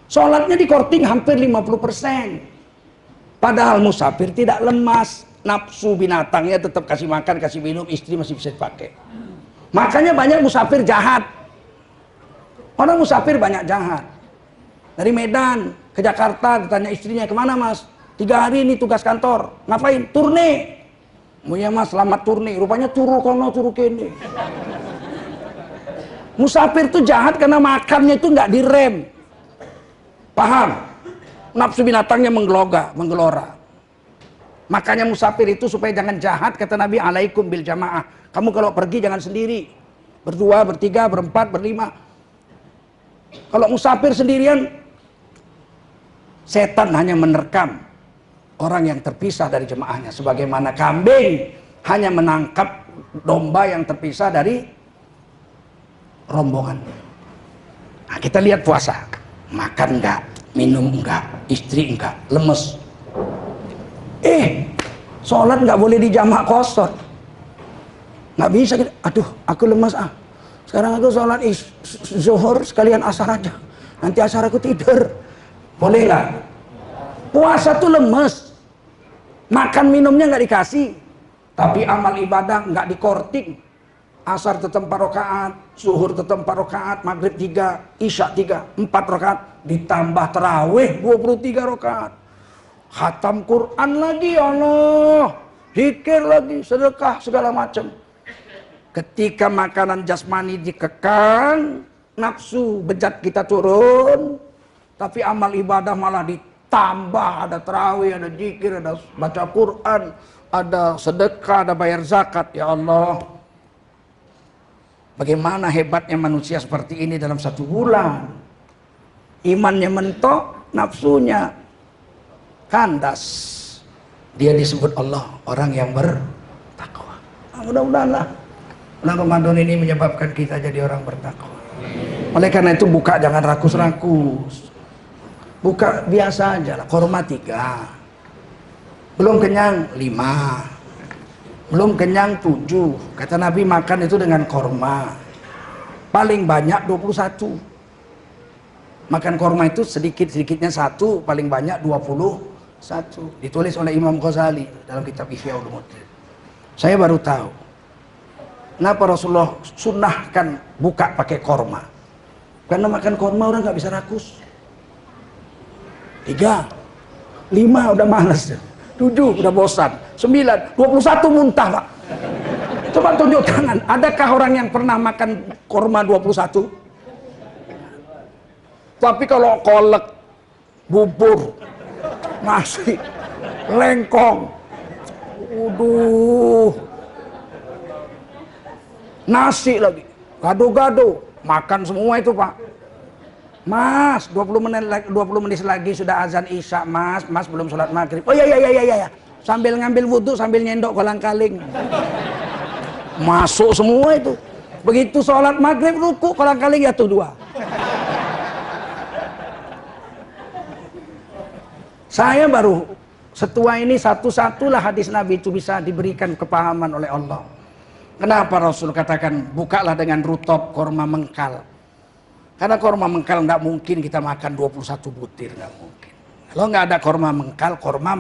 Sholatnya di korting hampir 50%. Padahal musafir tidak lemas, nafsu binatangnya tetap kasih makan, kasih minum, istri masih bisa dipakai. Makanya banyak musafir jahat. Orang musafir banyak jahat. Dari Medan ke Jakarta, ditanya istrinya, kemana mas? 3 hari ini tugas kantor. Ngapain? Turne. Oh ya mas, selamat turne. Rupanya turu kono, turu kene. Musafir tuh jahat karena makannya itu nggak direm. Paham? Nafsu binatangnya menggelora. Makanya musafir itu supaya jangan jahat, kata Nabi, alaikum bil jamaah. Kamu kalau pergi jangan sendiri. Berdua, bertiga, berempat, berlima. Kalau musafir sendirian, setan hanya menerkam orang yang terpisah dari jemaahnya. Sebagaimana kambing hanya menangkap domba yang terpisah dari rombongan. Nah, kita lihat puasa. Makan enggak, minum enggak, istri enggak, lemes. Sholat enggak boleh di jamak kosor. Nggak bisa gitu. Aduh, aku lemas ah. Sekarang aku sholat zuhur sekalian asar aja. Nanti asar aku tidur. Boleh lah. Puasa tuh lemes. Makan minumnya nggak dikasih. Tapi amal ibadah nggak dikorting. Asar tetap 4 rakaat, zuhur tetap 4 rakaat, maghrib 3, isya 3, 4 rakaat. Ditambah tarawih 23 rakaat. Khatam Quran lagi, ya Allah. Zikir lagi, sedekah, segala macam. Ketika makanan jasmani dikekang, nafsu bejat kita turun, tapi amal ibadah malah ditambah, ada tarawih, ada zikir, ada baca Quran, ada sedekah, ada bayar zakat. Ya Allah, bagaimana hebatnya manusia seperti ini dalam 1 bulan. Imannya mentok, nafsunya kandas. Dia disebut Allah orang yang bertakwa. Mudah-mudahan lah bulan Ramadan ini menyebabkan kita jadi orang bertakwa. Oleh karena itu buka jangan rakus-rakus. Buka biasa aja lah. Korma 3. Belum kenyang 5. Belum kenyang 7. Kata Nabi makan itu dengan korma. Paling banyak 21. Makan korma itu sedikit-sedikitnya 1, paling banyak 21. Ditulis oleh Imam Ghazali dalam kitab Ihya Ulumuddin. Saya baru tahu kenapa Rasulullah sunnahkan buka pakai korma. Karena makan korma orang nggak bisa rakus. 3, 5 udah malas, 7 udah bosan, 9, 21 muntah pak. Coba tunjuk tangan, adakah orang yang pernah makan korma 21? Tapi kalau kolek, bubur, nasi, lengkong, nasi lagi, gado-gado, makan semua itu pak. Mas, 20 menit lagi sudah azan isya mas belum sholat maghrib. Oh iya, sambil ngambil wudhu sambil nyendok kolang-kaling. Masuk semua itu. Begitu sholat maghrib ruku kolang-kaling jatuh 2. Saya baru setua ini satu-satulah hadis Nabi itu bisa diberikan kepahaman oleh Allah. Kenapa Rasul katakan bukalah dengan rutop korma mengkal? Karena korma mengkal nggak mungkin kita makan 21 butir, nggak mungkin. Kalau nggak ada korma mengkal, korma